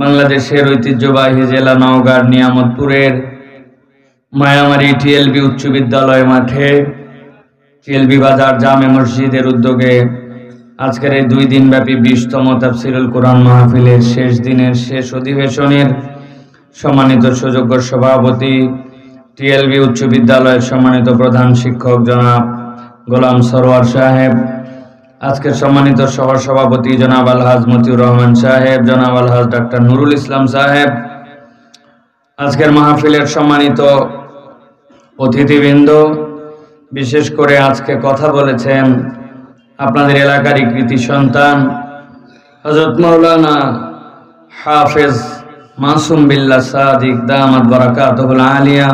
বাংলাদেশের ঐতিহ্যবাহী জেলা নওগাঁর নিয়ামতপুরের মায়ামারি টিএলবি উচ্চ বিদ্যালয় মাঠে টিএলবি বাজার জামে মসজিদের উদ্যোগে আজকের এই 2 দিনব্যাপী 20তম তাফসীরুল কোরআন মাহফিলের শেষ দিনের শেষ অধিবেশনের সম্মানিত সুযোগ্য সভাপতি, টিএলবি উচ্চ বিদ্যালয়ের সম্মানিত প্রধান শিক্ষক জনাব গোলাম সরোয়ার সাহেব, আজকের সম্মানিত সহসভাপতি জনাব আলহাজ মতিউর রহমান সাহেব, জনাব আলহাজ ডাক্তার নুরুল ইসলাম সাহেব, আজকের মাহফিলের সম্মানিত অতিথিবৃন্দ, বিশেষ করে আজকে কথা বলেছেন আপনাদের এলাকারই কৃতি সন্তান হযরত মাওলানা হাফেজ মাসুম বিল্লাহ সাদিক দামাত বারাকাতুহুল আলিয়া।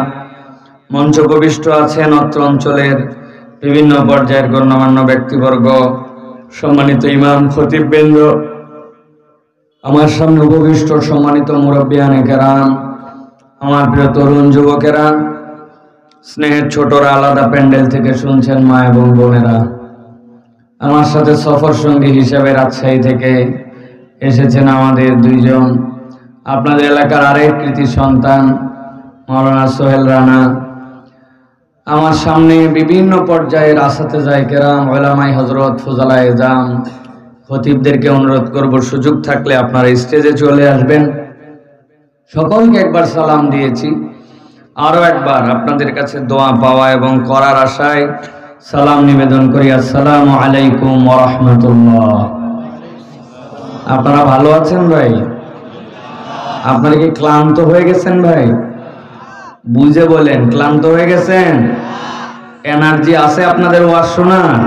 মঞ্চ উপবিষ্ট আছেন অত্র অঞ্চলের বিভিন্ন পর্যায়ের গণ্যমান্য ব্যক্তিবর্গ, সম্মানিত ইমাম খতিববৃন্দ, আমার সামনে উপবিষ্ট সম্মানিত মুরব্বিয়ানে কেরাম, আমার প্রিয় তরুণ যুবকেরা, স্নেহের ছোটরা, আলাদা প্যান্ডেল থেকে শুনছেন মা এবং বোনেরা, আমার সাথে সফর সঙ্গী হিসেবে রাজশাহী থেকে এসেছেন আমাদের 2 জন, আপনাদের এলাকার আরেক কৃতি সন্তান মাওলানা সোহেল রানা, আমার সামনে বিভিন্ন পর্যায়ের আসাতেজায়ে কেরাম, উলামায়ে হযরত, ফুজালায়ে জাম, খতিবদেরকে অনুরোধ করব সুযোগ থাকলে আপনারা স্টেজে চলে আসবেন। সকলকে একবার সালাম দিয়েছি, আরও একবার আপনাদের কাছে দোয়া পাওয়া এবং করার আশায় সালাম নিবেদন করি। আসসালামু আলাইকুম ওয়া রাহমাতুল্লাহ। আপনারা ভালো আছেন ভাই? আপনারা কি ক্লান্ত হয়ে গেছেন ভাই? বুঝে বলেন, ক্লান্ত হয়ে গেছেন? এনার্জি আছে আপনাদের ওয়াজ শোনার?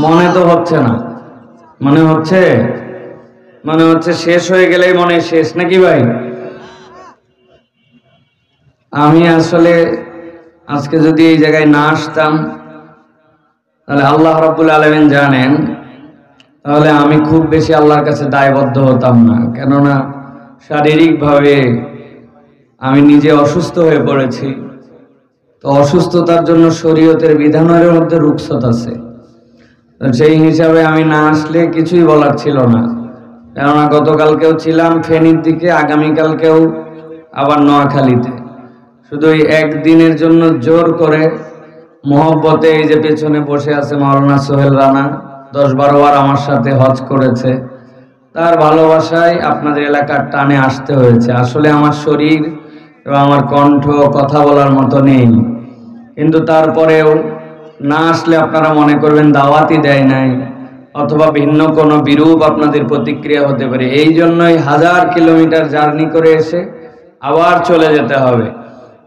মনে তো হচ্ছে না। মনে হচ্ছে শেষ হয়ে গেলেই মনে শেষ, নাকি ভাই? আমি আসলে আজকে যদি এই জায়গায় না আসতাম তাহলে আল্লাহ রাব্বুল আলামিন জানেন, তাহলে আমি খুব বেশি আল্লাহর কাছে দায়বদ্ধ হতাম না। কেননা শারীরিকভাবে আমি নিজে অসুস্থ হয়ে পড়েছি। তো অসুস্থতার জন্য শরীয়তের বিধানের মধ্যে রুখসত আছে, সেই হিসাবে আমি না আসলে কিছুই বলার ছিল না। কেননা গতকালকেও ছিলাম ফেনীর দিকে, আগামীকালকেও আবার নোয়াখালীতে। শুধু এই একদিনের জন্য জোর করে মহব্বতে এই যে পেছনে বসে আছে মাওলানা সোহেল রানা, 10-12 বার আমার সাথে হজ করেছে, তার ভালোবাসায় আপনাদের এলাকার টানে আসতে হয়েছে। আসলে আমার শরীর এবং আমার কণ্ঠ কথা বলার মতো নেই, কিন্তু তারপরেও না আসলে আপনারা মনে করবেন দাওয়াতই দেয় নাই, অথবা ভিন্ন কোনো বিরূপ আপনাদের প্রতিক্রিয়া হতে পারে। এই জন্যই 1000 কিলোমিটার জার্নি করে এসে আবার চলে যেতে হবে।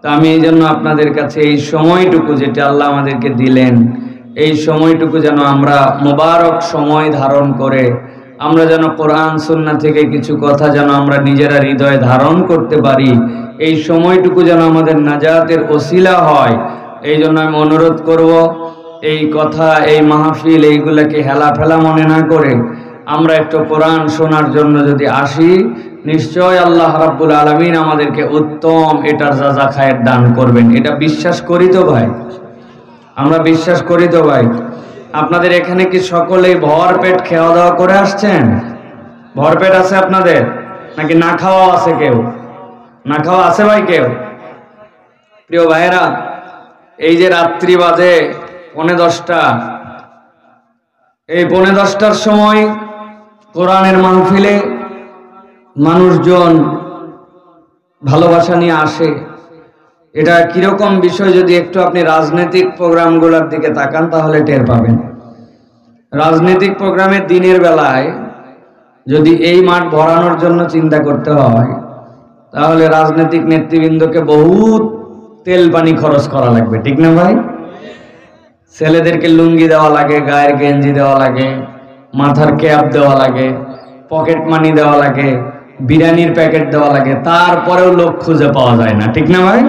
তো আমি এই জন্য আপনাদের কাছে এই সময়টুকু যেটা আল্লাহ আমাদেরকে দিলেন, এই সময়টুকু যেন আমরা মোবারক সময় ধারণ করে আমরা যেন কোরআন সুন্নাহ থেকে কিছু কথা যেন আমরা নিজেরা হৃদয়ে ধারণ করতে পারি, এই সময়টুকু যেন আমাদের নাজাতের ওসিলা হয়। এই জন্য আমি অনুরোধ করব, এই কথা, এই মাহফিল, এইগুলাকে হেলাফেলা মনে না করে আমরা একটু কোরআন শোনার জন্য যদি আসি, নিশ্চয় আল্লাহ রাব্বুল আলামিন আমাদেরকে উত্তম এটার যাজা খায়ের দান করবেন। এটা বিশ্বাস করি তো ভাই? আমরা বিশ্বাস করি তো ভাই? আপনাদের এখানে কি সকলেই ভরপেট খাওয়া দাওয়া করে আসছেন? ভরপেট আছে আপনাদের, নাকি না খাওয়া আছে? কেউ না খাওয়া আছে ভাই? কেউ? প্রিয় ভাইয়েরা, এই যে রাত্রি বাজে 10:45, এই 10:45টার সময় কোরআনের মাহফিলে মানুষজন ভালোবাসা নিয়ে আসে। এটা কিরকম বিষয় যদি একটু আপনি রাজনৈতিক প্রোগ্রামগুলোর দিকে তাকান তাহলে টের পাবেন। রাজনৈতিক প্রোগ্রামের দিনের বেলায় যদি এই মাঠ ভরানোর জন্য চিন্তা করতে হয়, তাহলে রাজনৈতিক নেতৃবৃন্দকে বহুত তেল পানি খরচ করা লাগবে, ঠিক না ভাই? ছেলেদেরকে লুঙ্গি দেওয়া লাগে, গায়ের গেঞ্জি দেওয়া লাগে, মাথার ক্যাপ দেওয়া লাগে, পকেট মানি দেওয়া লাগে, বিরিয়ানির প্যাকেট দেওয়া লাগে, তারপরেও লোক খুঁজে পাওয়া যায় না, ঠিক না ভাই?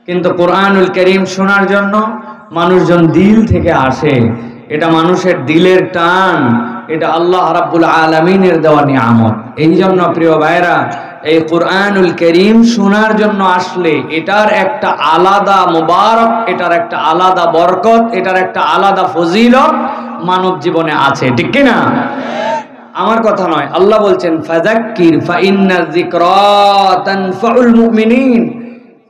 কিন্তু কোরআনুল কারীম শোনার জন্য মানুষজন দিল থেকে আসে। এটা মানুষের দিলের টান, এটা আল্লাহ রাব্বুল আলামিনের দেওয়া নিয়ামত। এই জন্য প্রিয় ভাইরা, এই কোরআনুল কারীম শোনার জন্য আসলে এটার একটা আলাদা মুবারক, এটার একটা আলাদা বরকত, এটার একটা আলাদা ফজিলত মানব জীবনে আছে, ঠিক কি না? আমার কথা নয়, আল্লাহ বলছেন ফাযাক্কির ফাইন্না যিকরা তানফাউল মুমিনিন।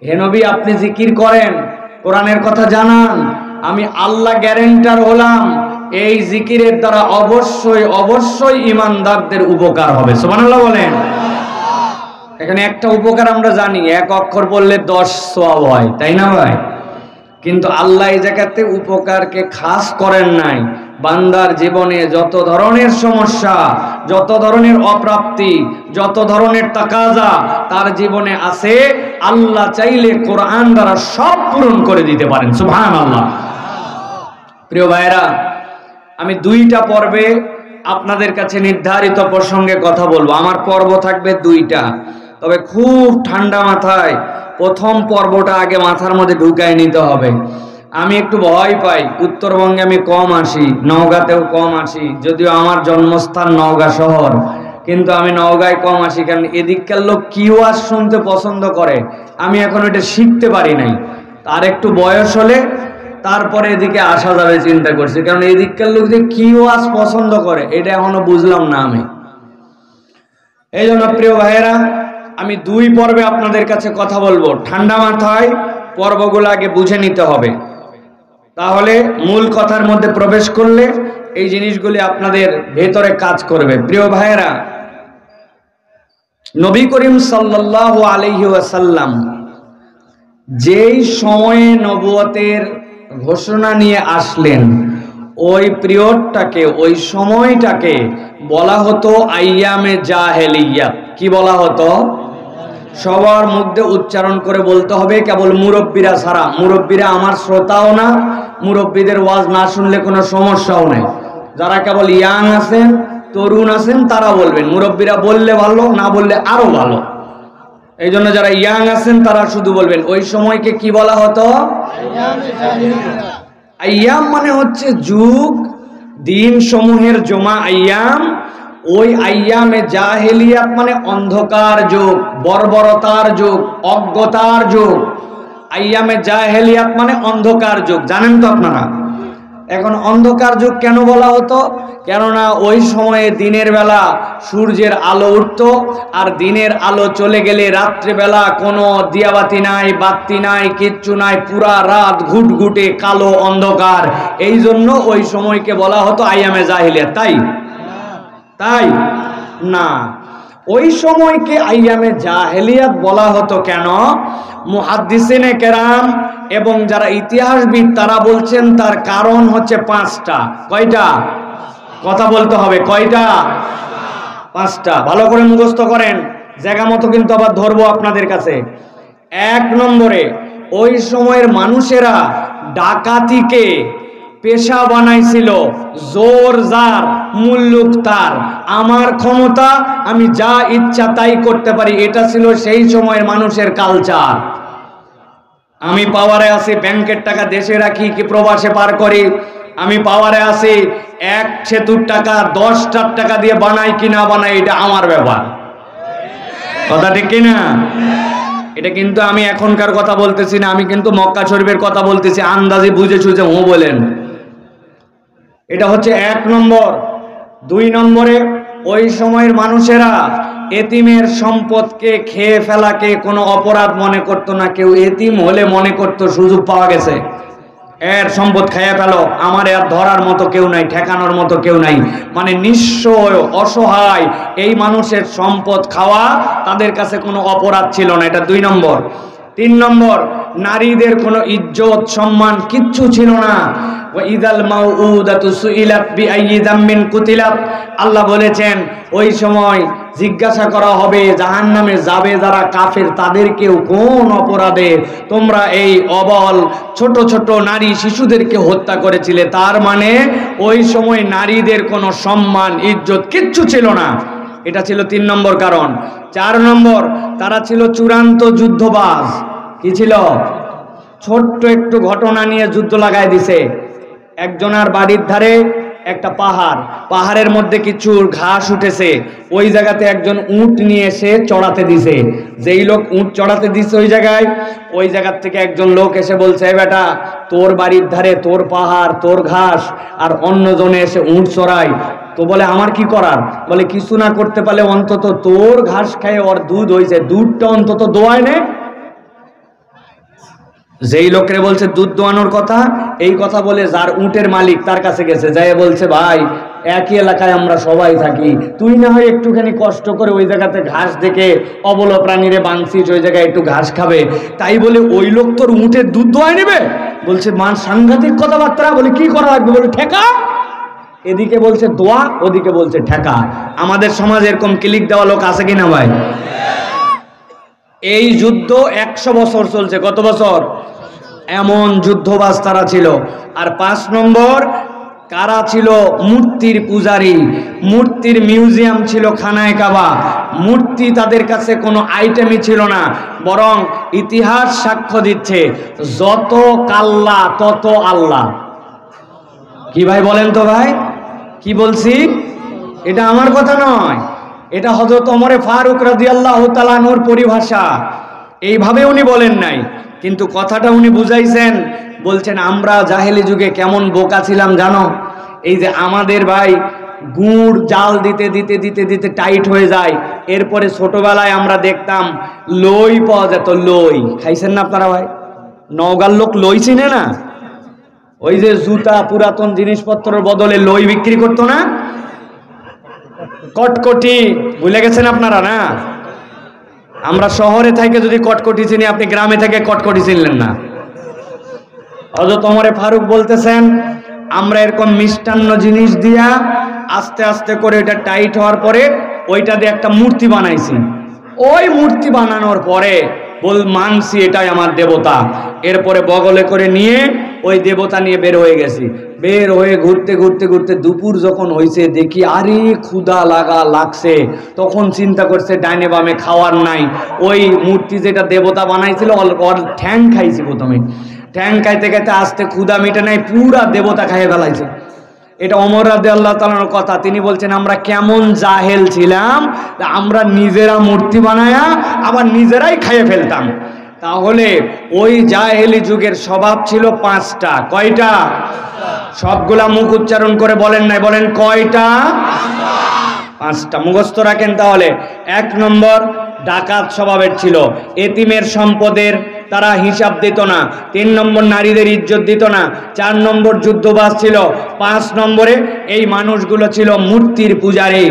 হে নবী, আপনি জিকির করেন, কোরআনের কথা জানান, আমি আল্লাহ গ্যারান্টার হলাম এই জিকিরের দ্বারা অবশ্যই অবশ্যই ঈমানদারদের উপকার হবে। সুবহানাল্লাহ বলেন। এখানে একটা উপকার আমরা জানি, এক অক্ষর বললে 10 সওয়াব হয়, তাই না ভাই? কিন্তু আল্লাহ এই জায়গাতে উপকারকে খাস করেন নাই। বান্দার জীবনে যত ধরনের সমস্যা, যত ধরনের অপ্রাপ্তি, যত ধরনের তাকাজা তার জীবনে আছে, আল্লাহ চাইলে কোরআন দ্বারা সব পূরণ করে দিতে পারেন। সুবহানাল্লাহ। প্রিয় ভাইরা, আমি 2টা পর্বে আপনাদের কাছে নির্ধারিত প্রসঙ্গে কথা বলবো। আমার পর্ব থাকবে 2টা, তবে খুব ঠান্ডা মাথায় প্রথম পর্বটা আগে মাথার মধ্যে ঢুকাই নিতে হবে। আমি একটু ভয় পাই, উত্তরবঙ্গে আমি কম আসি, নওগাঁতেও কম আসি, যদিও আমার জন্মস্থান নওগাঁ শহর, কিন্তু আমি নওগাঁয় কম আসি, কারণ এদিককার লোক কি ওয়াজ শুনতে পছন্দ করে আমি এখন এটা শিখতে পারি নাই। তার একটু বয়স হলে তারপরে এদিকে আসা যাবে চিন্তা করছি, কারণ এদিককার লোক যে কি ওয়াজ পছন্দ করে এটা এখনো বুঝলাম না আমি। এই জন্য প্রিয় ভাইয়েরা, আমি 2 পর্বে আপনাদের কাছে কথা বলবো। ঠান্ডা মাথায় পর্বগুলো আগে বুঝে নিতে হবে, তাহলে মূল কথার মধ্যে প্রবেশ করলে এই জিনিসগুলি আপনাদের ভেতরে কাজ করবে। প্রিয় ভাইয়েরা, নবী করিম সাল্লাল্লাহু আলাইহি ওয়াসাল্লাম যেই সময়ে নবুয়তের ঘোষণা নিয়ে আসলেন, ওই পিরিয়ডটাকে, ওই সময়টাকে বলা হতো আইয়ামে জাহেলিয়াত। কি বলা হতো? সবার মধ্যে উচ্চারণ করে বলতে হবে, কেবল মুরব্বীরা ছাড়া। মুরব্বীরা আমার শ্রোতাও না, মুরব্বীদের ওয়াজ না শুনলে কোনো সমস্যাও নেই। যারা কেবল ইয়াং আছেন, তরুণ আছেন, তারা বলবেন। মুরব্বীরা বললে ভালো, না বললে আরো ভালো। এই জন্য যারা ইয়াং আছেন তারা শুধু বলবেন। ওই সময়কে কি বলা হতো? আইয়াম মানে হচ্ছে যুগ, দিন সমূহের জমা আইয়াম। ওই আইয়ামে জাহেলিয়াত মানে অন্ধকার যুগ, বর্বরতার যুগ, অজ্ঞতার যুগ। আইয়ামে জাহেলিয়াত মানে অন্ধকার যুগ, জানেন তো আপনারা। এখন অন্ধকার যুগ কেন বলা হতো? কেননা ওই সময়ে দিনের বেলা সূর্যের আলো উঠতো, আর দিনের আলো চলে গেলে রাত্রেবেলা কোনো দিয়াবাতি নাই, বাতি নাই, কিচ্ছু নাই, পুরা রাত ঘুটঘুটে কালো অন্ধকার। এই জন্য ওই সময়কে বলা হতো আইয়ামে জাহেলিয়াত। তাই না, ওই সময়কে আইয়ামে জাহেলিয়াত বলা হতো কেন? মুহাদ্দিসিনে কেরাম এবং যারা ইতিহাসবিদ তারা বলছেন তার কারণ হচ্ছে 5টা। কয়টা? কথা বলতে হবে, কয়টা? 5টা। ভালো করে মুখস্থ করেন, জায়গা মতো কিন্তু আবার ধরবো আপনাদের কাছে। 1 নম্বরে, ওই সময়ের মানুষেরা ডাকাতিকে পেশা বানাইছিল। জোর যার, মুল্লুক তার, আমার ক্ষমতা, আমি যা ইচ্ছা তাই করতে পারি, এটা ছিল সেই সময়ের মানুষের কালচার। আমি পাওয়ারে আছি, ব্যাংকের টাকা দেশে রাখি কি প্রবাসে পার করি। আমি পাওয়ারে আছি, 1 সেতুর টাকা 10টার টাকা দিয়ে বানাই কি না বানাই, এটা আমার ব্যাপার। কথা ঠিক কিনা? এটা কিন্তু আমি এখনকার কথা বলতেছি না, আমি কিন্তু মক্কা শরীফের কথা বলতেছি। আন্দাজে বুঝে সুঝে ও বলেন। এটা হচ্ছে 1 নম্বর। 2 নম্বরে, ওই সময়ের মানুষেরা এতিমের সম্পদকে খেয়ে ফেলাকে কোনো অপরাধ মনে করতো না। কেউ এতিম হলে মনে করতো সুযোগ পাওয়া গেছে, এর সম্পদ খেয়ে ফেলো, আমার আর ধরার মতো কেউ নাই, ঠেকানোর মতো কেউ নাই। মানে নিঃস্ব অসহায় এই মানুষের সম্পদ খাওয়া তাদের কাছে কোনো অপরাধ ছিল না। এটা 2 নম্বর। 3 নম্বর, নারীদের কোনো ইজ্জত সম্মান কিচ্ছু ছিল না। ওয়াইদাল মাউউদাতু সুইলাত বিআইয়ি যামবিন কুতিলাত। আল্লাহ বলেছেন ওই সময় জিজ্ঞাসা করা হবে জাহান্নামে যাবে যারা কাফের, তাদেরকেও কোন অপরাধে তোমরা এই অবল ছোট ছোট নারী শিশুদেরকে হত্যা করেছিলে। তার মানে ওই সময় নারীদের কোনো সম্মান ইজ্জত কিচ্ছু ছিল না। এটা ছিল 3 নম্বর কারণ। 4 নম্বর, তারা ছিল চূড়ান্ত যুদ্ধবাজ। কি ছিল? ছোট্ট একটু ঘটনা নিয়ে যুদ্ধ লাগাই দিছে। একজনের বাড়ির ধারে একটা পাহাড়, পাহাড়ের মধ্যে কিছু ঘাস উঠেছে, ওই জায়গাতে একজন উট নিয়ে এসে চড়াতে দিছে। যেই লোক উট চড়াতে দিছে ওই জায়গার থেকে একজন লোক এসে বলছে, বেটা তোর বাড়ির ধারে তোর পাহাড় তোর ঘাস, আর অন্য জনে এসে উট চড়ায়, তো বলে আমার কি করার? বলে কিছু না করতে পারলে অন্তত তোর ঘাস খায় ওর দুধ হয়েছে, দুধটা অন্তত দোয়ায় নে। যেই লোকরে বলছে দুধ দোয়ানোর কথা, এই কথা বলে যার উটের মালিক তার কাছে গেছে, যাই বলছে ভাই একই এলাকায় আমরা সবাই থাকি, তুই না হয় একটুখানি কষ্ট করে ওই জায়গাতে ঘাস দেখে অবল প্রাণীরে বাঁধছিস, ওই জায়গায় একটু ঘাস খাবে, তাই বলে ওই লোক তোর উটের দুধ দোয়ায় নেবে? বলছে মান সাংঘাতিক কথাবার্তা। বলে কি করা লাগবে? বলে ঠেকা। এদিকে বলছে দোয়া, ওদিকে বলছে ঠেকা। আমাদের সমাজে এরকম ক্লিক দেওয়া লোক আছে কিনা ভাই? এই যুদ্ধ 100 বছর চলছে। কত বছর? এমন যুদ্ধবাজ তারা ছিল। আর 5 নম্বর, কারা ছিল? মূর্তির পূজারী। মূর্তির মিউজিয়াম ছিল খানায় কাবা। মূর্তি তাদের কাছে কোনো আইটেমই ছিল না, বরং ইতিহাস সাক্ষ্য দিচ্ছে যত কাল্লা তত আল্লাহ। কি ভাই বলেন তো ভাই, কি বলছি? এটা আমার কথা নয়, এটা হযরত ওমর ফারুক রাদিয়াল্লাহু তাআলা আনহুর পরিভাষা। এইভাবে উনি বলেন নাই, কিন্তু কথাটা উনি বুঝাইছেন। বলছেন আমরা জাহেলি যুগে কেমন বোকা ছিলাম জানো? এই যে আমাদের ভাই গুড় জাল দিতে দিতে দিতে দিতে টাইট হয়ে যায়, এরপরে ছোটবেলায় আমরা দেখতাম লই পাওয়া যেত। লই খাইছেন না আপনারা ভাই? নওগাঁর লোক লই চিনে না? ওই যে জুতা পুরাতন জিনিসপত্রের বদলে লই বিক্রি করতো না? কটকটি ভুলে গেছেন আপনারা না? আমরা শহরে থেকে যদি কটকটি চিনি, আপনি গ্রামে থেকে কটকটি চিনলেন না। হযরত ওমর ফারুক বলতেছেন আমরা এরকম মিষ্টান্ন জিনিস দিয়া আস্তে আস্তে করে এটা টাইট হওয়ার পরে ওইটা দিয়ে একটা মূর্তি বানাইছি। ওই মূর্তি বানানোর পরে মানছি এটাই আমার দেবতা। এরপরে বগলে করে নিয়ে ওই দেবতা নিয়ে বের হয়ে গেছি। বের হয়ে ঘুরতে ঘুরতে ঘুরতে দুপুর যখন হয়েছে, দেখি আরে ক্ষুধা লাগছে। তখন চিন্তা করছে ডাইনে বামে খাওয়ার নাই। ওই মূর্তি যেটা দেবতা বানাইছিল ওর ঠ্যাং খাইছি প্রথমে। ঠ্যাং খাইতে খাইতে আস্তে ক্ষুধা মিটে নাই, পুরা দেবতা খাইয়ে ফেলাইছে। এটা ওমর রাদিয়াল্লাহু তাআলার কথা। তিনি বলছেন আমরা কেমন জাহেল ছিলাম, আমরা নিজেরা মূর্তি বানায়া আবার নিজেরাই খাইয়ে ফেলতাম। তাহলে ওই জাহেলি যুগের স্বভাব ছিল 5টা। কয়টা? সবগুলা মুখ উচ্চারণ করে বলেন নাই, বলেন কয়টা? 5টা মুখস্থ রাখেন তাহলে। 1 নম্বর, ডাকাত স্বভাবের ছিল। এতিমের সম্পদের তারা হিসাব দিত না। 3 নম্বর, নারীদের ইজ্জত দিত না। 4 নম্বর, যুদ্ধবাজ ছিল। 5 নম্বরে এই মানুষগুলো ছিল মূর্তির পূজারী।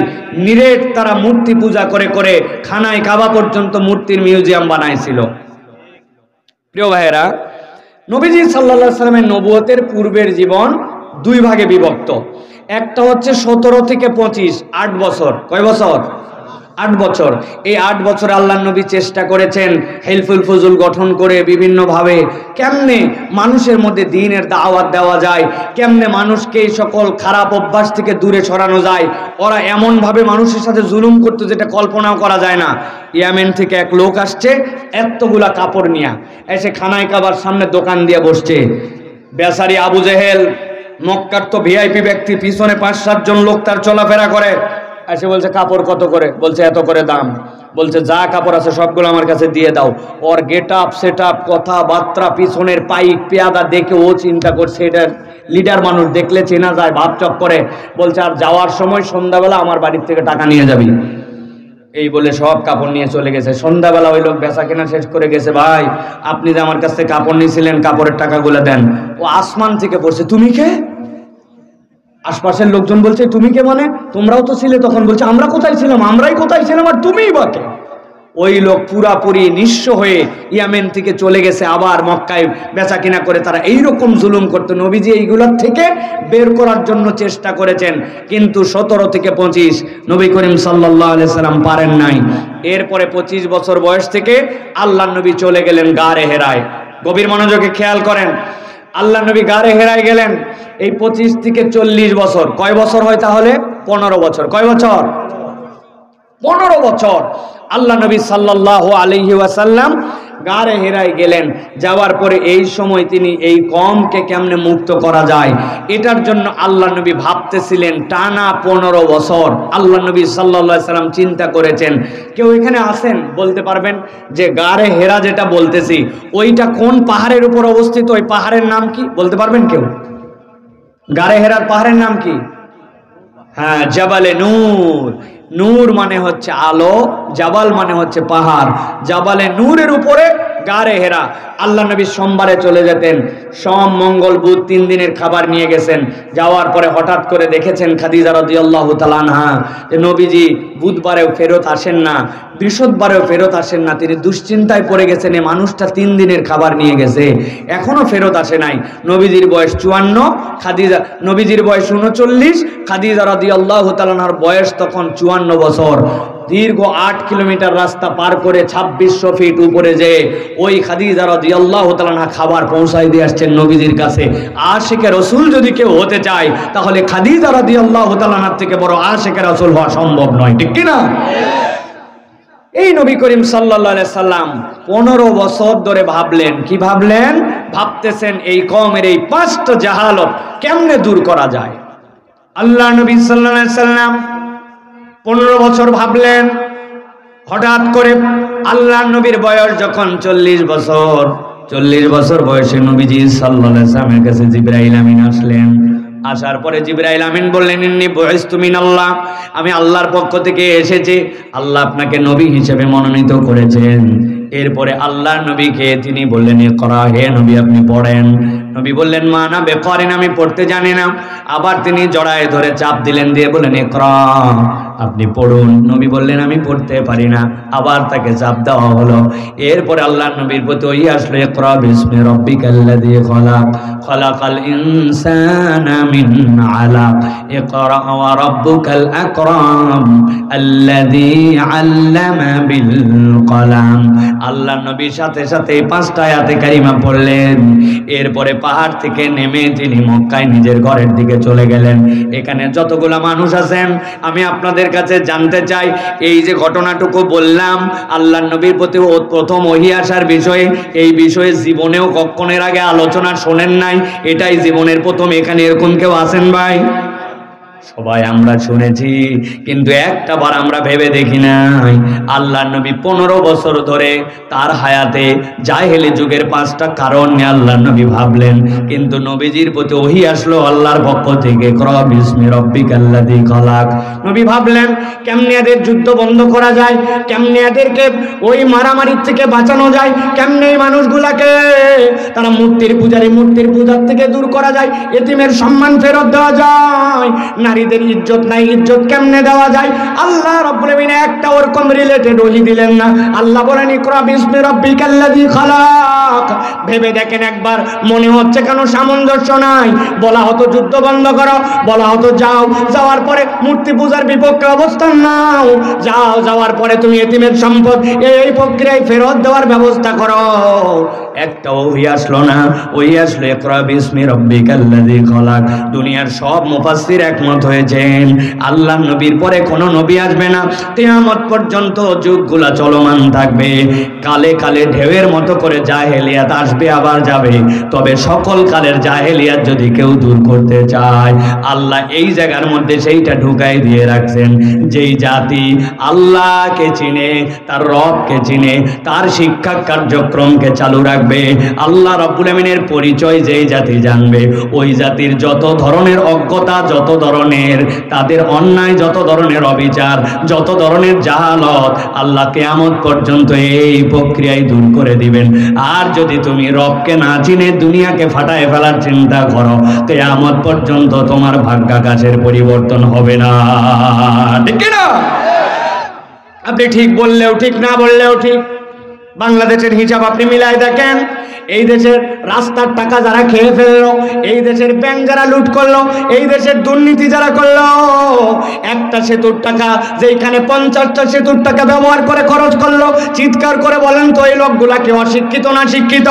নিরেট তারা মূর্তি পূজা করে করে খানায় কাবা পর্যন্ত মূর্তির মিউজিয়াম বানাইছিল। প্রিয় ভাইয়েরা, নবীজি সাল্লাল্লাহু আলাইহি সাল্লামের নবুয়তের পূর্বের জীবন 2 ভাগে বিভক্ত। একটা হচ্ছে 17 থেকে 25, 8 বছর। কয় বছর? 8 বছর। এই 8 বছর আল্লাহর নবী চেষ্টা করেছেন হেলফুল ফুজুল গঠন করে বিভিন্নভাবে কেমনে মানুষের মধ্যে দ্বীনের দাওয়াত দেওয়া যায়, কেমনে মানুষকে এই সকল খারাপ অভ্যাস থেকে দূরে সরানো যায়। ওরা এমনভাবে মানুষের সাথে জুলুম করতো যেটা কল্পনাও করা যায় না। ইয়ামেন থেকে এক লোক আসছে এতগুলা কাপড় নিয়ে, এসে খানায় কাবার সামনে দোকান দিয়ে বসছে। বেচারি আবু জেহেল, মক্কার তো ভিআইপি ব্যক্তি, পিছনে 5-7 জন লোক তার চলাফেরা করে। এসে বলছে কাপড় কত করে? বলছে এত করে দাম। বলছে যা কাপড় আছে সবগুলো আমার কাছে দিয়ে দাও। ওর গেট আপ সেট আপ, কথাবার্তা, পিছনের পাইক পেয়াদা দেখে ও চিন্তা করছে এটা লিডার মানুষ, দেখলে চেনা যায়, ভাবচক করে। বলছে আর যাওয়ার সময় সন্ধ্যাবেলা আমার বাড়ির থেকে টাকা নিয়ে যাবি। এই বলে সব কাপড় নিয়ে চলে গেছে। সন্ধ্যাবেলা ওই লোক বেচা কেনা শেষ করে গেছে। ভাই আপনি যে আমার কাছ থেকে কাপড় নিয়েছিলেন, কাপড়ের টাকাগুলো দেন। ও আসমান থেকে পড়ছে, তুমি কে? আশপাশের লোকজন বলছে তুমি কে মানে? তোমরাও তো ছিলে তখন। বলছে আমরা কোথায় ছিলাম? আমরাই কোথায় ছিলাম আর তুমিই বা কে? ওই লোক পুরাপুরি নিঃস্ব হয়ে ইয়ামেন থেকে চলে গেছে। আবার মক্কায় বেচা কিনা করে তারা এইরকম জুলুম করতো। নবীজি এইগুলোর থেকে বের করার জন্য চেষ্টা করেছেন, কিন্তু 17 থেকে 25 নবী করিম সাল্লাল্লাহু আলাইহি সাল্লাম পারেন নাই। এরপরে 25 বছর বয়স থেকে আল্লাহর নবী চলে গেলেন গারে হেরায়। গভীর মনোযোগে খেয়াল করেন, আল্লাহ নবী গারে হেরায় গেলেন। এই 25 থেকে 40 বছর, কয় বছর হয় তাহলে? 15 বছর। কয় বছর? 15 বছর আল্লাহ নবী সাল্লাল্লাহু আলাইহি ওয়াসাল্লাম গারে হেরায় গেলেন। যাওয়ার পরে এই সময় তিনি এই কওমকে কেমনে মুক্ত করা যায় এটার জন্য আল্লাহ নবী ভাবতেছিলেন টানা 15 বছর। আল্লাহ নবী সাল্লাল্লাহু আলাইহি সাল্লাম চিন্তা করেছেন। কেউ এখানে আছেন বলতে পারবেন যে গারে হেরা যেটা বলতেছি ওইটা কোন পাহাড়ের উপর অবস্থিত? ওই পাহাড়ের নাম কি বলতে পারবেন কেউ? গারে হেরার পাহাড়ের নাম কি? হ্যাঁ, জাবালে নূর। নূর মানে হচ্ছে আলো, জাবাল মানে হচ্ছে পাহাড়। জাবালে নূরের উপরে গারে হেরা। আল্লাহ নবী সোমবারে চলে যেতেন, সোম মঙ্গল বুধ 3 দিনের খাবার নিয়ে গেছেন। যাওয়ার পরে হঠাৎ করে দেখেছেন খাদিজা রাদিয়াল্লাহু তাআলা আনহা যে নবীজি বুধবারেও ফেরত আসেন না, বৃহস্পতিবারেও ফেরত আসেন না। তিনি দুশ্চিন্তায় পড়ে গেছেন, এই মানুষটা 3 দিনের খাবার নিয়ে গেছে, এখনো ফেরত আসে নাই। নবীজির বয়স 54, খাদিজা নবীজির বয়স 39, খাদিজা রাদিয়াল্লাহু তাআলা আনহার বয়স তখন 54 বছর। দীর্ঘ 8 কিলোমিটার রাস্তা পার করে 2600 ফিট উপরে যে ওই খাদিজা রাদিয়াল্লাহু তাআলা আনহা খাবার পৌঁছায় দিয়ে আসছেন নবীজির কাছে। আশিকে রাসূল যদি কেউ হতে চায় তাহলে খাদিজা রাদিয়াল্লাহু তাআলা আনহার থেকে বড় আশিকে রাসূল হওয়া সম্ভব নয়, ঠিক কি না? এই নবী করিম সাল্লাল্লাহু আলাইহি সাল্লাম 15 বছর ধরে ভাবলেন। কি ভাবলেন? ভাবতেছেন এই কওমের এই 5টা জাহালত কেমনে দূর করা যায়। আল্লাহ নবী সাল্লাল্লাহু আলাইহি সাল্লাম 15 বছর ভাবলেন। হঠাৎ করে আল্লাহ নবীর বয়স যখন 40 বছর, 40 বছর বয়সে নবীজি সাল্লাল্লাহু আলাইহি সাল্লামের কাছে জিবরাইল আমিন আসলেন। আসার পরে জিবরাইল আমিন বললেন, ইন্নী বুইসতু মিনাল্লাহ, আমি আল্লাহর পক্ষ থেকে এসেছি, আল্লাহ আপনাকে নবী হিসেবে মনোনীত করেছেন। এরপরে আল্লাহর নবীকে তিনি বললেন, ইকরা, হে নবী আপনি পড়েন। নবী বললেন, মা না বেকরিন, আমি পড়তে জানি না। আবার তিনি জড়ায় ধরে চাপ দিলেন, দিয়ে বললেন, ইকরা, আপনি পড়ুন। নবী বললেন, আমি পড়তে পারি না। আবার তাকে চাপ দেওয়া হলো। এরপরে আল্লাহর নবীর প্রতি ওহী আসলো, ইকরা বিসমি রাব্বিকাল্লাযী খলাক, খলাকাল ইনসানা মিন আলাক, ইকরা ওয়া রাব্বুকাল আকরাম আল্লাযী আল্লামা বিল কলাম। আল্লাহ নবীর সাথে সাথে 5টা আয়াতে কারিমা পড়লেন। এরপরে পাহাড় থেকে নেমে তিনি মক্কায় নিজের ঘরের দিকে চলে গেলেন। এখানে যতগুলা মানুষ আছেন আমি আপনাদের কাছে জানতে চাই, এই যে ঘটনাটুকু বললাম আল্লাহ নবীর প্রতি প্রথম ওহী আসার বিষয়ে, এই বিষয়ে জীবনেও কখনো এর আগে আলোচনা শোনেন নাই, এটাই জীবনের প্রথম। এখানে এরকম কেউ আছেন ভাই? সবাই আমরা শুনেছি, কিন্তু একটা বার আমরা ভেবে দেখি নাই। আল্লাহ নবী 15 বছর ধরে তার হায়াতে জাহেলি যুগের 5টা কারণ নিয়ে আল্লাহ নবী ভাবলেন, কিন্তু নবীজির প্রতি ওহী আসলো আল্লাহর পক্ষ থেকে, ইকরা বিসমি রাব্বিকাল্লাযী খলাক। নবী ভাবলেন কেমনে এদের যুদ্ধ বন্ধ করা যায়, কেমনে এদেরকে ওই মারামারির থেকে বাঁচানো যায়, কেমনে এই মানুষগুলাকে তারা মূর্তির পূজার থেকে দূর করা যায়, এতিমের সম্মান ফেরত দেওয়া যায়, নারীদের ইজ্জত নাই, ইজ্জত কেমনে দেওয়া যায়। আল্লাহ রাব্বুল আমিন একটা ওরকম রিলেটেড ওহী দিলেন না। আল্লাহ বলেন, ইকরা বিসমি রাব্বিকাল্লাযী খলাক। ভেবে দেখেন একবার, মনে হচ্ছে কেন সামঞ্জস্য নাই? বলা হতো যুদ্ধ বন্ধ করো, বলা হতো যাও, যাওয়ার পরে মূর্তি পূজার বিপক্ষে অবস্থান নাও, যাও, যাওয়ার পরে তুমি এতিমের সম্পদ এই প্রক্রিয়ায় ফেরত দেওয়ার ব্যবস্থা করো। একটা ওহী আসলো না, ওহী আসলো ইকরা বিসমি রাব্বিকাল্লাযী খলাক। দুনিয়ার সব মুফাসসির একমত হয়েছেন আল্লাহ নবীর পরে কোনো নবী আসবে না, কিয়ামত পর্যন্ত যুগগুলা চলমান থাকবে। কালে কালে ঢেউয়ের মতো করে জাহেলিয়াত আসবে আবার যাবে, তবে সকল কালের জাহেলিয়াত যদি কেউ দূর করতে চায় আল্লাহ এই জায়গার মধ্যে সেইটা ঢুকাই দিয়ে রাখছেন। যেই জাতি আল্লাহকে চিনে, তার রবকে চিনে, তার শিক্ষা কার্যক্রমকে চালু রাখবে, আল্লাহ রাব্বুল আমিনের পরিচয় যেই জাতি জানবে, ওই জাতির যত ধরনের অজ্ঞতা, যত ধরনের তাদের অন্যায়, যত ধরনের অবিচার, যত ধরনের জাহালত আল্লাহ কিয়ামত পর্যন্ত এই প্রক্রিয়ায় দূর করে দিবেন। আর যদি তুমি রবকে না চিনে দুনিয়াকে ফাটায় ফেলার চিন্তা করো, কিয়ামত পর্যন্ত তোমার ভাগ্যাকাশের পরিবর্তন হবে না, ঠিক না? আপনি ঠিক বললেও ঠিক, না বললেও ঠিক। বাংলাদেশের হিসাব আপনি মিলাই দেখেন, এই দেশের রাস্তার টাকা যারা খেয়ে ফেললো, এই দেশের ব্যাংক যারা লুট করলো, এই দেশের দুর্নীতি যারা করলো, একটা সেতুর টাকা যেখানে 50টা সেতুর টাকা ব্যবহার করে খরচ করলো, চিৎকার করে বলেন তো এই লোকগুলা কি অশিক্ষিত না শিক্ষিত?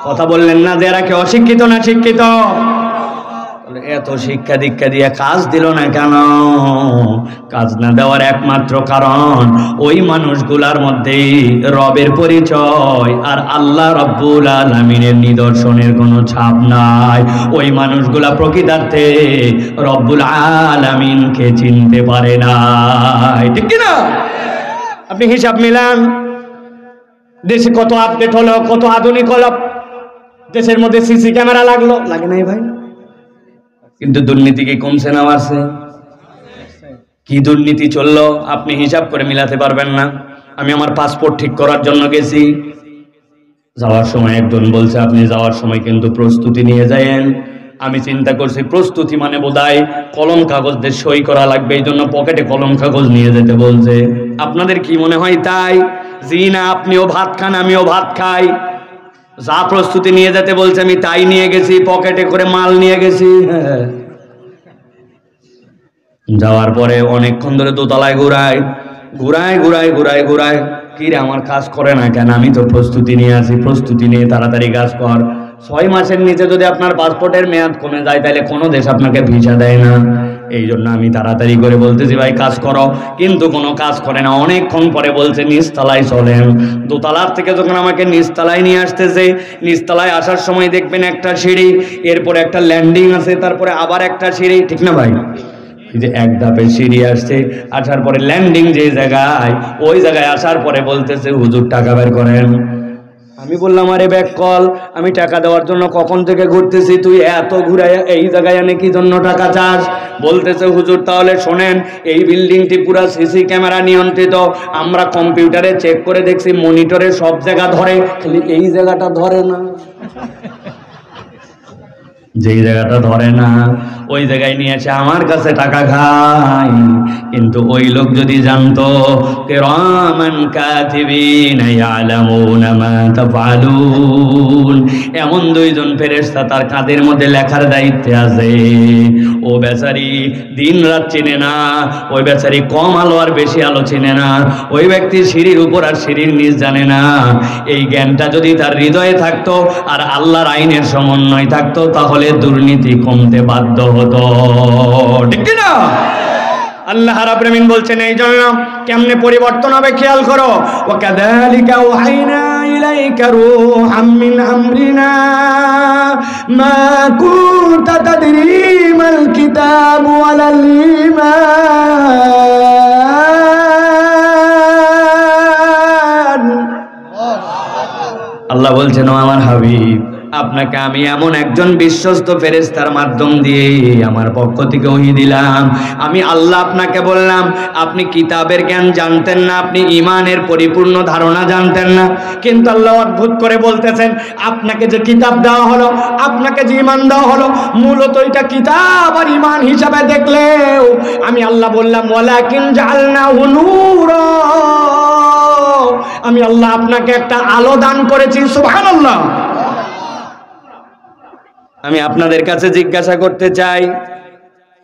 কথা বললেন না যে এরা কি অশিক্ষিত না শিক্ষিত? এত শিক্ষা দীক্ষা দিয়ে কাজ দিল না কেন? কাজ না দেওয়ার একমাত্র কারণ ওই মানুষগুলার মধ্যে রবের পরিচয় আর আল্লাহ রাব্বুল আলামিনের নিদর্শনের কোনো ছাপ নাই। ওই মানুষগুলা প্রকৃতার্থে রব্বুল আলামিনকে চিনতে পারে না, ঠিক কি না? আপনি হিসাব মিলান, দেশে কত আপডেট হলো, কত আধুনিক হলো, দেশের মধ্যে সিসি ক্যামেরা লাগলো, লাগে নাই ভাই? কিন্তু দুর্নীতি কি কমছে না বাড়ছে? কি দুর্নীতি চললো আপনি হিসাব করে মিলাতে পারবেন না। আমি আমার পাসপোর্ট ঠিক করার জন্য গেছি, যাওয়ার সময় একজন বলছে আপনি যাওয়ার সময় কিন্তু প্রস্তুতি নিয়ে যায়েন। আমি চিন্তা করছি প্রস্তুতি মানে বোধহয় কলম কাগজ দিয়ে সই করা লাগবে, এই জন্য পকেটে কলম কাগজ নিয়ে যেতে বলছে। আপনাদের কি মনে হয় তাই? জি না, আপনিও ভাত খান আমিও ভাত খাই। যা প্রস্তুতি নিয়ে যেতে বলছে আমি তাই নিয়ে গেছি, পকেটে করে মাল নিয়ে গেছি। যাওয়ার পরে অনেকক্ষণ ধরে দোতলায় ঘুরায় কি রে আমার কাজ করে না কেন? আমি তো প্রস্তুতি নিয়ে আসি, প্রস্তুতি নিয়ে তাড়াতাড়ি কাজ কর। 6 মাসের নিচে যদি আপনার পাসপোর্টের মেয়াদ কমে যায় তাহলে কোনো দেশ আপনাকে ভিসা দেয় না। এই জন্য আমি তাড়াতাড়ি করে বলতেছি ভাই কাজ করো, কিন্তু কোনো কাজ করে না। অনেকক্ষণ পরে বলছে নিচতলায় চলেন। দোতলার থেকে যখন আমাকে নিচতলায় নিয়ে আসতেছে, নিচতলায় আসার সময় দেখবেন একটা সিঁড়ি, এরপরে একটা ল্যান্ডিং আছে, তারপরে আবার একটা সিঁড়ি, ঠিক না ভাই? যে এক ধাপে সিঁড়ি আসছে, আসার পরে ল্যান্ডিং যে জায়গায়, ওই জায়গায় আসার পরে বলতেছে হুজুর টাকা বের করেন। আমি বললাম আরে ব্যাক কল, আমি টাকা দেওয়ার জন্য কখন থেকে ঘুরতেছি, তুই এত ঘুরাই এই জায়গায় এনে কি জন্য টাকা চাস? বলতেছে হুজুর তাহলে শোনেন, এই বিল্ডিংটি পুরো সিসি ক্যামেরা নিয়ন্ত্রিত, আমরা কম্পিউটারে চেক করে দেখছি মনিটরে সব জায়গা ধরে, খালি এই জায়গাটা ধরে না। যেই জায়গাটা ধরে না ওই জায়গায় নিয়ে এসে আমার কাছে টাকা খায়। কিন্তু ওই লোক যদি জানতো কিরামান কাতিবিন ইয়ালামুনা মা তাফআলুন, এমন 2 জন ফেরেশতা তার কাঁধের মধ্যে লেখার দায়িত্বে আছে, ও বেচারি দিন রাত চিনে না, ওই বেচারি কম আলো আর বেশি আলো চিনে না, ওই ব্যক্তি সিঁড়ির উপর আর সিঁড়ির নিচ জানে না। এই জ্ঞানটা যদি তার হৃদয়ে থাকতো আর আল্লাহর আইনের সমন্বয় থাকতো তাহলে দুর্নীতি কমতে বাধ্য হতো, ঠিক না? আল্লাহ রাব্বুল আলামিন বলছেন এই জন্য কেমনে পরিবর্তন হবে খেয়াল করো। ওয়া কাযালিকা ওয়াহাইনা ইলাইকা রূহাম মিন আমরিনা মা কুনতা তাদরি মাল কিতাবু ওয়ালাল ঈমান। আল্লাহ বলছেন ও আমার হাবিব, আপনাকে আমি এমন একজন বিশ্বস্ত ফেরেশতার মাধ্যম দিয়ে আমার পক্ষ থেকে ওহী দিলাম। আমি আল্লাহ আপনাকে বললাম আপনি কিতাবের জ্ঞান জানতেন না, আপনি ঈমানের পরিপূর্ণ ধারণা জানতেন না, কিন্তু আল্লাহ অদ্ভুত করে বলতেছেন আপনাকে যে কিতাব দেওয়া হলো, আপনাকে যে ঈমান দেওয়া হলো, মূলত এটা কিতাব আর ঈমান হিসাবে দেখলেও আমি আল্লাহ বললাম ওয়ালাকিন জাআলনাহু নূরা, আমি আল্লাহ আপনাকে একটা আলো দান করেছি। সুবহানাল্লাহ। আমি আপনাদের কাছে জিজ্ঞাসা করতে চাই,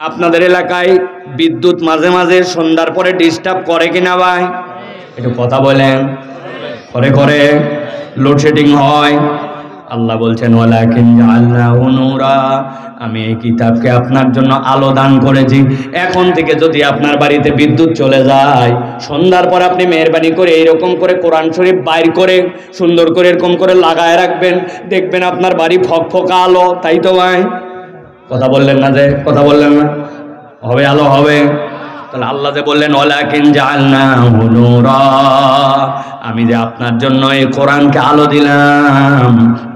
আপনাদের এলাকায় বিদ্যুৎ মাঝে মাঝে সন্ধ্যার পরে ডিস্টার্ব করে কিনা ভাই? একটু কথা বলেন। করে লোডশেডিং হয়। আল্লাহ বলছেন ওয়ালাকিন জাআলনাহু নূরা, আমি এই কিতাবকে আপনার জন্য আলো দান করেছি। এখন থেকে যদি আপনার বাড়িতে বিদ্যুৎ চলে যায়, সন্ধ্যার পর আপনি মেহেরবানি করে এইরকম করে কোরআন শরীফ বাইর করে সুন্দর করে এরকম করে লাগায় রাখবেন, দেখবেন আপনার বাড়ি ফকফকা আলো। তাই তো ভাই? কথা বললেন না যে? কথা বললেন না? হবে আলো হবে। তাহলে আল্লাহ যে বললেন ওয়ালাকিন জাআলনাহু নূরা, আমি যে আপনার জন্য এই কোরআনকে আলো দিলাম।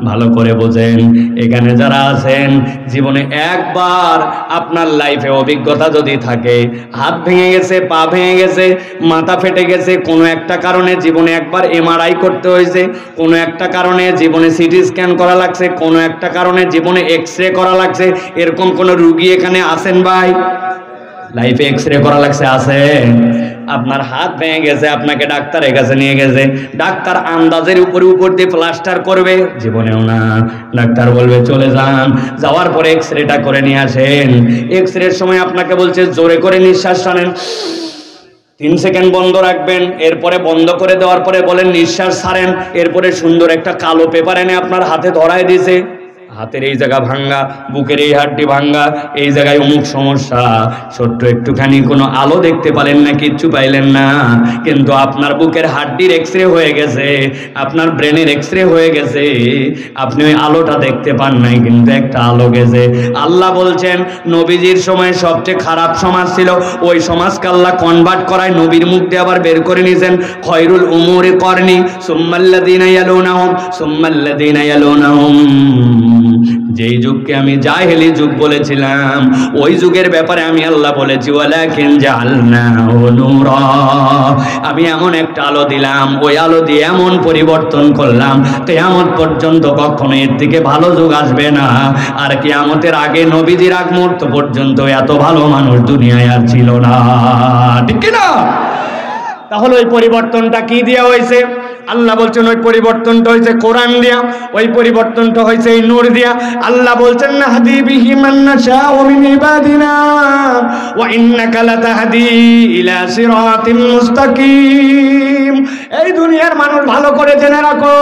ভালো করে বোঝেন, এখানে যারা আছেন জীবনে একবার আপনার লাইফে অভিজ্ঞতা যদি থাকে, হাত ভেঙে গেছে, পা ভেঙে গেছে, মাথা ফেটে গেছে, কোনো একটা কারণে জীবনে একবার এমআরআই করতে হয়েছে, কোনো একটা কারণে জীবনে সিটি স্ক্যান করা লাগছে, কোনো একটা কারণে জীবনে এক্সরে করা লাগছে, এরকম কোনো রুগী এখানে আছেন ভাই? লাইফে এক্সরে করা লাগছে? আছে? আপনার হাত ভেঙে গেছে, আপনাকে ডাক্তারের কাছে নিয়ে গেছে, ডাক্তার আন্দাজের উপর দিয়ে প্লাস্টার করবে? জীবনেও না। ডাক্তার বলবে চলে যান, যাওয়ার পরে এক্সরেটা করে নিয়ে আসেন। এক্সরের সময় আপনাকে বলছে জোরে করে নিঃশ্বাস টানেন, 3 সেকেন্ড বন্ধ রাখবেন, এরপরে বন্ধ করে দেওয়ার পরে বলেন নিঃশ্বাস ছাড়েন। এরপরে সুন্দর একটা কালো পেপার এনে আপনার হাতে ধরায় দিয়েছে, হাতের এই জায়গা ভাঙ্গা, বুকের এই হাড়টি ভাঙ্গা, এই জায়গায় অমুক সমস্যা। ছোট্ট একটুখানি কোনো আলো দেখতে পালেন না, কিচ্ছু পাইলেন না, কিন্তু আপনার বুকের হাড়টির এক্সরে হয়ে গেছে, আপনার ব্রেনের এক্সরে হয়ে গেছে, আপনি ওই আলোটা দেখতে পান নাই, কিন্তু একটা আলো গেছে। আল্লাহ বলছেন নবীজির সময় সবচেয়ে খারাপ সমাজ ছিল, ওই সমাজকে আল্লাহ কনভার্ট করায় নবীর মুখ দিয়ে আবার বের করে নিয়েছেন খয়রুল উমুরি করনি সুম্মাল্লাযীনা ইয়ালুনাহুম সুম্মাল্লাযীনা ইয়ালুনাহুম যেই যুগকে আমি জাহেলি যুগ বলেছিলাম, ওই যুগের ব্যাপারে আমি আল্লাহ বলেছি ওয়ালাকিন জাআলনাহু নূরা, আমি এমন একটা আলো দিলাম, ওই আলো দিয়ে এমন পরিবর্তন করলাম কিয়ামত পর্যন্ত কখনো এর থেকে ভালো যুগ আসবে না। আর কিয়ামতের আগে নবীজির আগ মুহূর্ত পর্যন্ত এত ভালো মানুষ দুনিয়ায় আর ছিল না, ঠিক কি না? তাহলে ওই পরিবর্তনটা কি দিয়া হয়েছে? আল্লাহ বলছেন ওই পরিবর্তনটা হয়েছে কোরআন দিয়া, ওই পরিবর্তনটা হয়েছে এই নূর দিয়া। আল্লাহ বলছেন নাহদি বিহি মান নাশাউ মিন ইবাদিনা ওয়া ইন্নাকা লাতাহদি ইলা সিরাতিম মুস্তাকিম। এই দুনিয়ার মানুষ ভালো করে জেনে রাখো,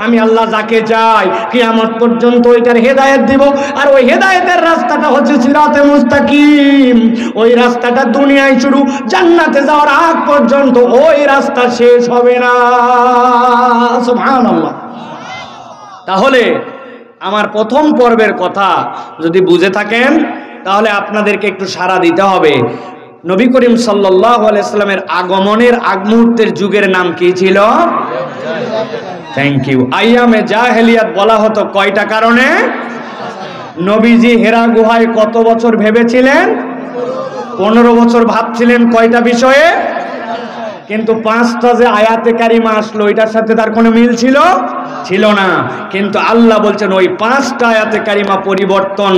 আমি আল্লাহ যাকে চাই কিয়ামত পর্যন্ত ওইটার হেদায়েত দিব, আর ওই হেদায়েতের রাস্তাটা হচ্ছে সিরাতে মুস্তাকিম। ওই রাস্তাটা দুনিয়ায় শুরু, জান্নাতে যাওয়ার আগ পর্যন্ত ওই রাস্তা শেষ হবে না। সুবহানাল্লাহ। তাহলে আমার প্রথম পর্বের কথা যদি বুঝে থাকেন তাহলে আপনাদেরকে একটু সাড়া দিতে হবে। নবী করিম সাল্লাল্লাহু আলাইহি সাল্লামের আগমনের আগ মুহূর্তের যুগের নাম কি ছিল? Thank you. আইয়ামে জাহেলিয়াত বলা হতো কয়টা কারণে? নবীজি হেরা গুহায় কত বছর ভেবেছিলেন? 15 বছর ভাবছিলেন কয়টা বিষয়ে? কিন্তু 5টা যে আয়াতে কারিমা আসলো এটার সাথে তার কোনো মিল ছিল না। কিন্তু আল্লাহ বলছেন ওই 5টা আয়াতে কারিমা পরিবর্তন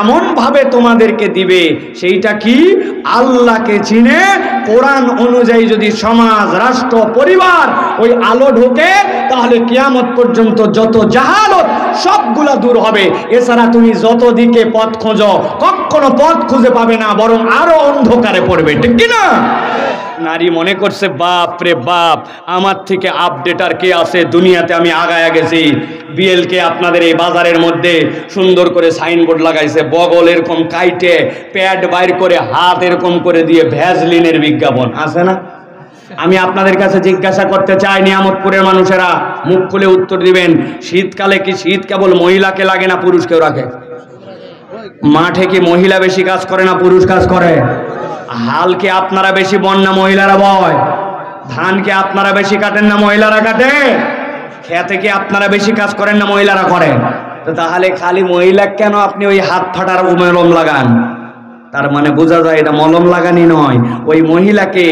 এমন ভাবে তোমাদেরকে দিবে, সেইটা কি? আল্লাহকে চিনে কোরআন অনুযায়ী যদি সমাজ, রাষ্ট্র, পরিবার ওই আলো ঢোকে তাহলে কিয়ামত পর্যন্ত যত জাহালত সবগুলা দূর হবে। এছাড়া তুমি যত দিকে পথ খোঁজো কখনো পথ খুঁজে পাবে না, বরং আরো অন্ধকারে পড়বে, ঠিক কি না? নারী মনে করছে বাপ রে বাপ, আমার থেকে আপডেট আর কে আছে দুনিয়াতে, আমি আগায়া গেছি। বিএলকে আপনাদের এই বাজারের মধ্যে সুন্দর করে সাইনবোর্ড লাগাইছে, বগল এরকম কাইটে প্যাড বাইর করে হাত এরকম করে দিয়ে ভ্যাজলিনের বিজ্ঞাপন আছে না? আমি আপনাদের কাছে জিজ্ঞাসা করতে চাই, নিয়ামতপুরের মানুষেরা মুখ খুলে উত্তর দিবেন, শীতকালে কি শীত কেবল মহিলাকে লাগে না পুরুষকেও রাখে? মাঠে কি মহিলা বেশি কাজ করে না পুরুষ কাজ করে? হালকে আপনারা বেশি বন না মহিলারা বয়? ধানকে আপনারা বেশি কাটেন না মহিলারা কাটে? খেতে কি আপনারা বেশি কাজ করেন না মহিলারা করে? তো তাহলে খালি মহিলা কেন আপনি ওই হাত ফাটার মলম লাগান? তার মানে বোঝা যায় এটা মলম লাগানি নয়, ওই মহিলাকে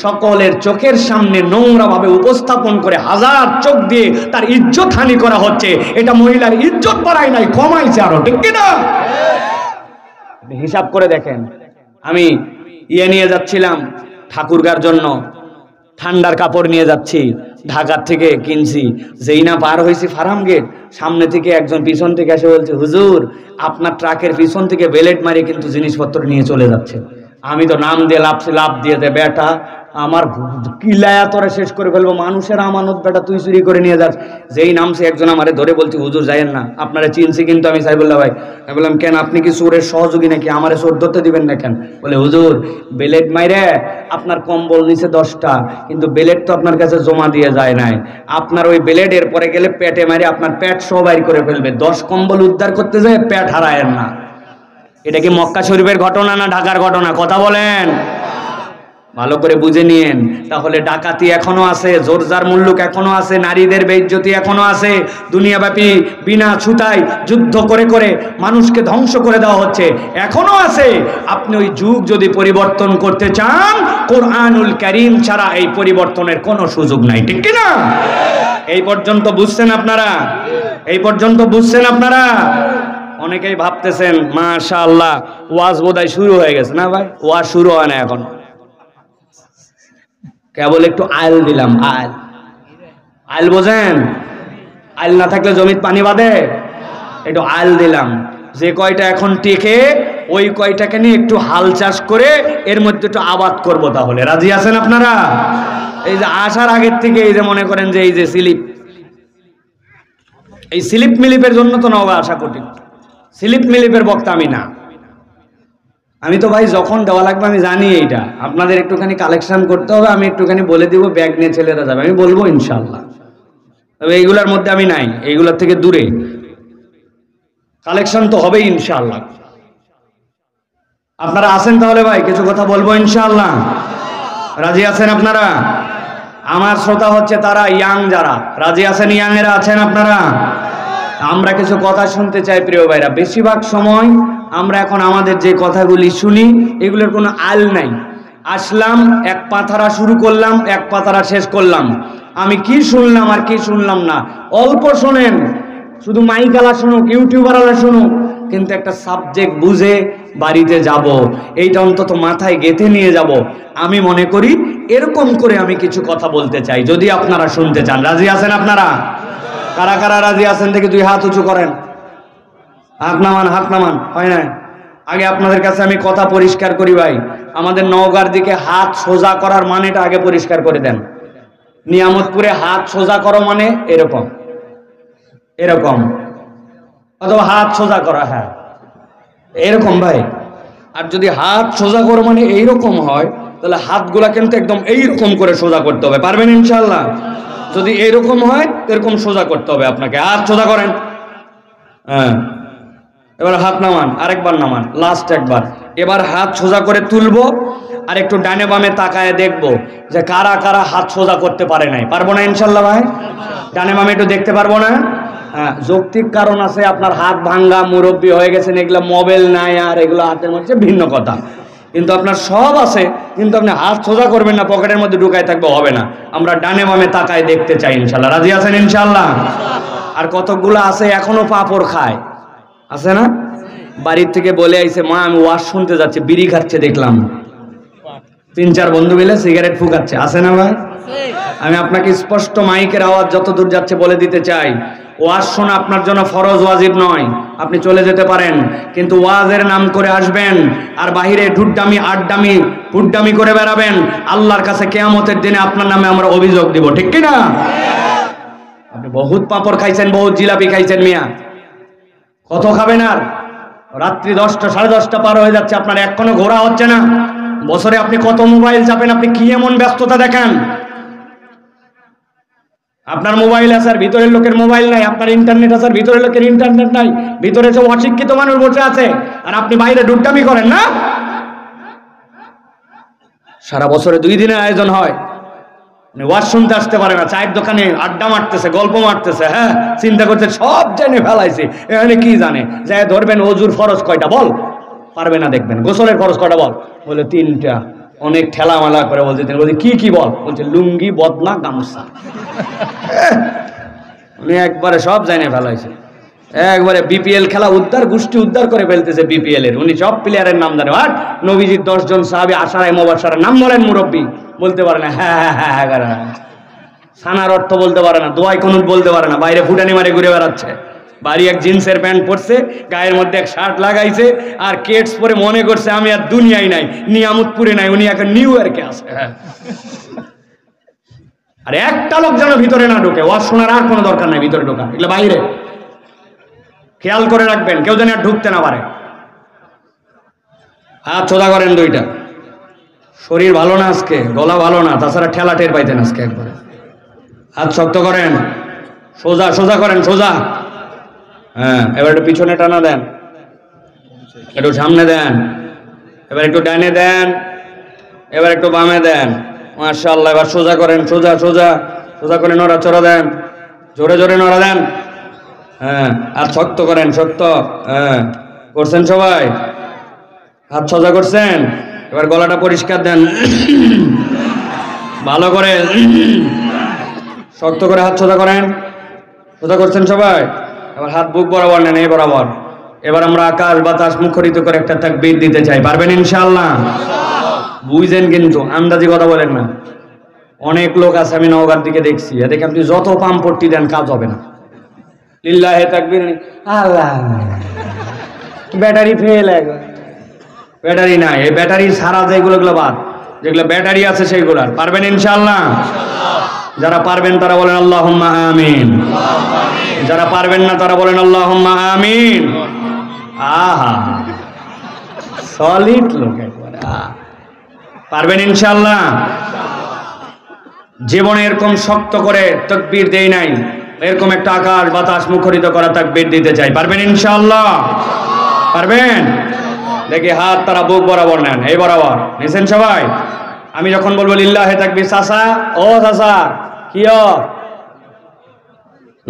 সকলের চোখের সামনে নোংরা ভাবে উপস্থাপন করে হাজার চোখ দিয়ে তার ইজ্জত হানি করা হচ্ছে। এটা মহিলার ইজ্জত বাড়ায় নাই, কমাইছে আরো, ঠিক কিনা? হিসাব করে দেখেন। আমি নিয়ে যাচ্ছিলাম ঠাকুরগার জন্য, ঠান্ডার কাপড় নিয়ে যাচ্ছি, ঢাকার থেকে কিনছি। যেই না পার হয়েছি ফার্ম গেট, সামনে থেকে একজন পিছন থেকে এসে বলছে, হুজুর আপনার ট্রাকের পিছন থেকে বেলেট মারি কিন্তু জিনিসপত্র নিয়ে চলে যাচ্ছে। আমি তো নাম দিয়ে লাভ দিয়ে দে বেটা, আমার কিলায়া তোরা শেষ করে ফেলবো, মানুষের আমানত বেটা তুই চুরি করে নিয়ে যাস। যেই নামছে একজন আমারে ধরে বলছি, হুজুর যাইয়েন না, আপনারা চিনছি কিন্তু আমি সাইবুল্লাহ ভাই। আমি বললাম কেন, আপনি কি চোরের সহযোগী নাকি, আমারে চোর ধরতে দিবেন না কেন? বলে হুজুর বেলেট মাইরে আপনার কম্বল নিচে 10টা, কিন্তু বেলেট তো আপনার কাছে জমা দিয়ে যায় নাই, আপনার ওই বেলেট এর পরে গেলে পেটে মারি আপনার পেট সহ বাইর করে ফেলবে। 10 কম্বল উদ্ধার করতে যায় পেট হারায়েন না। এটা কি মক্কা শরীফের ঘটনা না ঢাকার ঘটনা? কথা বলেন, ভালো করে বুঝে নিয়েন। তাহলে ডাকাতি এখনো আছে, জোরজার মুল্লুক এখনো আছে, নারীদের বেইজ্জতি এখনো আছে, দুনিয়াব্যাপী বিনা ছুতায় যুদ্ধ করে করে মানুষকে ধ্বংস করে দেওয়া হচ্ছে, এখনো আছে। আপনি ওই যুগ যদি পরিবর্তন করতে চান, কোরআনুল কারীম ছাড়া এই পরিবর্তনের কোনো সুযোগ নাই, ঠিক কি না? এই পর্যন্ত বুঝছেন আপনারা? এই পর্যন্ত বুঝছেন আপনারা? অনেকেই ভাবতেছেন মাশাআল্লাহ ওয়াজ বোধহয় শুরু হয়ে গেছে। না ভাই, ওয়াজ শুরু হয় না এখন, কেবল একটু আইল দিলাম। আইল বোঝেন? আইল না থাকলে জমিতে পানি বাঁধে, একটু আইল দিলাম। যে কয়টা এখন টেকে ওই কয়টাকে নিয়ে একটু হাল চাষ করে এর মধ্যে একটু আবাদ করব। তাহলে রাজি আছেন আপনারা? এই যে আসার আগের থেকে এই যে মনে করেন যে এই যে স্লিপ, এই স্লিপ মিলিপের জন্য তো নওগা আসা কঠিন। স্লিপ মিলিপের বক্তা আমি না, আমি তো ভাই যখন দেওয়া লাগবে আমি জানি। এইটা আপনাদের একটুখানি কালেকশন করতে হবে, আমি একটুখানি বলে দিব, ব্যাগ নিয়ে ছেলেরা যাবে, আমি বলবো ইনশাল্লাহ। তবে এইগুলার মধ্যে আমি নাই, এইগুলার থেকে দূরে। কালেকশন তো হবেই ইনশাল্লাহ। আপনারা আছেন তাহলে ভাই? কিছু কথা বলবো ইনশাল্লাহ। রাজি আছেন আপনারা? আমার শ্রোতা হচ্ছে তারা ইয়াং যারা, রাজি আছেন? ইয়াং এরা আছেন আপনারা? আমরা কিছু কথা শুনতে চাই প্রিয় ভাইরা। বেশিরভাগ সময় আমরা এখন আমাদের যে কথাগুলি শুনি এগুলোর কোনো আল নাই। আসলাম, এক পাথারা শুরু করলাম, এক পাথারা শেষ করলাম। আমি কি শুনলাম আর কি শুনলাম না, অল্প শোনেন, শুধু মাইকালা শুনুক, ইউটিউবাররা শুনুক, কিন্তু একটা সাবজেক্ট বুঝে বাড়িতে যাব, এইটা অন্তত মাথায় গেঁথে নিয়ে যাব। আমি মনে করি এরকম করে আমি কিছু কথা বলতে চাই, যদি আপনারা শুনতে চান। রাজি আছেন আপনারা? কারা কারা রাজি আছেন থেকে 2 হাত উঁচু করেন। হাত নামান, হাত নামান। হয় না? আগে আপনাদের কাছে আমি কথা পরিষ্কার করি ভাই, আমাদের নওগাঁর দিকে হাত সোজা করার মানেটা আগে পরিষ্কার করে দেন। নিয়ামতপুরে হাত সোজা করো মানে এরকম এরকম, অথবা হাত সোজা করা, হ্যাঁ এরকম ভাই। আর যদি হাত সোজা করো মানে এইরকম হয়, তাহলে হাতগুলা কিন্তু একদম এইরকম করে সোজা করতে হবে। পারবেন ইনশাল্লাহ? যদি এইরকম হয় এরকম সোজা করতে হবে আপনাকে। হাত সোজা করেন, হ্যাঁ। এবার হাত নামান, আরেকবার নামান, লাস্ট একবার। এবার হাত সোজা করে তুলবো, আর একটু ডানে বামে তাকায় দেখবো যে কারা কারা হাত সোজা করতে পারে নাই। পারবো না ইনশাল্লাহ ভাই? ডানে বামে একটু দেখতে পারবো না? হ্যাঁ, যৌক্তিক কারণ আছে, আপনার হাত ভাঙ্গা, মুরব্বী হয়ে গেছেন, এগুলো মোবাইল নাই আর এগুলো হাতের মধ্যে ভিন্ন কথা, কিন্তু আপনার সব আছে, কিন্তু আপনি হাত সোজা করবেন না, পকেটের মধ্যে ঢুকায় থাকবে, হবে না। আমরা ডানে বামে তাকায় দেখতে চাই ইনশাল্লাহ। রাজি আছেন ইনশাল্লাহ? আর কতগুলো আছে এখনো পাপড় খায়, আছে না? বাড়ির থেকে বলে আইছে, মা আমি ওয়াজ শুনতে যাচ্ছি, বিড়ি খাচ্ছে দেখলাম, 3-4 বন্ধু মিলে সিগারেট ফুকাচ্ছে, আছে না ভাই? আমি আপনাকে স্পষ্ট মাইকের আওয়াজ যত দূর যাচ্ছে বলে দিতে চাই, ওয়াজ শোনা আপনার জন্য ফরজ, ওয়াজিব নয়। আপনি চলে যেতে পারেন, কিন্তু ওয়াজের নাম করে আসবেন আর বাহিরে ঢুড্ডামি, আড্ডামি, ফুড্ডামি করে বেড়াবেন, আল্লাহর কাছে কিয়ামতের দিনে আপনার নামে আমরা অভিযোগ দিব, ঠিক কি না? আপনি বহুত পাঁপড় খাইছেন, বহুত জিলাপি খাইছেন মিয়া, কত খাবেন আর? রাত্রি 10টা, 10:30 পার হয়ে যাচ্ছে, আপনার এখনো ঘোরা হচ্ছে না। বছরে আপনি কত মোবাইল চাপেন, আপনি কি এমন ব্যস্ততা দেখান? আপনার মোবাইল আছে আর ভিতরের লোকের মোবাইল নাই, আপনার ইন্টারনেট আছে আর ভিতরের লোকের ইন্টারনেট নাই, ভিতরে সব অশিক্ষিত মানুষ বসে আছে, আর আপনি বাইরে ডুড্ডামি করেন না। সারা বছরে 2 দিনের আয়োজন হয়, ওয়াজ শুনতে আসতে পারে না, চায়ের দোকানে আড্ডা মারতেছে, গল্প মারতেছে, হ্যাঁ, চিন্তা করছে সব জেনে ফেলাইছে, এখানে কি জানে। যাই ধরবেন, অজুর ফরজ কয়টা বল, পারবে না। দেখবেন গোসলের ফরজ কয়টা বল, বলে 3টা। অনেক ঠেলামালা করে বলছে, বলছে কি কি বল, বলছে লুঙ্গি, বদনা, গামছা। উনি একবারে সব জেনে ফেলাইছে, একবারে বিপিএল খেলা উদ্ধার, গোষ্ঠী উদ্ধার করে ফেলতেছে বিপিএল এর। উনি সব প্লেয়ারের নাম জানে। আর নবীজির 10 জন সাহাবী আশারায়ে মুবাশশারার নাম বলেন, মুরব্বী বলতে পারে না, হ্যাঁ হ্যাঁ হ্যাঁ, সানার অর্থ বলতে পারে না, দোয়াই কুনুত বলতে পারে না, বাইরে ফুটানি মারে ঘুরে বেড়াচ্ছে। বাড়ি এক জিন্সের প্যান্ট পরছে, গায়ের মধ্যে এক শার্ট লাগাইছে, আর কেটস পরে মনে করছে আমি আর দুনিয়ায় নাই, নিয়ামতপুরে নাই, উনি এখন নিউ ইয়র্কে আছে। আর একটা লোক যেন ভিতরে না ঢোকে, ওয়াজ শোনার আর কোনো দরকার নাই ভিতরে ঢোকা, এগুলো বাইরে। খেয়াল করে রাখবেন, কেউ যেন আর ঢুকতে না পারে। হাত সোজা করেন 2টা। শরীর ভালো না আজকে, গলা ভালো না, তাছাড়া ঠেলা টের পাইতেন আজকে। একবারে হাত শক্ত করেন, সোজা সোজা করেন, সোজা। হ্যাঁ, এবার একটু পিছনে টানা দেন, একটু সামনে দেন, এবার একটু ডানে দেন, এবার একটু বামে দেন। মাশাআল্লাহ, এবার সোজা করেন, সোজা সোজা সোজা করে নড়াচড়া দেন, জোরে জোরে নড়া দেন। হ্যাঁ, আর শক্ত করেন, শক্ত। হ্যাঁ, করছেন সবাই? হাত সোজা করছেন? এবার গলাটা পরিষ্কার দেন ভালো করে, শক্ত করে হাত সোজা করেন। সোজা করছেন সবাই? এবার হাত বুক বরাবর নেন, এই বরাবর। এবার আমরা আকাশ বাতাস মুখরিত করে একটা তাকবীর দিতে চাই, পারবেন ইনশাআল্লাহ? বুঝেন কিন্তু, আন্দাজি কথা বলেন না। অনেক লোক আছে, আমি নওগাঁর দিকে দেখছি, এদিকে আপনি যত পাম্পট্টি দেন কাজ হবে না। লিল্লাহে তাকবীর, আল্লাহ, ব্যাটারি ফেল, ব্যাটারি নাই, এই ব্যাটারি সারা যেগুলো বাদ, যেগুলো ব্যাটারি আছে সেইগুলো। পারবেন ইনশাআল্লাহ? যারা পারবেন তারা বলেন আল্লাহুম্মা আমিন, যারা পারবেন না তারা বলেন আল্লাহুম্মা আমিন। আহা, সলিড লোক একবারে। পারবেন ইনশাআল্লাহ? জীবনে এরকম শক্ত করে তাকবীর দেই নাই, এরকম একটা আকাশ বাতাস মুখরিত করা তাকবীর দিতে চাই, পারবেন ইনশাআল্লাহ? পারবেন? দেখি হাত তারা বুক বরাবর নেন, এই বরাবর নিছেন সবাই? আমি যখন বলবো লিল্লাহে তাকবীর, চাচা, ও চাচা, কি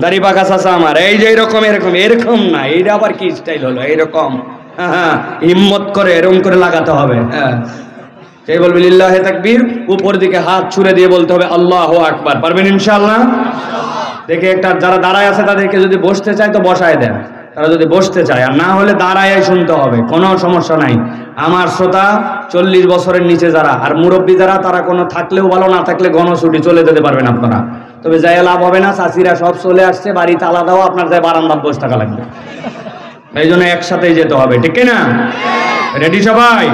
দাড়ি পাকা চাচা আমার, এই যে এরকম এরকম এরকম না, এইটা আবার কি স্টাইল হলো এইরকম, হ্যাঁ হিম্মত করে এরকম করে লাগাতে হবে। হ্যাঁ সেই বলবে লিল্লাহে তাকবীর, উপর দিকে হাত ছুড়ে দিয়ে বলতে হবে আল্লাহু আকবার। পারবেন ইনশাআল্লাহ? দেখে একটা যারা দাঁড়ায় আছে তাদেরকে যদি বসতে চায় তো বসায় দেন, তারা যদি বসতে চায়, আর না হলে দাঁড়ায় শুনতে হবে, কোনো সমস্যা নাই। আমার শ্রোতা 40 বছরের নিচে যারা আর মুরব্বী যারা, তারা কোনো থাকলেও ভালো, না থাকলে গণছুটি চলে যেতে পারবেন আপনারা। তবে যাই লাভ হবে না, চাচিরা সব চলে আসছে, বাড়িতে আলাদাও আপনার যাই বারান্দায় বসে থাকা লাগবে, এই জন্য একসাথেই যেতে হবে, ঠিক না? রেডি সবাই?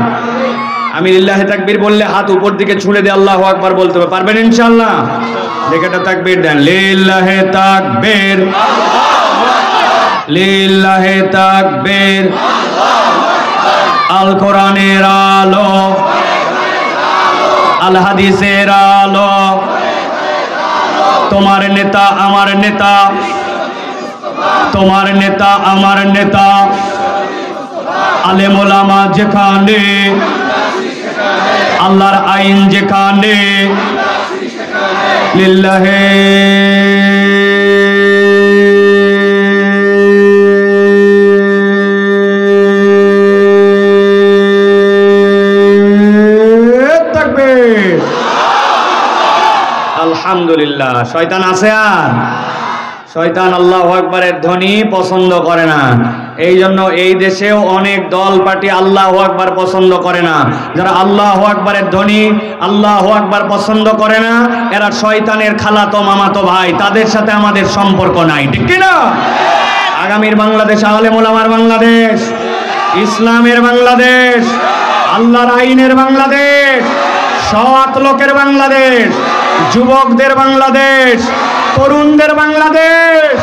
আমি লিল্লাহে তাকবীর বললে হাত উপর দিকে ছুঁড়ে দিয়ে আল্লাহু আকবার বলতে হবে, পারবেন ইনশাআল্লাহ? দেখে একটা তাকবীর দেন, লিল্লাহে তাকবীর, লিল্লাহে তাকবীর। আল কোরআনের আলো, আল হাদিসের আলো, তোমার নেতা আমার নেতা, তোমার নেতা আমার নেতা, আলেম ওলামা যেখানে, আল্লাহর আইন যেখানে, লিল্লাহে তাকবীর। আলহামদুলিল্লাহ। শয়তান আছে? আর শয়তান আল্লাহু আকবারের ধ্বনি পছন্দ করে না, এই জন্য এই দেশেও অনেক দল পার্টি আল্লাহু আকবার পছন্দ করে না। যারা আল্লাহু আকবারের ধ্বনি আল্লাহু আকবার পছন্দ করে না, এরা শয়তানের খালাতো মামাতো ভাই, তাদের সাথে আমাদের সম্পর্ক নাই, ঠিক কি না? আগামীর বাংলাদেশ আলেম ওলামার বাংলাদেশ, ইসলামের বাংলাদেশ, আল্লাহর আইনের বাংলাদেশ, সৎ লোকের বাংলাদেশ, যুবকদের বাংলাদেশ, তরুণদের বাংলাদেশ।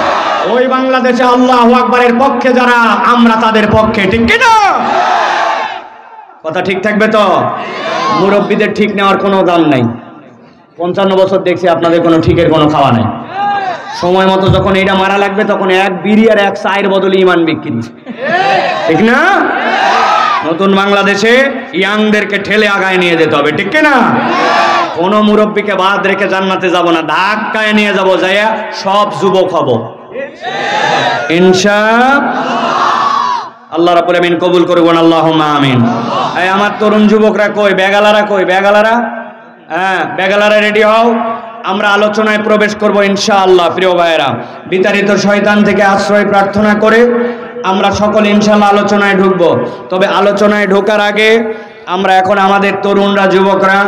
ওই বাংলাদেশে আল্লাহু আকবারের পক্ষে যারা, আমরা তাদের পক্ষে, ঠিক কি না? কথা ঠিক থাকবে তো? মুরব্বীদের ঠিক নেওয়ার কোনো দাম নাই। 55 বছর দেখছি আপনাদের কোনো ঠিকের কোনো খাওয়া নাই। সময় মতো যখন এইটা মারা লাগবে, তখন এক বিড়ি আর এক চায়ের বদলে ইমান বিক্রি, ঠিক না? নতুন বাংলাদেশে ইয়াংদেরকে ঠেলে আগায় নিয়ে যেতে হবে, ঠিক না? কোন মুরব্বীকে বাদ রেখে জান্নাতে যাব না, ধাক্কায় নিয়ে যাব, যাইয়া সব যুবক হব ইনশাআল্লাহ। আল্লাহ রাব্বুল আমিন কবুল করুন, আল্লাহুম্মা আমিন। এই আমার তরুণ যুবকরা কই? বেগালারা কই? বেগালারা, হ্যাঁ বেগালারা রেডি হও, আমরা আলোচনায় প্রবেশ করব ইনশাআল্লাহ। প্রিয় ভাইয়েরা, বিতাড়িত শয়তান থেকে আশ্রয় প্রার্থনা করে আমরা সকলে ইনশাআল্লাহ আলোচনায় ঢুকব। তবে আলোচনায় ঢোকার আগে আমরা এখন আমাদের তরুণরা, যুবকরা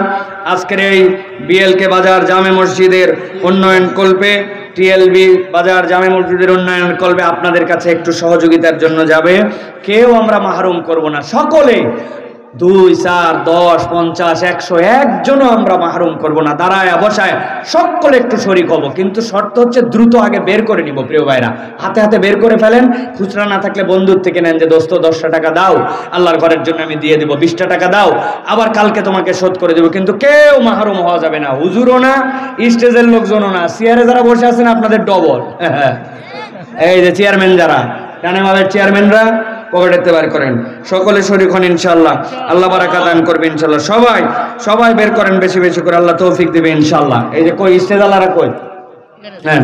আজকের এই বিএলকে বাজার জামে মসজিদের উন্নয়ন কল্পে, টিএলবি বাজার জামে মসজিদের উন্নয়ন কল্পে আপনাদের কাছে একটু সহযোগিতার জন্য যাবে। কেউ আমরা মাহরুম করব না, সকলে 2, 4, 10, 50, 100 একজনও আমরা মাহরুম করব না। দাঁড়ায় বসায় সকলে একটু শরীক হব, কিন্তু শর্ত হচ্ছে দ্রুত আগে বের করে নিব। প্রিয় ভাইরা, হাতে হাতে বের করে ফেলেন, খুচরা না থাকলে বন্ধুর থেকে নেন, যে দোস্ত 10টা টাকা দাও, আল্লাহর ঘরের জন্য আমি দিয়ে দেবো, 20টা টাকা দাও, আবার কালকে তোমাকে শোধ করে দেবো। কিন্তু কেউ মাহরুম হওয়া যাবে না, হুজুরও না, স্টেজের লোকজনও না, চেয়ারে যারা বসে আছেন আপনাদের ডবল, এই যে চেয়ারম্যান যারা, ডানেমালের চেয়ারম্যানরা পকেটেতে বার করেন, সকলে শরীক হন ইনশাআল্লাহ। আল্লাহ বারাকাত দান করবে ইনশাআল্লাহ। সবাই সবাই বের করেন বেশি বেশি করে, আল্লাহ তৌফিক দিবে ইনশাআল্লাহ। এই যে কই স্টেজ আলারা কই? হ্যাঁ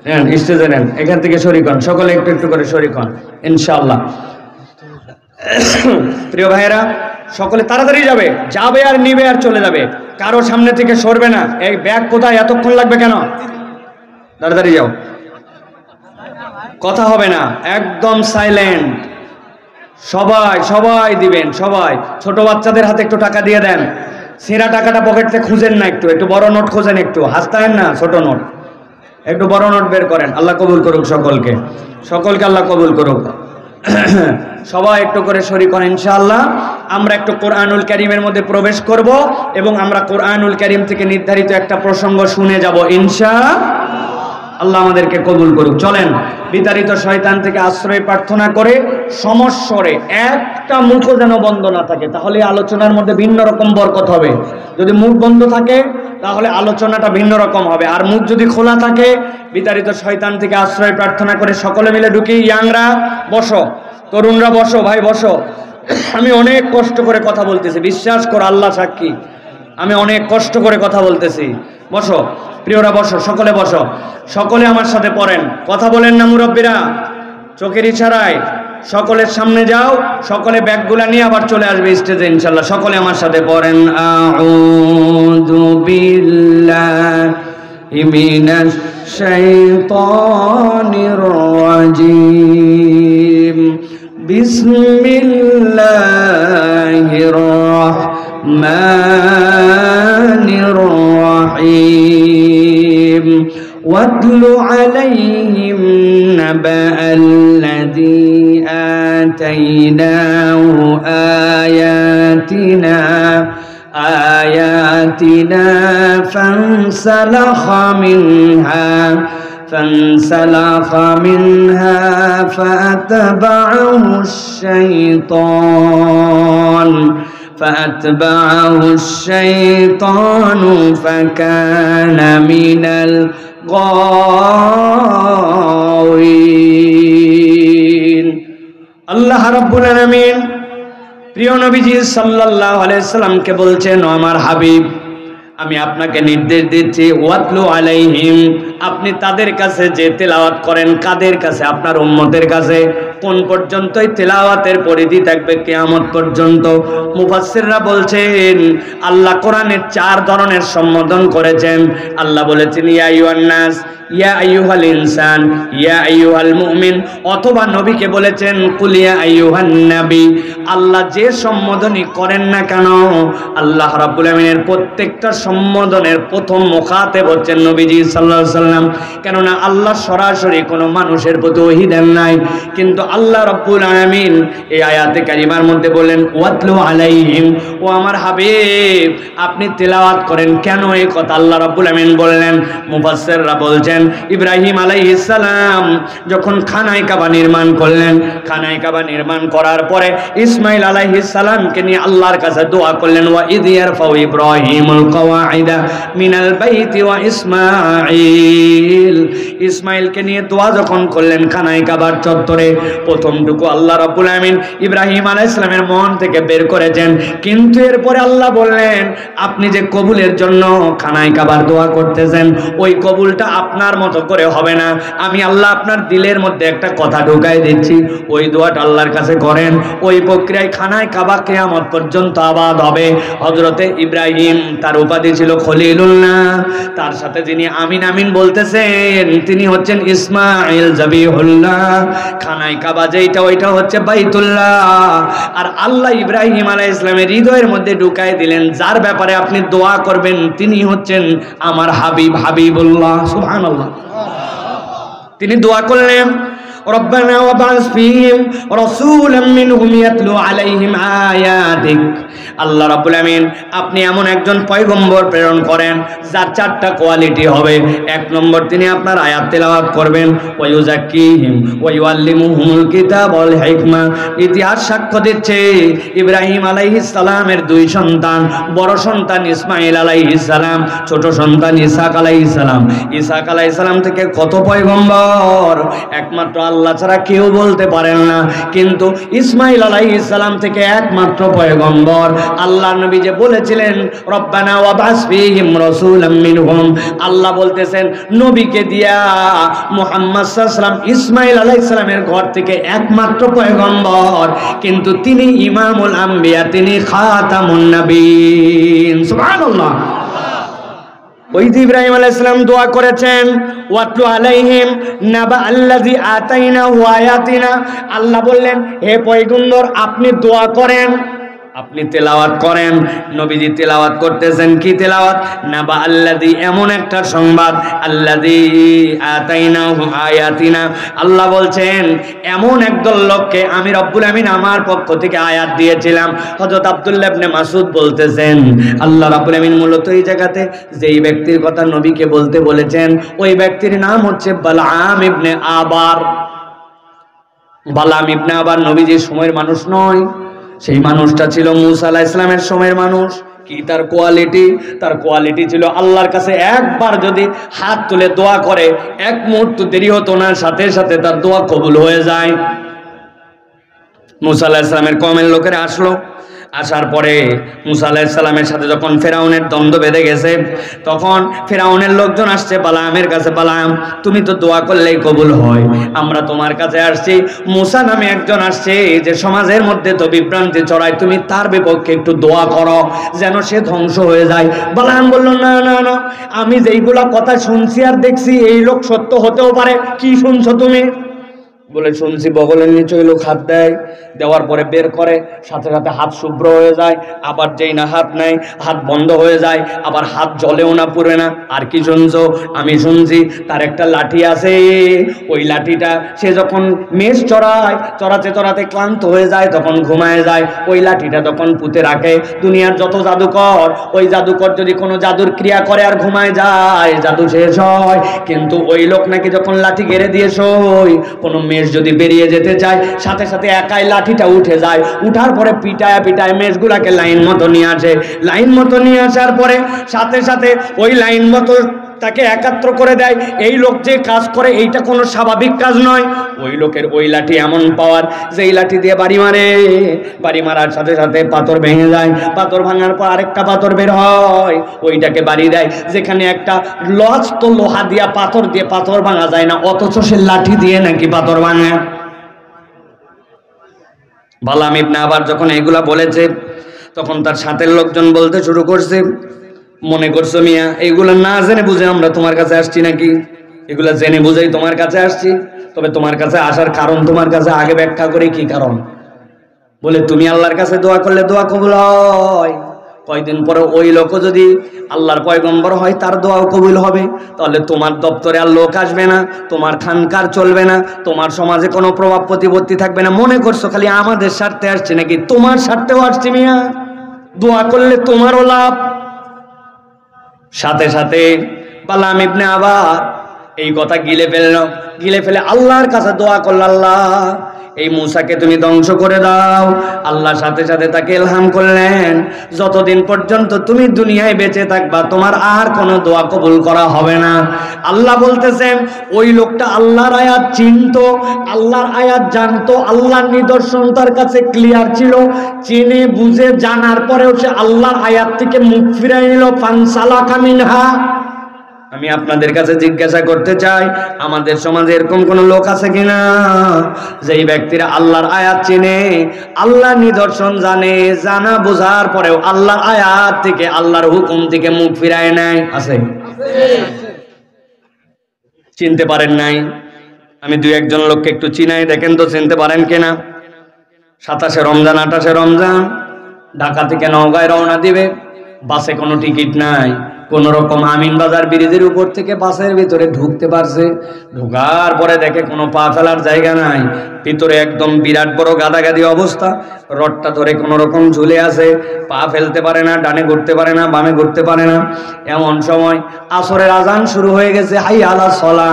হ্যাঁ স্টেজে নেন, এখান থেকে শরীক হন, সকলে একটু একটু করে শরীক হন ইনশাআল্লাহ। প্রিয় ভাইয়েরা, সকলে তাড়াতাড়ি যাবে, যাবে আর নিবে আর চলে যাবে, কারো সামনে থেকে সরবে না। এই ব্যাগ কোথায়, এতক্ষণ লাগবে কেন? তাড়াতাড়ি যাও, কথা হবে না, একদম সাইলেন্ট। সবাই সবাই দিবেন, সবাই। ছোট বাচ্চাদের হাতে একটু টাকা দিয়ে দেন, ছেঁড়া টাকাটা পকেটে খুঁজেন না, একটু একটু বড় নোট খোঁজেন, একটু হাসতেন না, ছোট নোট, একটু বড় নোট বের করেন। আল্লাহ কবুল করুক সকলকে, সকলকে আল্লাহ কবুল করুক। সবাই একটু করে শরীক হন ইনশাআল্লাহ। আমরা একটু কোরআনুল কারীমের মধ্যে প্রবেশ করব এবং আমরা কোরআনুল কারীম থেকে নির্ধারিত একটা প্রসঙ্গ শুনে যাব ইনশাআল্লাহ। আল্লাহ আমাদেরকে কবুল করুক। চলেন বিতাড়িত শয়তান থেকে আশ্রয় প্রার্থনা করে সমস্বরে, একটা মুখও যেন বন্ধ না থাকে, তাহলে আলোচনার মধ্যে ভিন্ন রকম বরকত হবে। যদি মুখ বন্ধ থাকে তাহলে আলোচনাটা ভিন্ন রকম হবে, আর মুখ যদি খোলা থাকে, বিতাড়িত শয়তান থেকে আশ্রয় প্রার্থনা করে সকলে মিলে ঢুকি। ইয়াংরা বসো, তরুণরা বসো, ভাই বসো। আমি অনেক কষ্ট করে কথা বলতেছি, বিশ্বাস করো, আল্লাহ সাক্ষী, আমি অনেক কষ্ট করে কথা বলতেছি। বসো। প্রিয়রা বসো, সকলে বসো, সকলে আমার সাথে পড়েন, কথা বলেন না মুরব্বীরা, চোখের ইশারায় সকলের সামনে যাও, সকলে ব্যাগগুলা নিয়ে আবার চলে আসবে স্টেজে ইনশাআল্লাহ। সকলে আমার সাথে পড়েন, আউযু বিল্লাহি মিনাশ শাইতানির রাজীম, বিসমিল্লাহির রাহমানির রাহিম। واتل عليهم نبأ الذي آتيناه آياتنا فانسلخ منها فأتبعه الشيطان فكان من الغاوين। আল্লাহ রাব্বুল আলামিন প্রিয় নবীজি সাল্লাল্লাহু আলাইহি সাল্লামকে বলছেন, ও আমার হাবিব, আমি আপনাকে নির্দেশ দিচ্ছি, ওয়াতলু আলাইহিম, আপনি তাদের কাছে যে তেলাওয়াত করেন, কাদের কাছে? আপনার উম্মতের কাছে। কোন পর্যন্তই তেলাওয়াতের পরিধি থাকবে? কিয়ামত পর্যন্ত। মুফাসসিররা বলছেন আল্লাহ কোরআনে 4 ধরনের সম্বোধন করেছেন। আল্লাহ বলেছেন ইয়া আইয়ুহান নাস, ইয়া আইয়ুহাল ইনসান, ইয়া আইয়ুহাল মুমিন, অথবা নবীকে বলেছেন কুল ইয়া আইয়ুহান নবী। আল্লাহ যে সম্বোধনই করেন না কেন, আল্লাহ রাব্বুল আমিনের প্রত্যেকটা সম্বোধনের প্রথম মুখাতেব হচ্ছেন নবীজি সাল্লাল্লাহু আলাইহি সাল্লাম। কেননা আল্লাহ সরাসরি কোনো মানুষের প্রতি ওহী দেন নাই, কিন্তু আল্লাহ রাব্বুল আলামিন এই আয়াতে কারিমার মধ্যে বলেন ওয়াতলু আলাইহিম, ও আমার হাবিব আপনি তেলাওয়াত করেন। কেন এই কথা আল্লাহ রাব্বুল আলামিন বললেন? মুফাসসিররা বলছেন ইব্রাহিম আলাইহিস সালাম যখন খানায়ে কাবা নির্মাণ করলেন, খানায়ে কাবা নির্মাণ করার পরে ইসমাঈল আলাইহিস সালামকে নিয়ে আল্লাহর কাছে দোয়া করলেন, ওয়া ইয ইয়ারফাউ ইব্রাহিমুল কওয়াইদা মিনাল বাইতি ওয়া ইসমাঈল। ইসমাঈলকে নিয়ে দোয়া যখন করলেন খানায়ে কাবার চত্বরে, প্রথমটুকু আল্লাহ রাব্বুল আমিন ইব্রাহিম আলাইহিস সালামের মন থেকে বের করেছেন, কিন্তু এরপরে আল্লাহ বললেন আপনি যে কবুলের জন্য খানায়ে কাবার দোয়া করতেছেন, ওই কবুলটা আপনার মতো করে হবে না। আমি আল্লাহ আপনার দিলের মধ্যে একটা কথা ঢুকাই দিচ্ছি, ওই দোয়াটা আল্লাহর কাছে করেন, ওই প্রক্রিয়ায় খানায়ে কাবা কিয়ামত পর্যন্ত আবাদ হবে। হযরতে ইব্রাহিম, তার উপাধি ছিল খলিলুল্লাহ, তার সাথে যিনি আমিন আমিন বলতেছেন তিনি হচ্ছেন ইসমাঈল জাবিহুল্লাহ। খানায়ে কাবা যেটা ওইটা হচ্ছে বাইতুল্লাহ। আর আল্লাহ ইব্রাহিম আলাইহিস সালামের হৃদয়ের মধ্যে ঢুকাই দিলেন যার ব্যাপারে আপনি দোয়া করবেন তিনি হচ্ছেন আমার হাবিব, হাবিবুল্লাহ। সুবহানাল্লাহ। তিনি দোয়া করলেন রব্বানা ওয়াবআস ফীহিম রাসূলাম মিনহুম ইয়াতলু আলাইহিম আয়াতিক। আল্লাহ রাব্বুল আমিন আপনি এমন একজন পয়গম্বর প্রেরণ করেন যার 4টা কোয়ালিটি হবে। 1 নম্বর, তিনি আপনার আয়াত তেলাওয়াত করবেন, ওয়া ইউযাক্কিহিম ওয়া ইউআল্লিমুহুমুল কিতাব ওয়াল হিকমা। ইতিহাস সাক্ষ্য দিচ্ছে ইব্রাহিম আলাইহিস সালামের 2 সন্তান, বড় সন্তান ইসমাঈল আলাইহিস সালাম, ছোট সন্তান ইসহাক আলাইহিস সালাম। ইসহাক আলাইহিস সালাম থেকে কত পয়গম্বর একমাত্র আল্লাহ ছাড়া কেউ বলতে পারেন না, কিন্তু ইসমাঈল আলাইহিস সালাম থেকে একমাত্র পয়গম্বর। আল্লাহ নবী যে বলেছিলেন রব্বানা ওয়াবআস ফীহিম রাসূলাম মিনহুম, আল্লাহ বলতেছেন নবীকে দিয়া মুহাম্মদ সাল্লাল্লাহু আলাইহি ওয়াসাল্লাম ইসমাঈল আলাইহিস সালামের ঘর থেকে একমাত্র পয়গম্বর, কিন্তু তিনি ইমামুল আম্বিয়া, তিনি খাতামুন নবীন। সুবহানাল্লাহ। ওই যে ইব্রাহিম আলাইহিস সালাম দোয়া করেছেন ওয়াতলু আলাইহিম নাবা আল্লাযী আতাইনাহু আয়াতিনা। আল্লাহ বললেন হে পয়গম্বর আপনি দোয়া করেন, আপনি তেলাওয়াত করেন। নবীজি তেলাওয়াত করতেছেন, কি তেলাওয়াত? নাবা আল্লাযী, এমন একটা সংবাদ, আল্লাযী আতাইনাহু আয়াতিনা। আল্লাহ বলছেন এমন একদল লোককে আমি রব্বুল আমিন আমার পক্ষ থেকে আয়াত দিয়েছিলাম। হযরত আব্দুল্লাহ ইবনে মাসউদ বলতেছেন আল্লাহ রাব্বুল আমিন মূলত এই জায়গাতে যেই ব্যক্তির কথা নবীকে বলতে বলেছেন ওই ব্যক্তির নাম হচ্ছে বালআম ইবনে আবার। বালআম ইবনে আবার নবীজির সময়ের মানুষ নয়, সেই মানুষটা ছিল মূসা আলাইহিস সালামের সময়ের মানুষ। কি তার কোয়ালিটি? তার কোয়ালিটি ছিল আল্লাহর কাছে একবার যদি হাত তুলে দোয়া করে 1 মুহূর্ত দেরি হতো না, সাথে সাথে তার দোয়া কবুল হয়ে যায়। মূসা আলাইহিস সালামের কওমের লোকেরা আসলো, আসার পরে মুসা আলাইহিস সালামের সাথে যখন ফেরাউনের দ্বন্দ্ব বেঁধে গেছে, তখন ফেরাউনের লোকজন আসছে বালামের কাছে, বালাম তুমি তো দোয়া করলেই কবুল হয়, আমরা তোমার কাছে আসছি, মুসা নামে একজন আসছে যে সমাজের মধ্যে তো বিভ্রান্তি ছড়ায়, তুমি তার বিপক্ষে একটু দোয়া করো যেন সে ধ্বংস হয়ে যায়। বালাম বলল, না না না, আমি যেইগুলা কথা শুনছি আর দেখছি এই লোক সত্য হতেও পারে। কি শুনছো তুমি? বলে, শুনছি বগলের নিচে ওই লোক হাত দেয়, দেওয়ার পরে বের করে, সাথে সাথে হাত শুভ্র হয়ে যায়, আবার যেই না হাত নেয় হাত বন্ধ হয়ে যায়, আবার হাত জ্বলেও না পুড়ে না। আর কি শুনছো? আমি শুনছি তার একটা লাঠি আছে, ওই লাঠিটা সে যখন মেষ চড়ায়, চড়াতে চড়াতে ক্লান্ত হয়ে যায়, তখন ঘুমায় যায়, ওই লাঠিটা তখন পুঁতে রাখে। দুনিয়ার যত জাদুকর, ওই জাদুকর যদি কোনো জাদুর ক্রিয়া করে আর ঘুমায় যায়, জাদু শেষ হয়। কিন্তু ওই লোক নাকি যখন লাঠি গেড়ে দিয়ে শোয়, কোনো মেষ যদি বেরিয়ে যেতে চায়, সাথে সাথে একাই লাঠিটা উঠে যায়, উঠার পরে পিটায় পিটায় মেষগুলাকে লাইন মতো নিয়ে আসে, লাইন মতো নিয়ে আসার পরে সাথে সাথে ওই লাইন মতো তাকে একাত্র করে দেয়। এই লোক যে কাজ করে এইটা কোনো স্বাভাবিক কাজ নয়। ওই লোকের ওই লাঠি এমন পাওয়ার যে এই লাঠি দিয়ে বাড়ি মারে, বাড়ি মারার সাথে সাথে পাথর ভেঙে যায়, পাথর ভাঙার পর আরেকটা পাথর বের হয়, ওইটাকে বাড়ি দেয়। যেখানে একটা লজ তো লোহা দিয়া পাথর দিয়ে পাথর ভাঙা যায় না, অথচ সে লাঠি দিয়ে নাকি পাথর ভাঙে। বালাম ইবনে আবার যখন এগুলা বলেছে, তখন তার সাথের লোকজন বলতে শুরু করছে, মনে করছো মিয়া এইগুলা না জেনে বুঝে আমরা তোমার কাছে আসছি নাকি? এগুলা জেনে বুঝেই তোমার কাছে আসছি। তবে তোমার কাছে আসার কারণ তোমার কাছে আগে ব্যাখ্যা করি। কি কারণ? বলে, তুমি আল্লাহর কাছে দোয়া করলে দোয়া কবুল হয়, কয়দিন পরে ওই লোকও যদি আল্লাহর পয়গম্বর হয় তার দোয়াও কবুল হবে। তাহলে তোমার দপ্তরে আর লোক আসবে না, তোমার খানকার চলবে না, তোমার সমাজে কোনো প্রভাব প্রতিপত্তি থাকবে না। মনে করছো খালি আমাদের স্বার্থে আসছে নাকি? তোমার স্বার্থেও আসছে মিয়া, দোয়া করলে তোমারও লাভ। সাথে সাথে বালাম ইবনে আবার এই কথা গিলে ফেলে আল্লাহর কাছে দোয়া করল, আল্লাহ এই মুসাকে তুমি ধ্বংস করে দাও। আল্লাহ সাথে সাথে তাকে ইলহাম করলেন, যতদিন পর্যন্ত তুমি দুনিয়ায় বেঁচে থাকবা তোমার আর কোনো দোয়া কবুল করা হবে না। আল্লাহ বলতেছেন, ওই লোকটা আল্লাহর আয়াত চিনতো, আল্লাহর আয়াত জানতো, আল্লাহর নিদর্শন তার কাছে ক্লিয়ার ছিল, চিনে বুঝে জানার পরেও সে আল্লাহর আয়াত থেকে মুখ ফিরাই নিল। ফানসালাকা মিনহা। আমি আপনাদের কাছে জিজ্ঞাসা করতে চাই, আমাদের সমাজে এরকম কোন লোক আছে কিনা যেই ব্যক্তিরা আল্লাহর আয়াত চিনে, আল্লাহর নিদর্শন জানে, জানা বোঝার পরেও আল্লাহর আয়াত থেকে, আল্লাহর হুকুম থেকে মুখ ফিরায় নেয়? আছে? চিনতে পারেন নাই? আমি দুই একজন লোককে একটু চিনাই, দেখেন তো চিনতে পারেন কিনা। 27 রমজান 28 রমজান ঢাকা থেকে নওগাঁয় রওনা দিবে, বাসে কোনো টিকিট নাই, কোন রকম আমিনবাজার ব্রিজের উপর থেকে বাসের ভিতরে ঢুকতে পারছে। ঢোকার পরে দেখে কোনো পা ফেলার জায়গা নাই, ভিতরে একদম বিরাট বড় গাদাগাদি অবস্থা, রডটা ধরে কোনো রকম ঝুলে আছে, পা ফেলতে পারে না, ডানে ঘুরতে পারে না, বামে ঘুরতে পারে না। এমন সময় আসরের আজান শুরু হয়ে গেছে, হাই আলা সলা।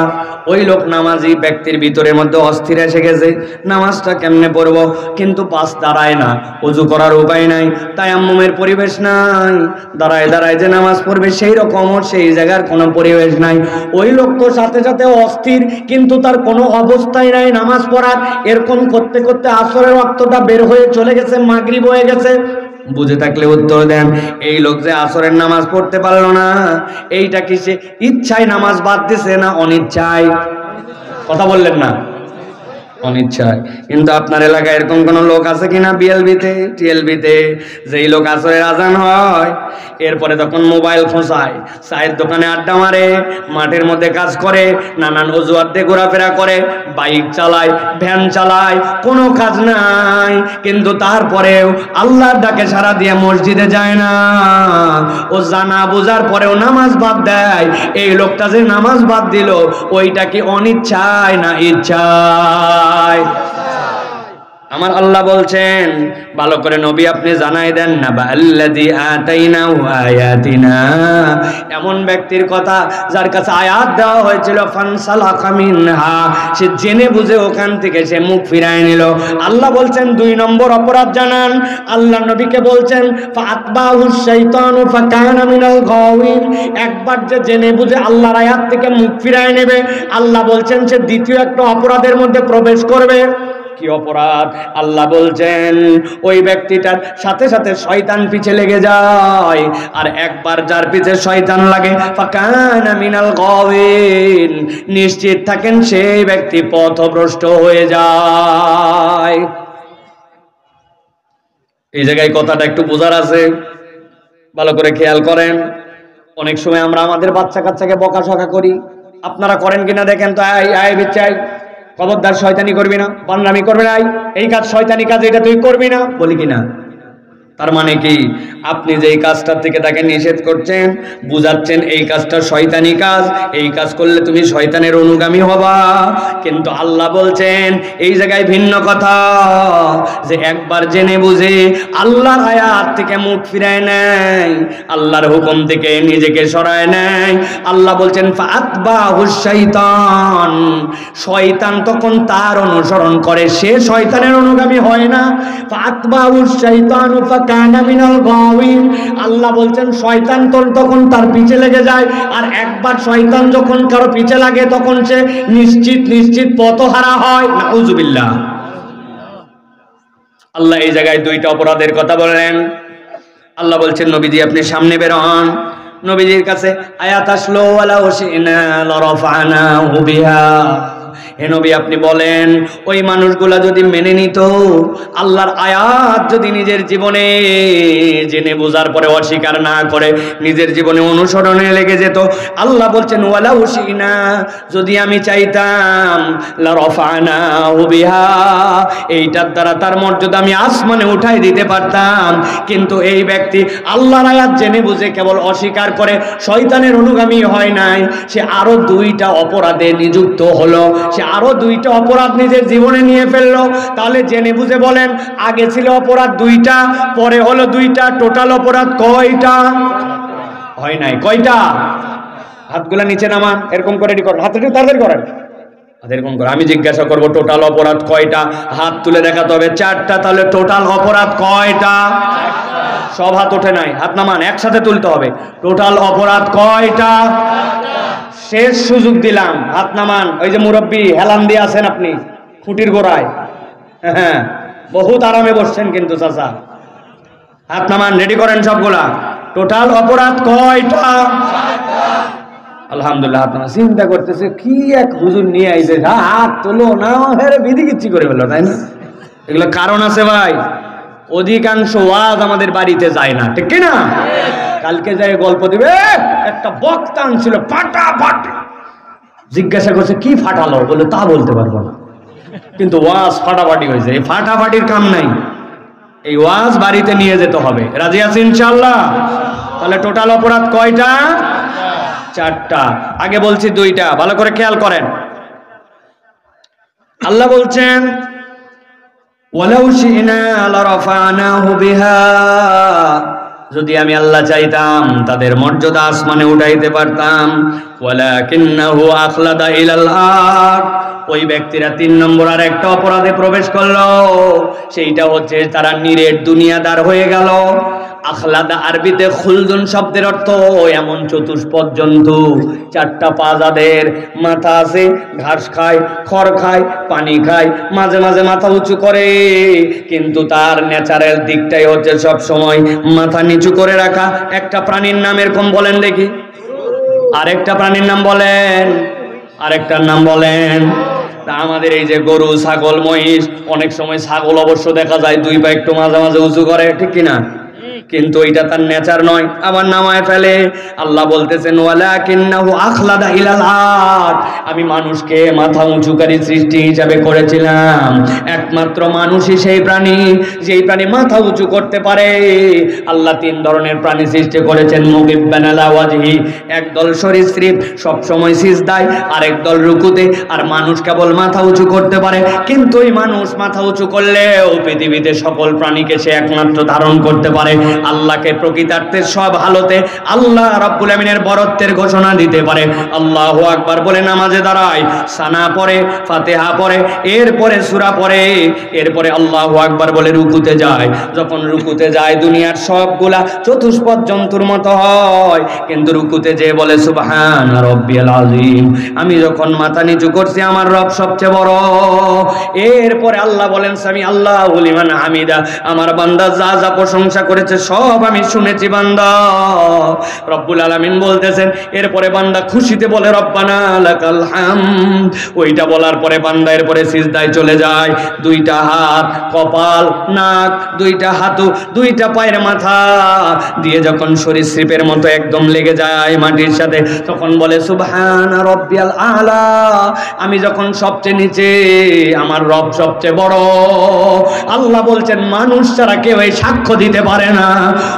ওই লোক নামাজি ব্যক্তির ভিতরের মধ্যে অস্থির এসে গেছে, নামাজটা কেমনে পড়বো, কিন্তু বাস দাঁড়ায় না, ওযু করার উপায় নাই, তায়াম্মুমের পরিবেশ নাই, দাঁড়ায় দাঁড়ায় যে নামাজ পড়বে সেই রকম সেই জায়গার কোনো পরিবেশ নাই। ওই লোক তো সাথে সাথে অস্থির, কিন্তু তার কোনো অবস্থাই নাই নামাজ পড়ার। এরকম করতে করতে আসরের ওয়াক্তটা বের হয়ে চলে গেছে, মাগরিব হয়ে গেছে। বুঝে থাকলে উত্তর দেন, এই লোক যে আসরের নামাজ পড়তে পারলো না, এইটা কি সে ইচ্ছায় নামাজ বাদ দিছে না অনিচ্ছায়? কথা বললেন না? অনিচ্ছায়। কিন্তু আপনার এলাকায় এরকম কোন লোক আছে কিনা, বিএলবিতে টিএলবিতে, যেই লোক আসরের আজান হয় এরপরে তখন মোবাইল খোঁচায়, চায়ের দোকানে আড্ডা মারে, মাঠের মধ্যে কাজ করে, নানান অজুহাত দিয়ে ঘোরাফেরা করে, বাইক চালায়, ভ্যান চালায়, কোনো কাজ নাই, কিন্তু তারপরেও আল্লাহর ডাকে সাড়া দিয়ে মসজিদে যায় না। ও জানা বোঝার পরেও নামাজ বাদ দেয়। এই লোকটা যে নামাজ বাদ দিল, ওইটা কি অনিচ্ছায় না ইচ্ছায়? আমার আল্লাহ বলছেন, ভালো করে নবী আপনি জানাই দেন না, বাল্লাযী আতাইনাহু আয়াতিনা, এমন ব্যক্তির কথা যার কাছে আয়াত দেওয়া হয়েছিল, ফানসালাকা মিনহা, সে জেনে বুঝে ওখান থেকে সে মুখ ফিরায় নিল। আল্লাহ বলছেন 2 নম্বর অপরাধ জানান। আল্লাহ নবীকে বলছেন, ফাতবাহুশ শাইতানু ফাকানা মিনাল গাওয়িন, একবার যে জেনে বুঝে আল্লাহর আয়াত থেকে মুখ ফিরায় নেবে, আল্লাহ বলছেন সে দ্বিতীয় একটা অপরাধের মধ্যে প্রবেশ করবে। কি অপরাধ? আল্লাহ বলছেন ওই ব্যক্তিটার সাথে সাথে শয়তান পিছে লেগে যায়, আর একবার যার পিছে শয়তান লাগে ফাকানা মিনাল গাওয়িন, নিশ্চিত থাকেন সেই ব্যক্তি পথভ্রষ্ট হয়ে যায়। এই জায়গায় কথাটা একটু বোঝার আছে, ভালো করে খেয়াল করেন। অনেক সময় আমরা আমাদের বাচ্চা কাচ্চাকে বকাঝকা করি, আপনারা করেন কিনা দেখেন তো। আয় বিচ্চাই, খবরদার শয়তানি করবি না, বান্নামি করবি না, এই কাজ শয়তানি কাজ, এটা তুই করবি না, বলি কিনা? তার মানে কি? আপনি যেই কাজটার থেকে তাকে নিষেধ করছেন, বুঝাচ্ছেন এই কাজটা শয়তানি কাজ, এই কাজ করলে তুমি শয়তানের অনুগামী হবা। কিন্তু আল্লাহ বলছেন এই জায়গায় ভিন্ন কথা, যে একবার জেনে বুঝে আল্লাহর আয়াত থেকে মুখ ফিরায় নেয়, আল্লাহর হুকুম থেকে নিজেকে সরায় নেয়, আল্লাহ বলছেন ফাতবাহুশ শাইতান, শয়তান তখন তার অনুসরণ করে, সে শয়তানের অনুগামী হয় না। ফাতবাহুশ শাইতান ফাকানা মিনাল গাওয়িন, আল্লাহ বলছেন শয়তান তখন তার পিছে লেগে যায়, আর একবার শয়তান যখন কারো পিছে লাগে তখন সে নিশ্চিত পথহারা হয়। নাউজুবিল্লাহ। আল্লাহ এই জায়গায় দুইটা অপরাধের কথা বলেন। আল্লাহ বলছেন নবীজি আপনি সামনে বের হন। নবীজির কাছে আয়াত আসলো ওয়ালা ওয়াশিনা লারাফানাহু বিহা, হে নবী আপনি বলেন ওই মানুষগুলা যদি মেনে নিত, আল্লাহর আয়াত যদি নিজের জীবনে জেনে বোঝার পরে অস্বীকার না করে নিজের জীবনে অনুসরণে লেগে যেত, আল্লাহ বলছেন ওয়ালা উশিনা, যদি আমি চাইতাম লারাফানাহু বিহা, এইটার দ্বারা তার মর্যাদা আমি আসমানে উঠাই দিতে পারতাম। কিন্তু এই ব্যক্তি আল্লাহর আয়াত জেনে বুঝে কেবল অস্বীকার করে শয়তানের অনুগামী হয় নাই, সে আরো দুইটা অপরাধে নিযুক্ত হলো, সে আরো দুইটা অপরাধ নিজের জীবনে নিয়ে ফেললো। তাহলে জেনে বুঝে বলেন, আগে ছিল অপরাধ দুইটা, পরে হলো দুইটা, টোটাল অপরাধ কয়টা? হয় নাই। কয়টা? হাতগুলা নিচে নামান, এরকম করে করেন, হাত একটু তাড়াতাড়ি করেন, এরকম করে। আমি জিজ্ঞাসা করবো টোটাল অপরাধ কয়টা, হাত তুলে দেখাতে হবে। চারটা। তাহলে টোটাল অপরাধ কয়টা? সব হাত ওঠে নাই, হাত নামান, একসাথে তুলতে হবে। টোটাল অপরাধ কয়টা? শেষ সুযোগ দিলাম, হাত নামান। ওই যে মুরব্বী হেলান দিয়ে আছেন আপনি খুঁটির গোড়ায়, হ্যাঁ বহুত আরামে বসছেন কিন্তু চাচা, হাত নামান, রেডি করেন সবগুলা। টোটাল অপরাধ কয়টা? আলহামদুলিল্লাহ। হাত নামান। চিন্তা করতেছে কি এক হুজুর নিয়ে আইছে, হাত তোলো না, হেরে বিধি কিচ্ছি করে ফেলো, তাই না? এগুলো কারণ আছে ভাই। অধিকাংশ ওয়াজ আমাদের বাড়িতে যায় না, ঠিক কিনা? কালকে যায় গল্প দিবে, একটা বক্তা আনছিল ফাটাফাটি, জিজ্ঞাসা করছে কি ফাটালো, বলে তা বলতে পারবো না, কিন্তু ওয়াজ ফাটাফাটি হয়েছে। এই ফাটাফাটির কাম নাই, এই ওয়াজ বাড়িতে নিয়ে যেতে হবে। রাজি আছি ইনশাআল্লাহ? তাহলে টোটাল অপরাধ কয়টা? চারটা। আগে বলছি দুইটা, ভালো করে খেয়াল করেন। আল্লাহ বলছেন ওয়ালাউ শি'না লারাফানাহু বিহা, যদি আমি আল্লাহ চাইতাম তাদের মর্যাদা আসমানে উঠাইতে পারতাম। ওয়ালাকিন্নাহু আখলাদা ইলাল আরদ, ওই ব্যক্তিরা 3 নম্বর আর একটা অপরাধে প্রবেশ করলো, সেইটা হচ্ছে তারা নিরেট দুনিয়াদার হয়ে গেল। আখলাদা আরবিতে খুলদুন শব্দের অর্থ এমন চতুষ্পদ জন্তু, 4টা পা যাদের, মাথা আছে, ঘাস খায়, খড় খায়, পানি খায়, মাঝে মাঝে মাথা উঁচু করে, কিন্তু তার ন্যাচারাল দিকটাই হচ্ছে সব সময় মাথা নিচু করে রাখা। একটা প্রাণীর নাম এরকম বলেন দেখি, আরেকটা প্রাণীর নাম বলেন, আরেকটার নাম বলেন। আমাদের এই যে গরু, ছাগল, মহিষ, অনেক সময় ছাগল অবশ্য দেখা যায় 2 পা একটু মাঝে মাঝে উঁচু করে, ঠিক কিনা? কিন্তু এটা তার নেচার নয়, আবার নামায় ফেলে। আল্লাহ বলতেছেন ওয়ালাকিন্নাহু আখলাদা ইলাল আরদ, আমি মানুষকে মাথা উঁচুকারী সৃষ্টি হিসাবে করেছিলাম। একমাত্র মানুষই সেই প্রাণী যেই প্রাণী মাথা উঁচু করতে পারে। আল্লাহ 3 ধরনের প্রাণী সৃষ্টি করেছেন। মুগিব্বান আলা ওয়াজহি, একদল সরীসৃপ সব সময় সিজদায়, আরেক দল রুকুতে, আর মানুষ কেবল মাথা উঁচু করতে পারে। কিন্তু এই মানুষ মাথা উঁচু করলেও পৃথিবীতে সকল প্রাণীকে সে একমাত্র ধারণ করতে পারে। আল্লাহকে প্রকৃতার্থে সব হালতে আল্লাহ রাব্বুল আমিনের বরত্বের ঘোষণা দিতে পারে। আল্লাহু আকবার বলে নামাজে দাঁড়ায়, সানা পড়ে, ফাতিহা পড়ে, এরপরে সূরা পড়ে, এরপরে আল্লাহু আকবার বলে রুকুতে যায়। যখন রুকুতে যায় দুনিয়ার সবগুলা চতুষ্পদ জন্তুর মতো হয়, কিন্তু রুকুতে যে বলে সুবহান রাব্বিয়াল আযীম, আমি যখন মাথা নিচু করছি আমার রব সবচেয়ে বড়। এরপরে আল্লাহ বলেন সামি আল্লাহু লিমান হামিদা, আমার বান্দা যা যা প্রশংসা করেছে সব আমি শুনেছি বান্দা। রব্বুল আলামিন বলতেছেন, এরপরে বান্দা খুশিতে বলে রব্বানা লাকাল হামদ। ওইটা বলার পরে বান্দা এরপরে সিজদায় চলে যায়, দুইটা হাত কপাল নাক, দুইটা হাঁটু, দুইটা পায়ের মাথা দিয়ে যখন সরীসৃপের মতো একদম লেগে যায় মাটির সাথে, তখন বলে সুবহান রাব্বিয়াল আলা, আমি যখন সবচেয়ে নিচে আমার রব সবচেয়ে বড়। আল্লাহ বলছেন মানুষ ছাড়া কেউ এই সাক্ষ্য দিতে পারে না,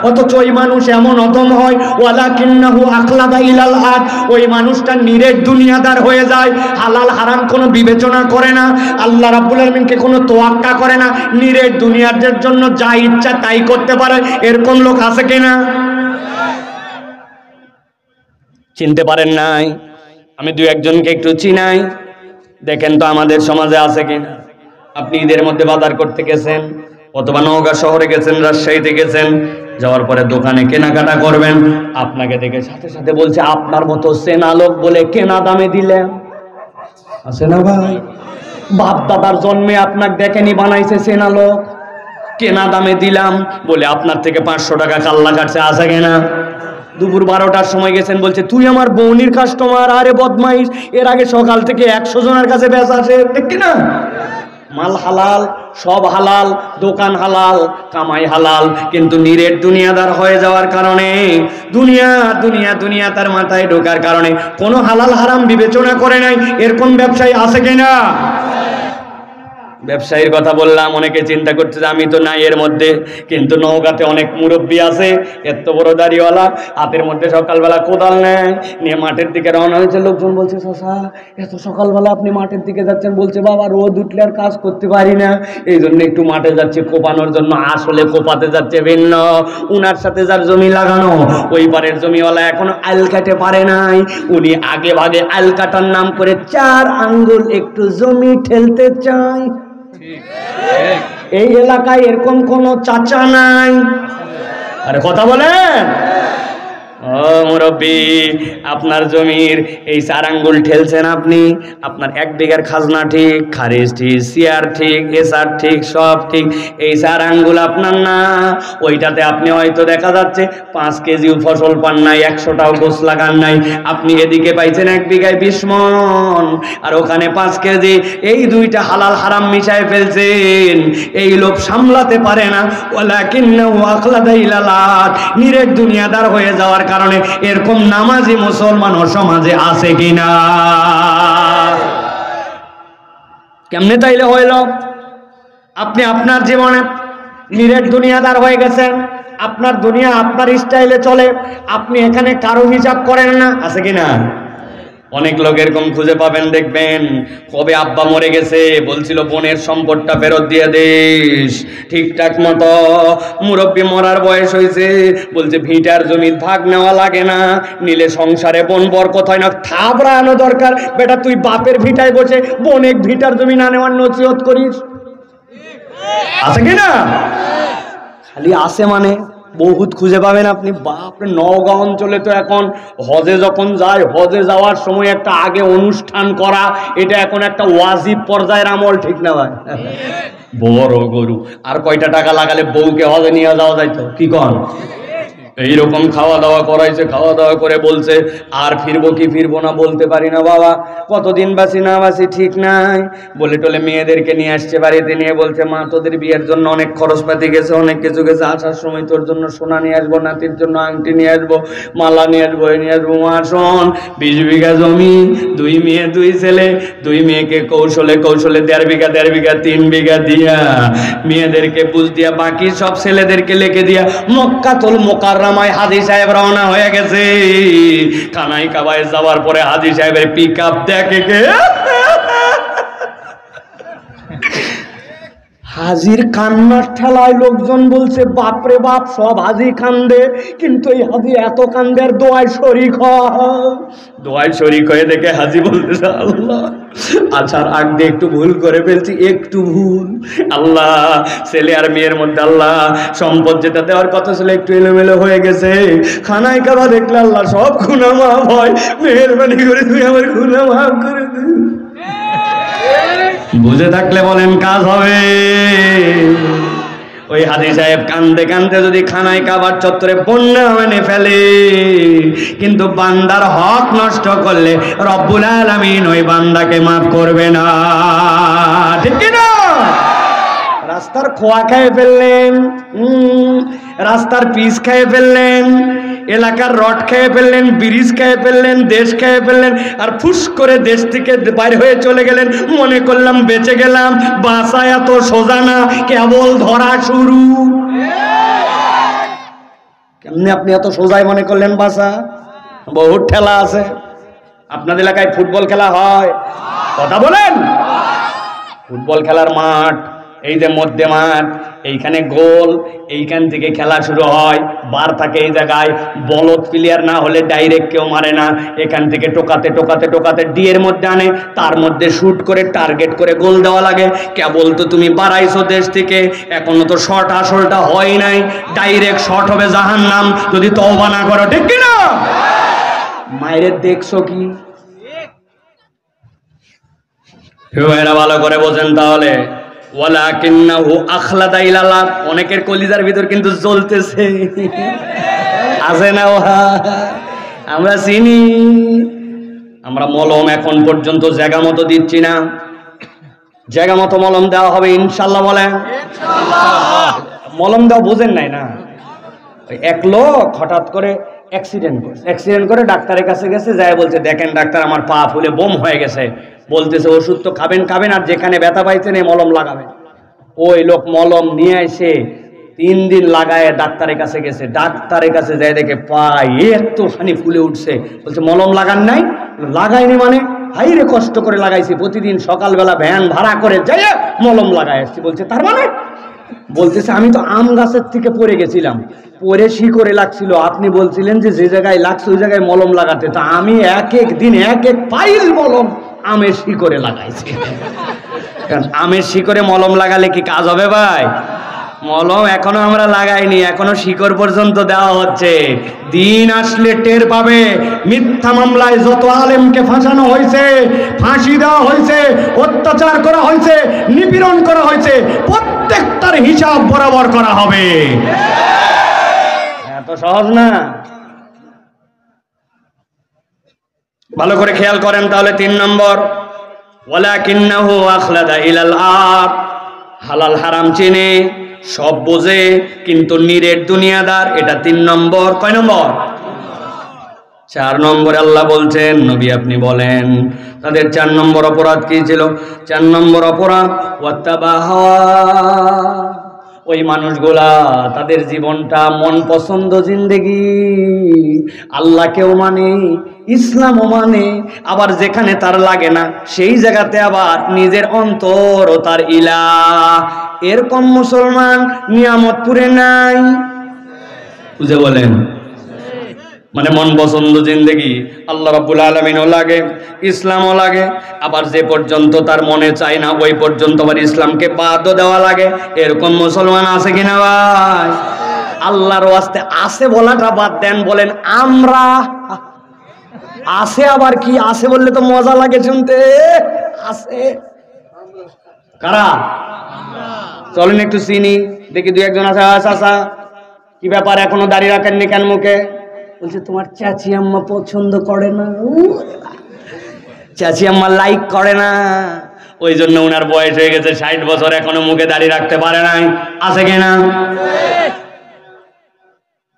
অথচ ওই মানুষ এমন অদম হয় ওয়ালাকিন্নাহু আখলাদা ইলাল হাদ, ওই মানুষটা নিরেট দুনিয়াদার হয়ে যায়, হালাল হারাম কোনো বিবেচনা করে না, আল্লাহ রাব্বুল আলামিনকে কোনো তোয়াক্কা করে না, নিরেট দুনিয়াদের জন্য যা ইচ্ছা তাই করতে পারে। এরকম লোক আছে কিনা? চিনতে পারেন নাই? আমি দু একজনকে একটু চিনাই, দেখেন তো আমাদের সমাজে আছে কিনা। আপনি ঈদের মধ্যে বাজার করতে গেছেন, অথবা নওগাঁ শহরে গেছেন, রাজশাহীতে গেছেন, যাওয়ার পরে দোকানে কেনাকাটা করবেন, আপনাকে দেখে সাথে সাথে বলছে আপনার মতো চেনা লোক বলে কেনা দামে দিলেন। আছে না ভাই? বাপ দাদার জন্মে আপনাকে দেখেনি বানাইছে চেনা লোক, কেনা দামে দিলাম বলে আপনার থেকে 500 টাকা কাল্লা কাটছে। আছে কিনা? দুপুর 12টার সময় গেছেন, বলছে তুই আমার বৌনির কাস্টমার। আরে বদমাইশ, এর আগে সকাল থেকে 100 জনের কাছে বেচা আছে, ঠিক কিনা? মাল হালাল, সব হালাল, দোকান হালাল, কামাই হালাল, কিন্তু নিরেট দুনিয়াদার হয়ে যাওয়ার কারণে দুনিয়া দুনিয়া দুনিয়া তার মাথায় ঢোকার কারণে কোনো হালাল হারাম বিবেচনা করে নাই। এরকম ব্যবসায়ী আছে কিনা? ব্যবসায়ীর কথা বললাম, অনেকে চিন্তা করছে যে আমি তো নাই এর মধ্যে, কিন্তু নওগাঁতে অনেক মুরব্বী আছে, এত বড় দাড়িওয়ালা, হাতের মধ্যে সকালবেলা কোদাল নেয়, নিয়ে মাঠের দিকে রওনা হয়েছে। লোকজন বলছে চাচা এত সকালবেলা আপনি মাঠের দিকে যাচ্ছেন? বলছে বাবা রোদ উঠলে আর কাজ করতে পারি না, এই জন্য একটু মাঠে যাচ্ছে কোপানোর জন্য। আসলে কোপাতে যাচ্ছে ভিন্ন, উনার সাথে যার জমি লাগানো ওই পারের জমিওয়ালা এখনো আল কাটে পারে নাই, উনি আগে ভাগে আল কাটার নাম করে 4 আঙ্গুল একটু জমি ঠেলতে চায়। এই এলাকায় এরকম কোন চাচা নাই? আরে কথা বলেন। ও মুরব্বী, আপনার জমির এই 4 আঙ্গুল ঠেলছেন আপনি, আপনার 1 বিঘার খাজনা ঠিক, খারিজ ঠিক, সিয়ার ঠিক, এসার ঠিক, সব ঠিক, এই 4 আঙ্গুল আপনার না। ওইটাতে আপনি হয়তো দেখা যাচ্ছে 5 কেজিও ফসল পান নাই, 100টাও গোছ লাগান নাই, আপনি এদিকে পাইছেন 1 বিঘায় 20 মণ, আর ওখানে 5 কেজি। এই দুইটা হালাল হারাম মিশায় ফেলছেন, এই লোক সামলাতে পারে না। ওয়ালাকিন্নাহু আখলাদা ইলাল হাদ, নিরেট দুনিয়াদার হয়ে যাওয়ার কারণে এরকম নামাজি মুসলমান ও সমাজে আছে কিনা? কেমনে তাইলে হইল? আপনি আপনার জীবনে নিরেট দুনিয়াদার হয়ে গেছেন, আপনার দুনিয়া আপনার স্টাইলে চলে, আপনি এখানে কারো হিসাব করেন না। আছে কিনা? অনেক লোক এরকম খুঁজে পাবেন, দেখবেন কবে আব্বা মরে গেছে, বলছিল বোনের সম্পদটা ফেরত দিয়ে দিস, ঠিকঠাক মতো মুরব্বী মরার বয়স হয়েছে, বলছে ভিটার জমির ভাগ নেওয়া লাগে না, নিলে সংসারে বোন বরকত হয় না। থাবড়া আনো দরকার বেটা, তুই বাপের ভিটায় বসে বোনের ভিটার জমি না নেওয়ার নসিহত করিস। আছে কিনা? খালি আছে মানে বহুত খুঁজে পাবেন আপনি। বাপরে, নওগাঁ অঞ্চলে তো এখন হজে যখন যায়, হজে যাওয়ার সময় একটা আগে অনুষ্ঠান করা, এটা এখন একটা ওয়াজিব পর্যায়ের আমল, ঠিক না ভাই? বড় গরু আর কয়টা টাকা লাগালে বউকে হজে নিয়ে যাওয়া যাইতো, কি কন? এইরকম খাওয়া দাওয়া করাইছে, খাওয়া দাওয়া করে বলছে আর ফিরবো কি ফিরবো না বলতে পারি না বাবা, কতদিন বাসি না বাসি ঠিক নাই। বলে টলে মেয়েদেরকে নিয়ে আসছে বাড়িতে, নিয়ে বলছে মা তোদের বিয়ের জন্য অনেক খরচপাতি গেছে, অনেক কিছু গেছে, আসার সময় তোর জন্য সোনা নিয়ে আসবো, নাতির জন্য আংটি নিয়ে আসবো, মালা নিয়ে আসবো, নিয়ে আসবো। মা শোন, 20 বিঘা জমি, 2 মেয়ে 2 ছেলে, 2 মেয়েকে কৌশলে কৌশলে 1.5 বিঘা 1.5 বিঘা 3 বিঘা দিয়া, মেয়েদেরকে বুঝ দিয়া, বাকি সব ছেলেদেরকে লিখে দিয়া মক্কাতুল মুকাররমায় হাজী সাহেব রওনা হয়ে গেছে। কানাই কাবায় যাওয়ার পরে হাজী সাহেবের পিকআপ দেখে কে হাজির কান্নার ঠেলায় লোকজন বলছে বাপরে বাপ, সব হাজি কান্দে, কিন্তু এই হাজি এত কান্দে আর দোয়ায় শরিক হয়। দোয়ায় শরিক হয়ে দেখে হাজি বলতেছে আল্লাহ আচ্ছার আগ দিয়ে একটু ভুল করে ফেলছি, একটু ভুল আল্লাহ, ছেলে আর মেয়ের মধ্যে আল্লাহ সম্পদ যেটা দেওয়ার কথা ছিল একটু এলোমেলো হয়ে গেছে, খানায় কাবা দেখলে আল্লাহ সব গুনাহ মাফ হয়, মেহেরবানি করে তুই আমার গুনাহ মাফ করে দে। বুঝে থাকলে বলেন কাজ হবে। ওই হাজী সাহেব কান্দে কান্দে যদি খানায় কাবার চত্বরে বন্যা এনে ফেলে, কিন্তু বান্দার হক নষ্ট করলে রব্বুল আলামিন ওই বান্দাকে মাফ করবে না, ঠিক কি না? রাস্তার খোয়া খেয়ে ফেললেন, রাস্তার পিচ খেয়ে ফেললেন, এলাকার রড খেয়ে ফেললেন, ব্রিজ খেয়ে ফেললেন, দেশ খেয়ে ফেললেন, আর ফুস করে দেশ থেকে বাইর হয়ে চলে গেলেন, মনে করলাম বেঁচে গেলাম। বাঁচা এত সোজা না, কেবল ধরা শুরু। কেমনি আপনি এত সোজাই মনে করলেন বাঁচা? বহুত ঠেলা আছে। আপনাদের এলাকায় ফুটবল খেলা হয়? কথা বলেন। ফুটবল খেলার মাঠ এই যে মধ্যে মাঠ, এইখানে গোল, এইখান থেকে খেলা শুরু হয়, বার থাকে এই জায়গায়, বলদ প্লেয়ার না হলে ডাইরেক্ট কেউ মারে না, এখান থেকে টোকাতে টোকাতে টোকাতে ডিয়ের মধ্যে আনে, তার মধ্যে শুট করে টার্গেট করে গোল দেওয়া লাগে। কেবল তো তুমি বাড়াইছো দেশ থেকে, এখনো তো শট আসলটা হয় নাই, ডাইরেক্ট শট হবে জাহান্নাম যদি তওবা না করো, ঠিক কি না? মায়ের দেখছো কি? এরা ভালো করে বোঝেন তাহলে। ওয়ালাকিন্নাহু আখলাদা ইলাল্লাহ, অনেকের কলিজার ভিতর কিন্তু জ্বলতেছে, আছে না? আমরা চিনি, আমরা মলম এখন পর্যন্ত জায়গা মতো দিচ্ছি না, জায়গা মতো মলম দেওয়া হবে ইনশাল্লাহ। বলেন মলম দেওয়া বোঝেন নাই না? ওই এক লোক হঠাৎ করে অ্যাক্সিডেন্ট করে ডাক্তারের কাছে গেছে, যায় বলছে দেখেন ডাক্তার আমার পা ফুলে বোম হয়ে গেছে, বলতেছে ওষুধ তো খাবেন আর যেখানে ব্যথা পাইছেন এই মলম লাগাবেন। ওই লোক মলম নিয়ে এসে 3 দিন লাগায় ডাক্তারের কাছে গেছে, ডাক্তারের কাছে যায় দেখে পা একটুখানি ফুলে উঠছে, বলছে মলম লাগান নাই? লাগাইনি মানে? হাইরে কষ্ট করে লাগাইছি, প্রতিদিন সকালবেলা ভ্যান ভাড়া করে যাই মলম লাগাই আসছি। বলছে তার মানে? বলতেছে আমি তো আম গাছের থেকে পড়ে গেছিলাম, পরে শিকড়ে লাগছিল, আপনি বলছিলেন যে যে জায়গায় লাগছে ওই জায়গায় মলম লাগাতে, তা আমি এক এক দিন এক এক পাইল মলম আমের শিকড়ে লাগাইছি। আমের শিকড়ে মলম লাগালে কি কাজ হবে ভাই? মলম এখনো আমরা লাগাইনি, এখনো শিকড় পর্যন্ত দেওয়া হচ্ছে। দিন আসলে টের পাবে। মিথ্যা মামলায় যত আলেমকে ফাঁসানো হয়েছে, ফাঁসি দেওয়া হয়েছে, অত্যাচার করা হয়েছে, নিপীড়ন করা হয়েছে, প্রত্যেকটার হিসাব বরাবর করা হবে। এত সহজ না। ভালো করে খেয়াল করেন তাহলে। 3 নম্বর, ওয়ালাকিন্নাহু আখলাদা ইলাল আরদ, হালাল হারাম চিনে, সব বোঝে, কিন্তু নিরেট দুনিয়াদার। এটা 3 নম্বর। কয় নম্বর? 4 নম্বরে আল্লাহ বলছেন নবী আপনি বলেন তাদের 4 নম্বর অপরাধ কি ছিল? 4 নম্বর অপরাধ ওয়াত্তাবা হাওয়া। ওই মানুষগুলা তাদের জীবনটা মন পছন্দ জিন্দেগি, আল্লাহকেও মানে, ইসলামও মানে, আবার যেখানে তার লাগে না সেই জায়গাতে আবার নিজের অন্তর ও তার ইলাহ। এরকম মুসলমান নিয়ামতপুরে নাই? বুঝে বলেন, মানে মন পছন্দ জিন্দেগি, আল্লাহ রাব্বুল আলামিনও লাগে, ইসলামও লাগে, আবার যে পর্যন্ত তার মনে চায় না ওই পর্যন্ত আবার ইসলামকে বাদও দেওয়া লাগে। এরকম মুসলমান আছে কিনা ভাই? আল্লাহর ওয়াস্তে আছে বলাটা বাদ দেন, বলেন আমরা আছে। আবার কি আছে বললে তো মজা লাগে শুনতে। আছে কারা? চলেন একটু চিনি দেখি, 2-1 জন আছে। আচ্ছা কি ব্যাপার, এখনো দাড়ি রাখেননি কেন মুখে? বলছে তোমার চাচি আম্মা পছন্দ করে না, চাচি আম্মা লাইক করে না, ওই জন্য উনার বয়স হয়ে গেছে 60 বছর, এখনো মুখে দাড়ি রাখতে পারে নাই। আছে কিনা?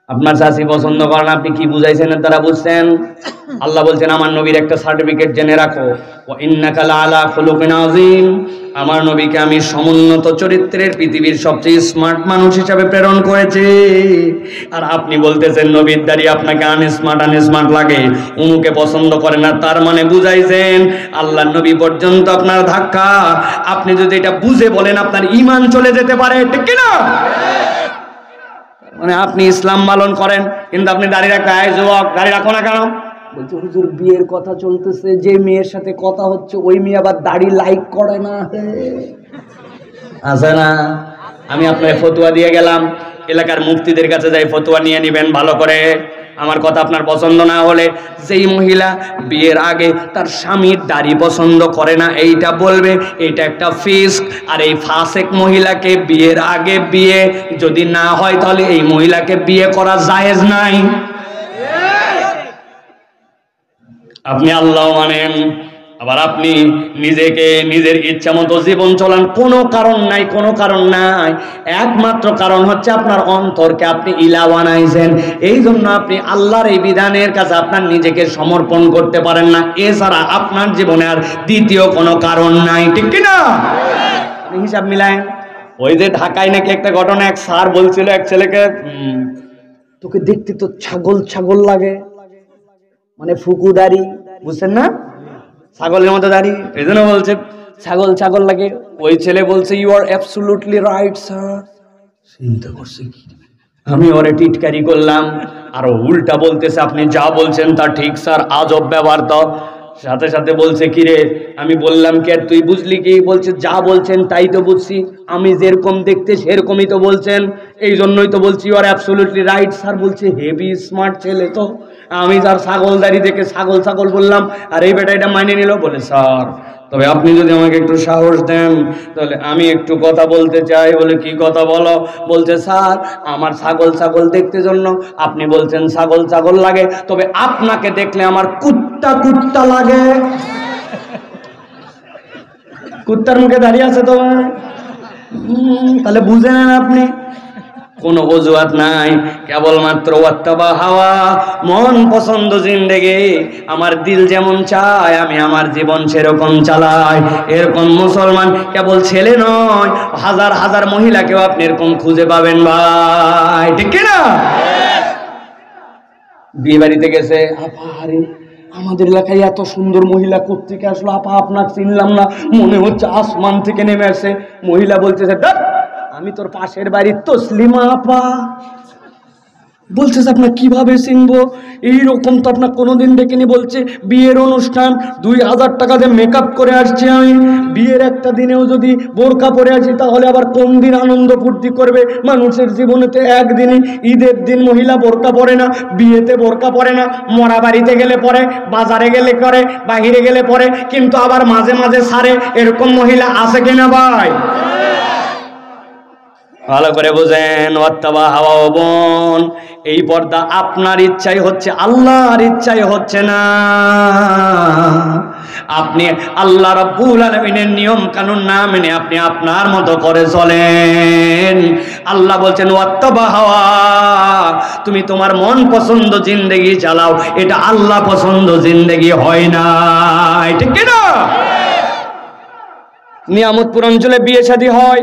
আপনার চাচি পছন্দ করেন, আপনি কি বুঝাইছেন তারা বুঝছেন? আল্লাহ বলছেন আমার নবীর একটা সার্টিফিকেট জেনে রাখো, ওয়া ইন্নাকা লাআলা খুলুকিন আযীম, আমার নবীকে আমি সমুন্নত চরিত্রের পৃথিবীর সবচেয়ে স্মার্ট মানুষ হিসাবে প্রেরণ করেছি। আর আপনি বলতেছেন নবীর দাড়ি আপনাকে আনস্মার্ট লাগে, উমুকে পছন্দ করে না, তার মানে বুঝাইছেন আল্লাহর নবী পর্যন্ত আপনার ধাক্কা। আপনি যদি এটা বুঝে বলেন আপনার ঈমান চলে যেতে পারে, ঠিক কি না? মানে আপনি ইসলাম পালন করেন কিন্তু আপনি দাড়ি রাখতে, আয় যুবক দাড়ি রাখো না কেন? বলছে হুজুর বিয়ের কথা চলতেছে, যে মেয়ের সাথে কথা হচ্ছে ওই মেয়ে আবার দাড়ি লাইক করে না। আছে না? আমি আপনার ফতোয়া দিয়ে গেলাম, এলাকার মুফতিদের কাছে যাই ফতোয়া নিয়ে নিবেন ভালো করে। আমার কথা আপনার পছন্দ না হলে, যেই মহিলা বিয়ের আগে তার স্বামীর দাড়ি পছন্দ করে না এইটা বলবে, এইটা একটা ফিস্ক। আর এই ফাসেক মহিলাকে বিয়ের আগে বিয়ে যদি না হয় তাহলে এই মহিলাকে বিয়ে করা জায়েজ নাই। আপনি আল্লাহ মানেন, আবার আপনি নিজেকে নিজের ইচ্ছা মতো জীবন চলান, কোনো কারণ নাই, কোনো কারণ নাই। একমাত্র কারণ হচ্ছে আপনার অন্তরকে আপনি ইলা বানাইছেন, এই জন্য আপনি আল্লাহর এই বিধানের কাছে আপনার নিজেকে সমর্পণ করতে পারেন না। এছাড়া আপনার জীবনে আর দ্বিতীয় কোনো কারণ নাই, ঠিক কিনা? হিসাব মিলায়। ওই যে ঢাকায় নাকি একটা ঘটনা, এক স্যার বলছিল এক ছেলেকে, তোকে দেখতে তো ছাগল ছাগল লাগে, মানে ফুকু দাড়ি, বুঝছেন না, ছাগলের মতো দাড়ি, এই জন্য বলছে ছাগল ছাগল লাগে। ওই ছেলে বলছে you are absolutely right sir. চিন্তা করছে কি, আমি ওরে টিটকারি করলাম আর উল্টা বলতেছে আপনি যা বলছেন তা ঠিক স্যার, আজব ব্যবহার তো। সাথে সাথে বলছে কি রে, আমি বললাম কি আর তুই বুঝলি কি? বলছে যা বলছেন তাই তো বুঝছি, আমি যেরকম দেখতে সেরকমই তো বলছেন, এই জন্যই তো বলছি you are absolutely right sir. বলছে হেভি স্মার্ট ছেলে তো, আমি তার ছাগল দাড়ি দেখে ছাগল ছাগল বললাম আর এই বেটা এটা মাইনে নিল। বলে স্যার তবে আপনি যদি আমাকে একটু সাহস দেন তাহলে আমি একটু কথা বলতে চাই। বলে কি কথা বলো? বলছে স্যার আমার ছাগল ছাগল দেখতে জন্য, আপনি বলছেন ছাগল ছাগল লাগে, তবে আপনাকে দেখলে আমার কুত্তা কুত্তা লাগে। কুত্তার মুখে দাঁড়িয়ে আছে তো, তাহলে বুঝে নেন আপনি, কোনো অজুহাত নাই, কেবলমাত্র ওয়াত্তাবা হাওয়া, মন পছন্দ জিন্দেগি। আমার দিল যেমন চায় আমি আমার জীবন সেরকম চালাই। এরকম মুসলমান কেবল ছেলে নয়, হাজার হাজার মহিলাকেও আপনি এরকম খুঁজে পাবেন ভাই, ঠিক কিনা? বিয়ে বাড়িতে গেছে, আপা আরে আমাদের এলাকায় এত সুন্দর মহিলা কোত্থেকে আসলো আপা, আপনাকে চিনলাম না, মনে হচ্ছে আসমান থেকে নেমে আসে। মহিলা বলতেছে আমি তোর পাশের বাড়ির তসলিমা আপা। বলছে আপনার কিভাবে চিনবো? এইরকম তো আপনার কোনোদিন দেখিনি। বলছে বিয়ের অনুষ্ঠান 2000 টাকা দিয়ে মেকআপ করে আসছি আমি, বিয়ের একটা দিনেও যদি বোরকা পরে আসি তাহলে আবার কোন দিন আনন্দ ফুর্তি করবে? মানুষের জীবনেতে একদিনই, ঈদের দিন মহিলা বোরকা পরে না, বিয়েতে বোরকা পরে না, মরা বাড়িতে গেলে পরে, বাজারে গেলে করে, বাহিরে গেলে পরে, কিন্তু আবার মাঝে মাঝে সারে। এরকম মহিলা আছে কিনা ভাই? ভালো করে বুঝেন, ওয়াত্তাবা হাওয়া বোন, এই পর্দা আপনার ইচ্ছাই হচ্ছে, আল্লাহর ইচ্ছাই হচ্ছে না। আপনি আল্লাহ রাব্বুল আলামিনের নিয়ম কানুন না মেনে আপনি আপনার মতো করে চলেন। আল্লাহ বলছেন ওয়াত্তাবা হাওয়া, তুমি তোমার মন পছন্দ জিন্দেগি চালাও, এটা আল্লাহ পছন্দ জিন্দেগি হয় না, ঠিক কি না? নিয়ামতপুর অঞ্চলে বিয়ে শাদী হয়,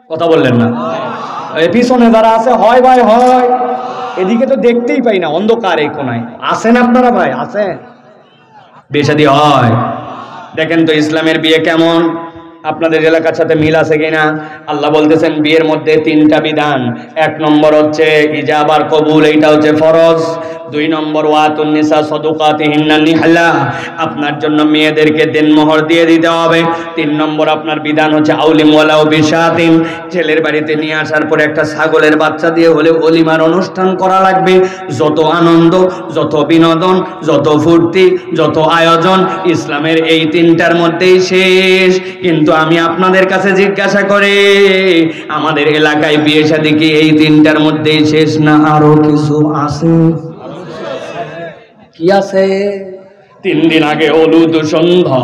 কথা বললেন না? এই পিছনে যারা আছে হয় ভাই হয়, এদিকে তো দেখতেই পাই না, অন্ধকার এই কোনায়। আসেন আপনারা ভাই, আসেন, বিয়ে শাদী হয়। দেখেন তো ইসলামের বিয়ে কেমন, আপনাদের এলাকার সাথে মিল আছে কিনা? আল্লাহ বলতেছেন বিয়ের মধ্যে 3টা বিধান। 1 নম্বর হচ্ছে ইজাব আর কবুল, এইটা হচ্ছে ফরজ। 2 নম্বর ওয়াতুন নিসা সাদুকাতিহিন্না নিহলা, আপনার জন্য মেয়েদেরকে দেনমোহর দিয়ে দিতে হবে। 3 নম্বর আপনার বিধান হচ্ছে আউলিম ওয়ালাউ বিশাতিন, ছেলের বাড়িতে নিয়ে আসার পরে একটা ছাগলের বাচ্চা দিয়ে হলে অলিমার অনুষ্ঠান করা লাগবে। যত আনন্দ, যত বিনোদন, যত ফুর্তি, যত আয়োজন ইসলামের এই 3টার মধ্যেই শেষ। কিন্তু আমি আপনাদের কাছে জিজ্ঞাসা করি, আমাদের এলাকায় বিয়ে শাদী কি এই 3টার মধ্যেই শেষ না আরো কিছু আছে? কি আছে? 3 দিন আগে হলুদ সন্ধ্যা,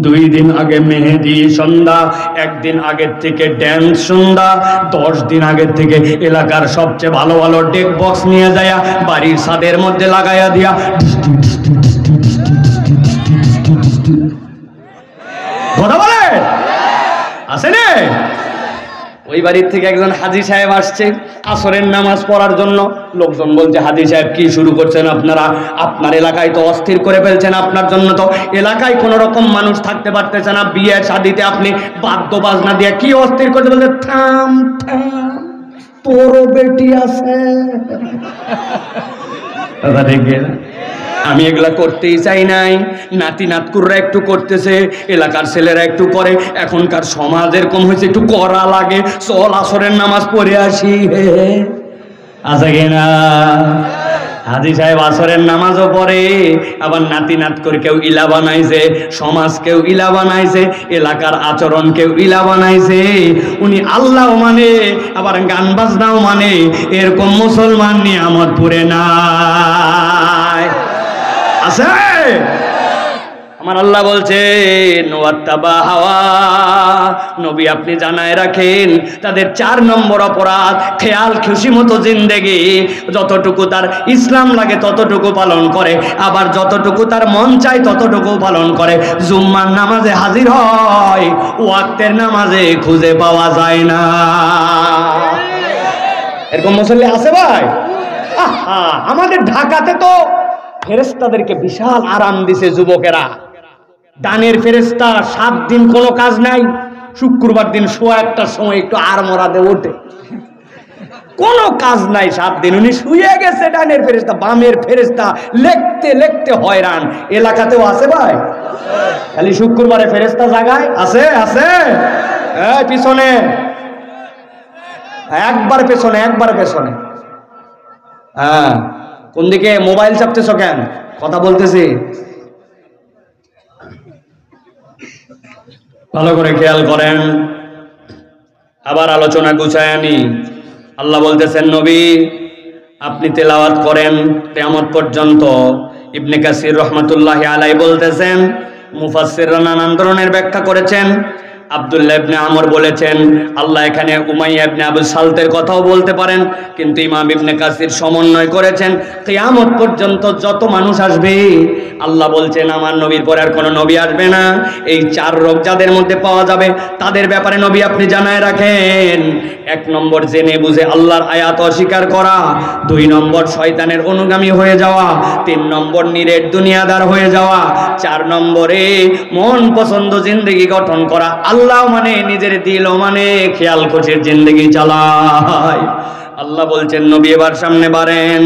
2 দিন আগে মেহেদি সন্ধ্যা, 1 দিন আগের থেকে ড্যান্স সন্ধ্যা, 10 দিন আগের থেকে এলাকার সবচেয়ে ভালো ভালো ডেক বক্স নিয়ে যায় বাড়ির ছাদের মধ্যে লাগাইয়া দিয়া কথা বলে আছে না। ওই বাড়ির থেকে একজন হাজী সাহেব আসছে আসরের নামাজ পড়ার জন্য। লোকজন বলছে, হাজী সাহেব কি শুরু করছেন আপনারা? আপনার এলাকায় তো অস্থির করে ফেলছেন, আপনার জন্য তো এলাকায় কোনো রকম মানুষ থাকতে পারতেছে না, বিয়ে শাদিতে আপনি বাদ্য বাজনা দিয়ে কি অস্থির করতে বলছে। থাম থাম, তোরও বেটি আছে। আমি এগুলা করতেই চাই নাই, নাতি নাতকুররা একটু করতেছে, এলাকার ছেলেরা একটু করে, এখনকার সমাজ এরকম হয়েছে, একটু করা লাগে, চল আসরের নামাজ পড়ে আসি। আছে কিনা? হাজী সাহেব আসরের নামাজও পড়ে, আবার নাতি নাত করে কেউ ইলা বানাইছে, সমাজ কেউ ইলা বানাইছে, এলাকার আচরণ কেউ ইলা বানাইছে। উনি আল্লাহ মানে, আবার গান বাজনাও মানে, এরকম মুসলমান নিয়ামতপুরে নাই আছে। আমার আল্লাহ বলছেন, ওয়াত্তাবা হাওয়া, নবী আপনি জানায় রাখেন তাদের 4 নম্বর অপরাধ খেয়াল খুশি মতো জিন্দেগি। যতটুকু তার ইসলাম লাগে ততটুকু পালন করে, আবার যতটুকু তার মন চায় ততটুকু পালন করে। জুম্মার নামাজে হাজির হয়, ওয়াক্তের নামাজে খুঁজে পাওয়া যায় না। এরকম মুসল্লি আছে ভাই? আহা, আমাদের ঢাকাতে তো ফেরেশতাদেরকে বিশাল আরাম দিছে যুবকেরা। দানের ফেরেশতা 7 দিন কোনো কাজ নাই, শুক্রবার দিন 1:15 সময় একটু আড়মোড়াতে ওঠে, কোনো কাজ নাই 7 দিন। উনি শুয়ে গেছে ডানের ফেরেশতা, বামের ফেরেশতা লিখতে লিখতে হয়রান। এলাকাতেও আছে ভাই, খালি শুক্রবারে ফেরেশতা জাগায় আছে আছে। এই পিছনে একবার পেছনে, একবার পেছনে। হ্যাঁ, কোন দিকে মোবাইল চাপতেছ কেন? কথা বলতেছি, ভালো করে খেয়াল করেন। আবার আলোচনা গুছায় আনি। আল্লাহ বলতেছেন, নবী আপনি তেলাওয়াত করেন কিয়ামত পর্যন্ত। ইবনে কাসির রহমাতুল্লাহি আলাইহি বলতেছেন, মুফাসসিররা নানান ধরনের ব্যাখ্যা করেছেন। আব্দুল্লাহ ইবনে আমর বলেছেন, আল্লাহ এখানে উমাইয়া ইবনে আবু সালতের কথাও বলতে পারেন, কিন্তু ইমাম ইবনে কাসির সমন্বয় করেছেন কিয়ামত পর্যন্ত যত মানুষ আসবে, আল্লাহ বলছেন আমার নবীর পরে আর কোনো নবী আসবে না। এই 4 রোগ যাদের মধ্যে পাওয়া যাবে তাদের ব্যাপারে নবী আপনি জানায় রাখেন। 1 নম্বর জেনে বুঝে আল্লাহর আয়াত অস্বীকার করা, 2 নম্বর শয়তানের অনুগামী হয়ে যাওয়া, 3 নম্বর নিরেট দুনিয়াদার হয়ে যাওয়া, 4 নম্বরে মন পছন্দ জিন্দেগি গঠন করা, আল্লাহ মানে নিজের দিল মানে খেয়াল খুশির জিন্দেগি চালায়। আল্লাহ বলছেন, নবী এবার সামনে বাড়েন।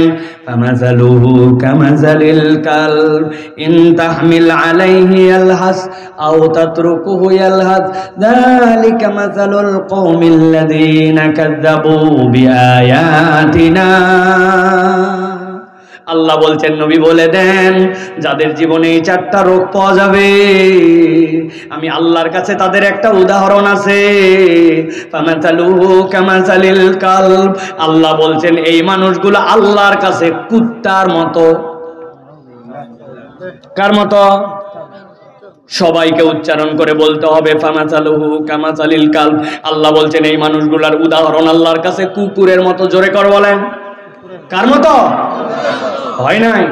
ফামাযালুহু কামাযালিল কালব ইন তাহমিল আলাইহি ইয়ালহাস আও তাতরুকুহু ইয়ালহাস যালিকা মাযালুল কওমিল্লাযীনা কাযযাবু বিআয়াতিনা। আল্লাহ বলছেন, নবী বলে দেন যাদের জীবনে এই 4টা রোগ পাওয়া যাবে, আমি আল্লাহর কাছে তাদের একটা উদাহরণ আছে। ফামাতালুহু কামাসালিল কালব, আল্লাহ বলছেন এই মানুষগুলো আল্লাহর কাছে কুত্তার মতো। কার মতো? সবাইকে উচ্চারণ করে বলতে হবে, ফামাতালুহু কামাসালিল কালব। আল্লাহ বলছেন এই মানুষগুলোর উদাহরণ আল্লাহর কাছে কুকুরের মতো। জোরে কর বলেন, কার মতো? হয় নাই,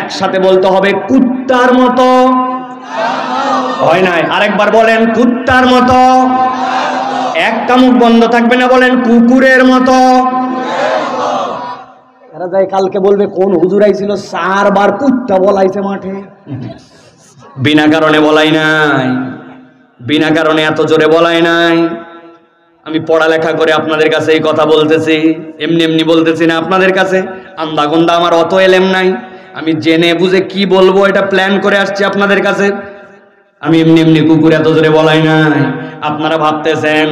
একসাথে বলতে হবে কুত্তার মতো। হয় নাই, আরেকবার বলেন কুত্তার মতো। একটা মুখ বন্ধ থাকবে না, বলেন কুকুরের মতো। এরা যাই কালকে বলবে কোন হুজুর আইছিল 4 বার কুত্তা বলাইছে মাঠে। বিনা কারণে বলাই নাই, বিনা কারণে এত জোরে বলাই নাই। আমি পড়ালেখা করে আপনাদের কাছে এই কথা বলতেছি, এমনি এমনি বলতেছি না আপনাদের কাছে। আন্দাগন্দা আমার অত এলেম নাই, আমি জেনে বুঝে কি বলবো এটা প্ল্যান করে আসছি আপনাদের কাছে। আমি এমনি এমনি কুকুর এত জোরে বলাই নাই। আপনারা ভাবতেছেন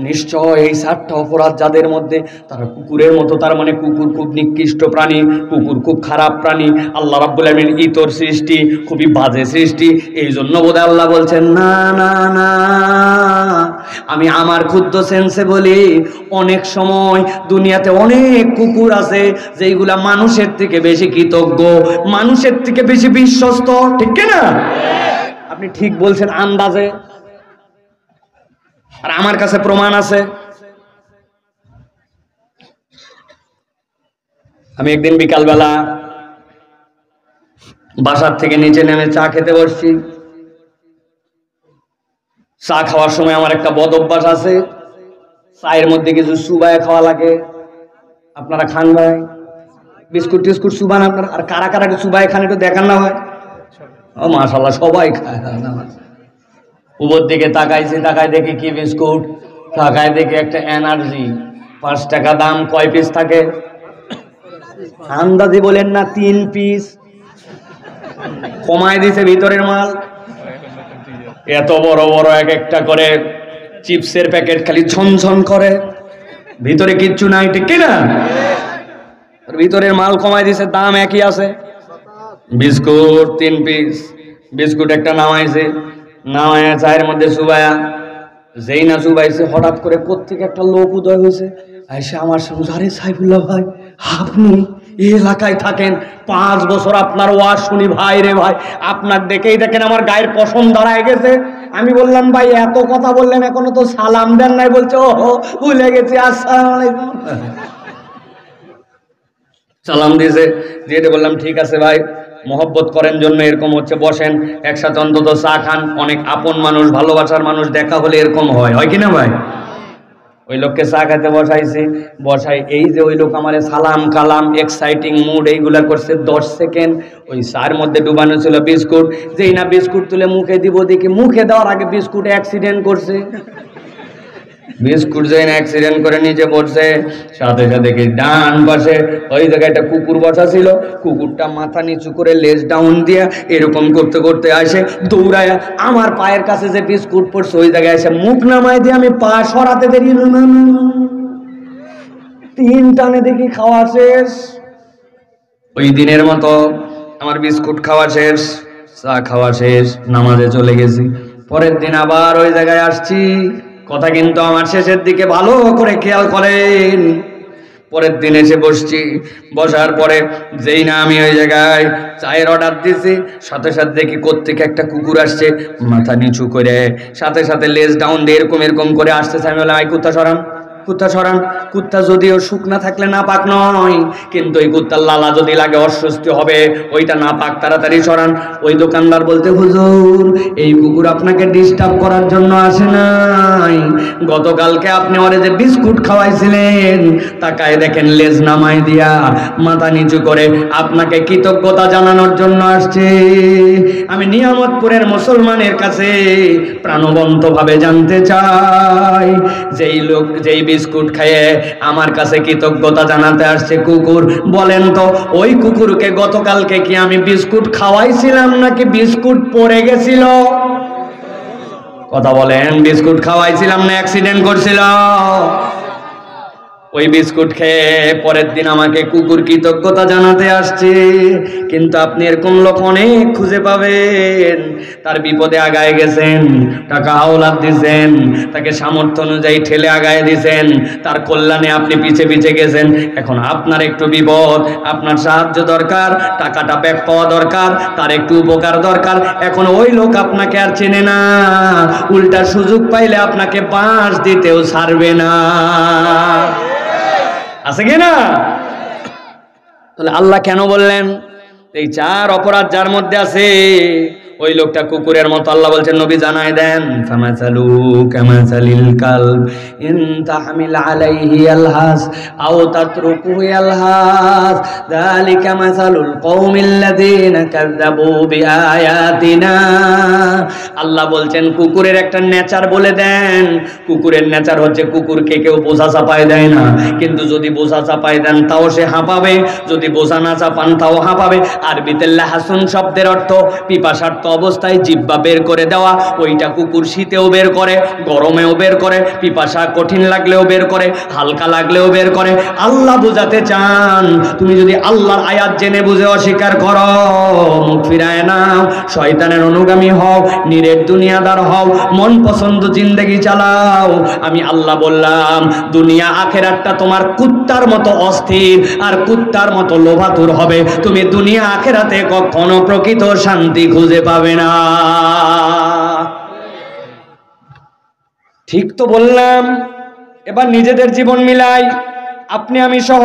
নিশ্চয় এই 7টা অপরাধ যাদের মধ্যে, তারা কুকুরের মতো, তার মানে কুকুর খুব নিকৃষ্ট প্রাণী, কুকুর খুব খারাপ প্রাণী, আল্লাহ রাব্বুল আলামিন ইতর সৃষ্টি, খুবই বাজে সৃষ্টি। এই জন্য বোধহয় আল্লাহ বলছেন না না না, আমি আমার ক্ষুদ্র সেন্সে বলি, অনেক সময় দুনিয়াতে অনেক কুকুর আছে যেইগুলা মানুষের থেকে বেশি কৃতজ্ঞ, মানুষের থেকে বেশি বিশ্বস্ত, ঠিক না? আপনি ঠিক বলছেন আন্দাজে, আর আমার কাছে প্রমাণ আছে। আমি একদিন বিকালবেলা বাসার থেকে নিচে নেমে চা খেতে বসছি। চা খাওয়ার সময় আমার একটা বদ অভ্যাস আছে, চায়ের মধ্যে কিছু চুবায় খাওয়া লাগে। আপনারা খান ভাই? বিস্কুট টিস্কুট চুবান আপনারা? আর কারা কারা চুবায় খান একটু দেখান না ভাই? ও মাশাআল্লাহ, সবাই খায়। উপর দিকে তাকাইছি, তাকায় দেখি কি বিস্কুট, তাকায় দেখি একটা এনার্জি, 5 টাকা দাম। কয় পিস থাকে? আন্দাজি বলেন না, 3 পিস। কমায় দিছে ভিতরের মাল। এত বড় বড় এক একটা করে চিপসের প্যাকেট, খালি ঝনঝন করে, ভিতরে কিচ্ছু নাই, ঠিক না? ভিতরের মাল কমায় দিছে, দাম একই আছে। বিস্কুট 3 পিস, বিস্কুট একটা নামাইছে, নামায়া চায়ের মধ্যে চুবায়া, যেই না চুবাইছে হঠাৎ করে কোত্থেকে একটা লোক উদয় হয়েছে, এসে আমার সঙ্গে, আরে সাইফুল্লাহ ভাই, আপনি এই এলাকায় থাকেন, 5 বছর আপনার ওয়াজ শুনি ভাই রে ভাই, আপনার দেখেই দেখেন আমার গায়ের পশম দাঁড়ায় গেছে। আমি বললাম ভাই এত কথা বললেন, এখনো তো সালাম দেন নাই। বলছে ও ভুলে গেছি, আসসালামু আলাইকুম। সালাম দিয়েছে, দিয়ে বললাম ঠিক আছে ভাই, মহব্বত করেন জন্য এরকম হচ্ছে, বসেন একসাথে অন্তত চা খান। অনেক আপন মানুষ, ভালোবাসার মানুষ দেখা হলে এরকম হয়, হয় কিনা ভাই? ওই লোককে চা খাইতে বসাইছি, বসাই এই যে ওই লোক আমারে সালাম কালাম এক্সাইটিং মুড এইগুলা করছে। 10 সেকেন্ড ওই চার মধ্যে ডুবানো ছিল বিস্কুট, যেই না বিস্কুট তুলে মুখে দিব, দেখি মুখে দেওয়ার আগে বিস্কুট অ্যাক্সিডেন্ট করছে। বিস্কুট যেই না অ্যাক্সিডেন্ট করে নিচে পড়ছে, সাথে সাথে দেখি ডান পাশে ওই জায়গায় একটা কুকুর বসা ছিল, কুকুরটা মাথা নিচু করে লেজ ডাউন দিয়ে এরকম করতে করতে আসে, দৌড়ায় আমার পায়ের কাছে যে বিস্কুট পড়ছে ওই জায়গায় এসে মুখ নামায় দিয়ে আমি পা সরাতে দেরি, 3 টানে দেখি খাওয়া শেষ। ওই দিনের মতো আমার বিস্কুট খাওয়া শেষ, চা খাওয়া শেষ, নামাজে চলে গেছি। পরের দিন আবার ওই জায়গায় আসছি, কথা কিন্তু আমার শেষের দিকে ভালো করে খেয়াল করেন। পরের দিন এসে বসছি, বসার পরে যেই না আমি ওই জায়গায় চায়ের অর্ডার দিছি, সাথে সাথে দেখি কোত্থেকে একটা কুকুর আসছে, মাথা নিচু করে, সাথে সাথে লেজ ডাউন দিয়ে এরকম এরকম করে আসতেছে। আমি বললাম, আই কুত্তা সরান, কুত্তা সরান। কুত্তা যদিও শুকনা থাকলে না পাক নয়, কিন্তু ওই কুত্তার লালা যদি লাগে অস্বস্তি হবে, ওইটা না পাক, তাড়াতাড়ি সরান। ওই দোকানদার বলতে, হুজুর এই কুকুর আপনাকে ডিস্টার্ব করার জন্য আসে নাই, গতকালকে আপনি ওরে যে বিস্কুট খাওয়াইছিলেন, তাকায় দেখেন লেজ নামাই দিয়া মাথা নিচু করে আপনাকে কৃতজ্ঞতা জানানোর জন্য আসছে। আমি নিয়ামতপুরের মুসলমানের কাছে প্রাণবন্ত ভাবে জানতে চাই, যেই লোক যেই বিস্কুট খেয়ে আমার কাছে কৃতজ্ঞতা জানাতে আসছে কুকুর, বলেন তো ওই কুকুরকে গতকালকে কি আমি বিস্কুট খাওয়াইছিলাম নাকি বিস্কুট পড়ে গেছিল? কথা বলেন, বিস্কুট খাওয়াইছিলাম না অ্যাক্সিডেন্ট করছিল? ওই বিস্কুট খেয়ে পরের দিন আমাকে কুকুর কৃতজ্ঞতা জানাতে আসছে। কিন্তু আপনি এরকম লোক অনেক খুঁজে পাবেন, তার বিপদে আগায় গেছেন, টাকা আওলাদ দিয়েছেন, তাকে সামর্থ্য অনুযায়ী ঠেলে আগায় দিয়েছেন, তার কল্যাণে আপনি পিছে পিছে গেছেন। এখন আপনার একটু বিপদ, আপনার সাহায্য দরকার, টাকাটা ব্যাক পাওয়া দরকার, তার একটু উপকার দরকার। এখন ওই লোক আপনাকে আর চেনে না, উল্টা সুযোগ পাইলে আপনাকে বাঁশ দিতেও ছাড়বে না। আছে কি না? তাহলে আল্লাহ কেন বললেন এই 4 অপরাধ যার মধ্যে আছে ওই লোকটা কুকুরের মতো? আল্লাহ বলছেন নবী জানায় দেন, ফামাসালু কামাসালিল কালব ইন তাহমিল আলাইহি ইয়ালহাস আও তাতরুকুহু ইয়ালহাস যালিকা মাসালুল কওমিল্লাযীনা কাযযাবু বিআয়াতিনা আল্লাহ বলছেন কুকুরের একটা নেচার বলে দেন। কুকুরের নেচার হচ্ছে কুকুরকে কেউ বোঝা চাপায় দেয় না, কিন্তু যদি বোঝা চাপায় দেন তাও সে হাঁপাবে, যদি বোঝা না চাপান তাও হাঁপাবে। আরবিতে লাহাসুন শব্দের অর্থ পিপাসার্ত অবস্থায় জিহ্বা বের করে দেওয়া। ওইটা কুকুর শীতেও বের করে, গরমেও বের করে, পিপাসা কঠিন লাগলেও বের করে, হালকা লাগলেও বের করে। আল্লাহ বোঝাতে চান তুমি যদি আল্লাহর আয়াত জেনে বুঝে অস্বীকার করো, মুখ ফিরায় নাও, শয়তানের অনুগামী হও, নিরেট দুনিয়াদার হও, মন পছন্দ জিন্দেগি চালাও, আমি আল্লাহ বললাম দুনিয়া আখেরাতটা তোমার কুত্তার মতো অস্থির আর কুত্তার মতো লোভাতুর হবে। তুমি দুনিয়া আখেরাতে কখনো প্রকৃত শান্তি খুঁজে পাবে না। ঠিক তো বললাম? এবার নিজেদের জীবন মিলাই, আপনি আমি সহ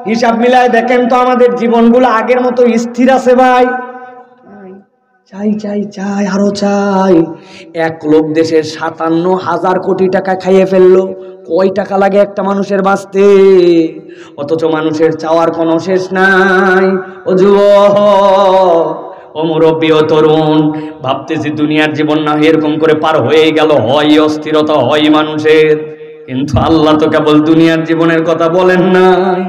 হিসাব মিলাই দেখেন তো আমাদের জীবনগুলো আগের মতো স্থির আছে ভাই? চাই চাই চাই আরো চাই। এক লোক দেশের 57,000 কোটি টাকা খাইয়ে ফেললো। কয় টাকা লাগে একটা মানুষের বাঁচতে? অথচ মানুষের চাওয়ার কোনো শেষ নাই। ও যুবক, ও মুরব্বী, ও তরুণ, ভাবতেছি দুনিয়ার জীবন না এরকম করে পার হয়ে গেল, হয় অস্থিরতা হয় মানুষের। কিন্তু আল্লাহ তো কেবল দুনিয়ার জীবনের কথা বলেন নাই।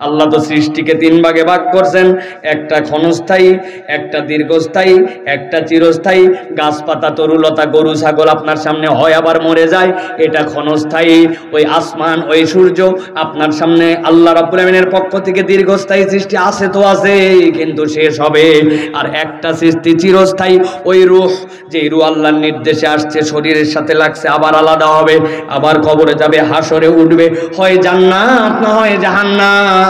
আল্লাহ তো সৃষ্টিকে 3 ভাগে ভাগ করছেন, একটা ক্ষণস্থায়ী, একটা দীর্ঘস্থায়ী, একটা চিরস্থায়ী। গাছপাতা তরুলতা গরু ছাগল আপনার সামনে হয় আবার মরে যায়, এটা ক্ষণস্থায়ী। ওই আসমান ওই সূর্য আপনার সামনে আল্লাহ রাব্বুল আমিনের পক্ষ থেকে দীর্ঘস্থায়ী সৃষ্টি আছে তো আছে, কিন্তু শেষ হবে। আর একটা সৃষ্টি চিরস্থায়ী, ওই রূহ, যে রূহ আল্লাহর নির্দেশে আসছে, শরীরের সাথে লাগছে, আবার আলাদা হবে, আবার কবরে যাবে, হাসরে উঠবে, হয় জান্নাত না হয় জাহান্নাম।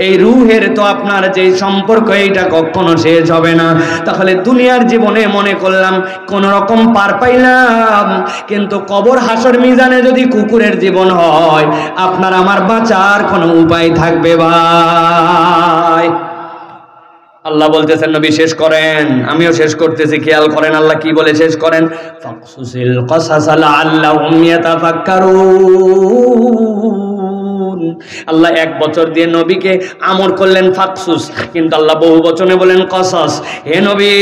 এই রূহের তো আপনার যে সম্পর্ক এইটা কখনো শেষ হবে না। তাহলে দুনিয়ার জীবনে মনে করলাম কোন রকম পার পাইলাম, কিন্তু কবর হাসর মিজানে যদি কুকুরের জীবন হয়, আপনার আমার বাঁচার কোনো উপায় থাকবে ভাই? আল্লাহ বলতেছেন নবী শেষ করেন, আমিও শেষ করতেছি, খেয়াল করেন আল্লাহ কি বলে শেষ করেন। ফাকসুসিল কসাসা লাআল্লাহুম ইয়াতাফাক্কারুন। আল্লাহ 1 বছর দিয়ে নবীকে আমর করলেন ফাকসুস, কিন্তু আল্লাহ বহু বচনে বলেন কসাস। হে নবী,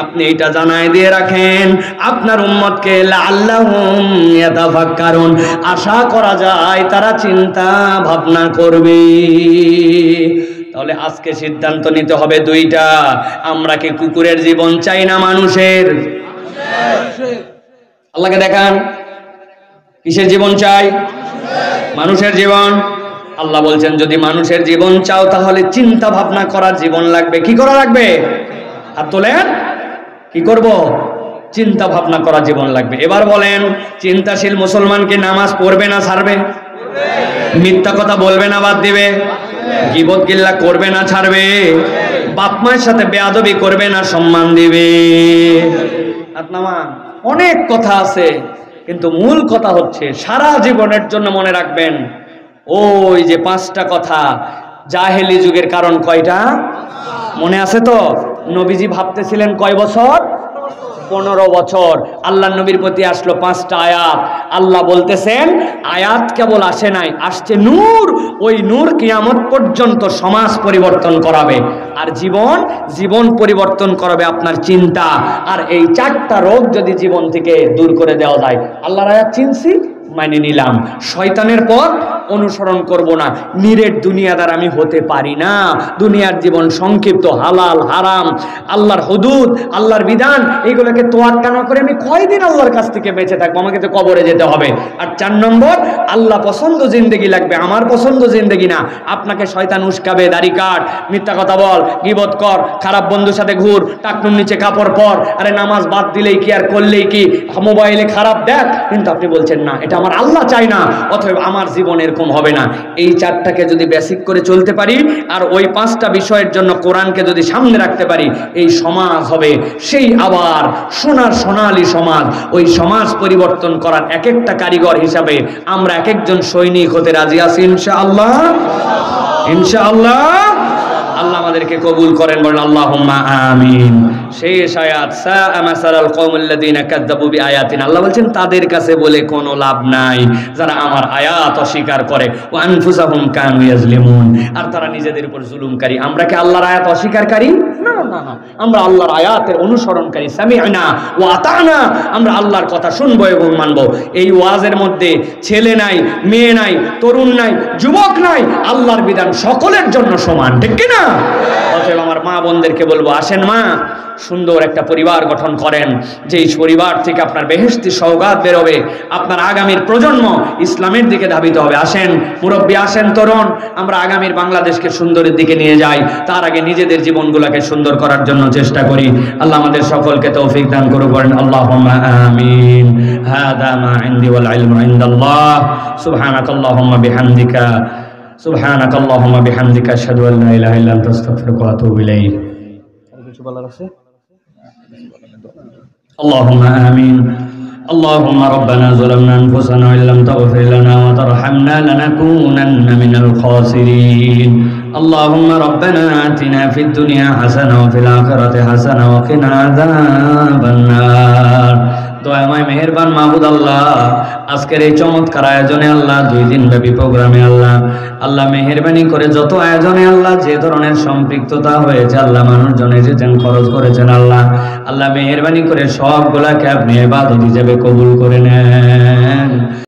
আপনি এটা জানায় দিয়ে রাখেন আপনার উম্মতকে, লাআল্লাহুম ইয়াতাফাক্কারুন, আশা করা যায় তারা চিন্তা ভাবনা করবে। তাহলে আজকে সিদ্ধান্ত নিতে হবে 2টা। আমরা কি কুকুরের জীবন চাই না মানুষের? আল্লাহকে দেখান কিসের জীবন চাই? মানুষের জীবন। আল্লাহ বলছেন যদি মানুষের জীবন চাও তাহলে চিন্তা ভাবনা করার জীবন লাগবে। কি করা লাগবে? হাত তোলেন। কি করব? চিন্তা ভাবনা করার জীবন লাগবে। এবার বলেন, চিন্তাশীল মুসলমান কি নামাজ পড়বে না ছাড়বে? মিথ্যা কথা বলবে না বাদ দিবে? গীবত গিল্লা করবে না ছাড়বে? বাপ মায়ের সাথে বেয়াদবি করবে না সম্মান দিবে? অনেক কথা আছে, কিন্তু মূল কথা হচ্ছে সারা জীবনের জন্য মনে রাখবেন ওই যে 5টা কথা। জাহেলি যুগের কারণ কয়টা মনে আছে তো? নবীজি ভাবতেছিলেন কয় বছর? 15 বছর। আল্লাহ নবীর প্রতি আসলো 5টা আয়াত। আল্লাহ বলতেছেন আয়াত কেবল আসে নাই, আসছে নূর। ওই নূর কিয়ামত পর্যন্ত সমাজ পরিবর্তন করাবে, আর জীবন পরিবর্তন করাবে আপনার চিন্তা। আর এই 4টা রোগ যদি জীবন থেকে দূর করে দেওয়া যায়, আল্লাহর আয়াত চিনছি, মানে নিলাম, শয়তানের পথ অনুসরণ করব না, নিরেট দুনিয়াদার আমি হতে পারি না। দুনিয়ার জীবন সংক্ষিপ্ত, হালাল হারাম, আল্লাহর হুদুদ, আল্লাহর বিধান, এইগুলোকে তোয়াক্কা না করে আমি কয়দিন আল্লাহর কাছ থেকে বেঁচে থাকবো? আমাকে তো কবরে যেতে হবে। আর 4 নম্বর, আল্লাহ পছন্দ জিন্দেগি লাগবে, আমার পছন্দ জিন্দেগি না। আপনাকে শয়তান উস্কাবে, দাড়ি কাট, মিথ্যা কথা বল, গীবত কর, খারাপ বন্ধুর সাথে ঘুর, টাকনুর নিচে কাপড় পর, আরে নামাজ বাদ দিলেই কি আর করলেই কি, মোবাইলে খারাপ দেখ, কিন্তু আপনি বলছেন না, এটা আমার আল্লাহ চাই না, অতএব আমার জীবন এরকম হবে না। এই 4টাকে যদি বেসিক করে চলতে পারি, আর ওই 5টা বিষয়ের জন্য কোরআনকে যদি সামনে রাখতে পারি, এই সমাজ হবে সেই আবার সোনার সোনালী সমাজ। ওই সমাজ পরিবর্তন করার এক একটা কারিগর হিসাবে আমরা এক একজন সৈনিক হতে রাজি আছি ইনশাআল্লাহ। ইনশাআল্লাহ। আল্লাহ আমাদেরকে কবুল করেন, বলেন আল্লাহুম্মা আমিন। শেষ আয়াত, সাআ মাসালাল কওমুল্লাযীনা কাযযাবু বিআয়াতিনা, আল্লাহ বলছেন তাদের কাছে বলে কোনো লাভ নাই যারা আমার আয়াত অস্বীকার করে, ওয়া আনফুসাহুম কানু ইয়াজলিমুন, আর তারা নিজেদের উপর জুলুমকারী। আমরা কি আল্লাহর আয়াত অস্বীকারী? না না না, আমরা আল্লাহর আয়াতের অনুসরণকারী। সামি'না ওয়া আতা'না, আমরা আল্লাহর কথা শুনবো এবং মানবো। এই ওয়াজের মধ্যে ছেলে নাই, মেয়ে নাই, তরুণ নাই, যুবক নাই, আল্লাহর বিধান সকলের জন্য সমান, ঠিক কি না? অতএব আমার মা বোনদেরকে বলবো, আসেন মা, সুন্দর একটা পরিবার গঠন করেন, যেই পরিবার থেকে আপনার বেহেশতি সওগাত বেরোবে, আপনার আগামীর প্রজন্ম ইসলামের দিকে ধাবিত হবে। আসেন মুরব্বী, আসেন তরুণ, আমরা আগামীর বাংলাদেশকে সুন্দরের দিকে নিয়ে যাই। তার আগে নিজেদের জীবনগুলোকে সুন্দর করার জন্য চেষ্টা করি। আল্লাহ আমাদের সকলকে তৌফিক দান করুন, বলেন আল্লাহুম্মা আমিন। হাদা মা ইনদি ওয়াল ইলমু ইনদাল্লাহ। সুবহানাকাল্লাহুম্মা বিহামদিকা সুবহানাকাল্লাহুম্মা বিহামদিকা আশহাদু আল লা ইলাহা ইল্লা আনতা আস্তাগফিরুকা ওয়া আতুবু ইলাইক। আর কিছু বলার আছে? اللهم آمين. اللهم ربنا ظلمنا أنفسنا وإن لم تغفر لنا وترحمنا لنكونن من الخاسرين. اللهم ربنا آتنا في الدنيا حسنة وفي الآخرة حسنة وقنا عذاب النار. দয়াময় মেহেরবান মাহবুদ আল্লাহ, আজকের এই চমৎকার আয়োজনে আল্লাহ, 2 দিন ব্যাপী প্রোগ্রামে আল্লাহ মেহেরবানি করে যত আয়োজনে আল্লাহ যে ধরনের সম্পৃক্ততা হয়েছে আল্লাহ, মানুষজন এসেছেন, খরচ করেছেন আল্লাহ মেহেরবানি করে সবগুলাকে আপনি ইবাদত হিসেবে কবুল করে নেন।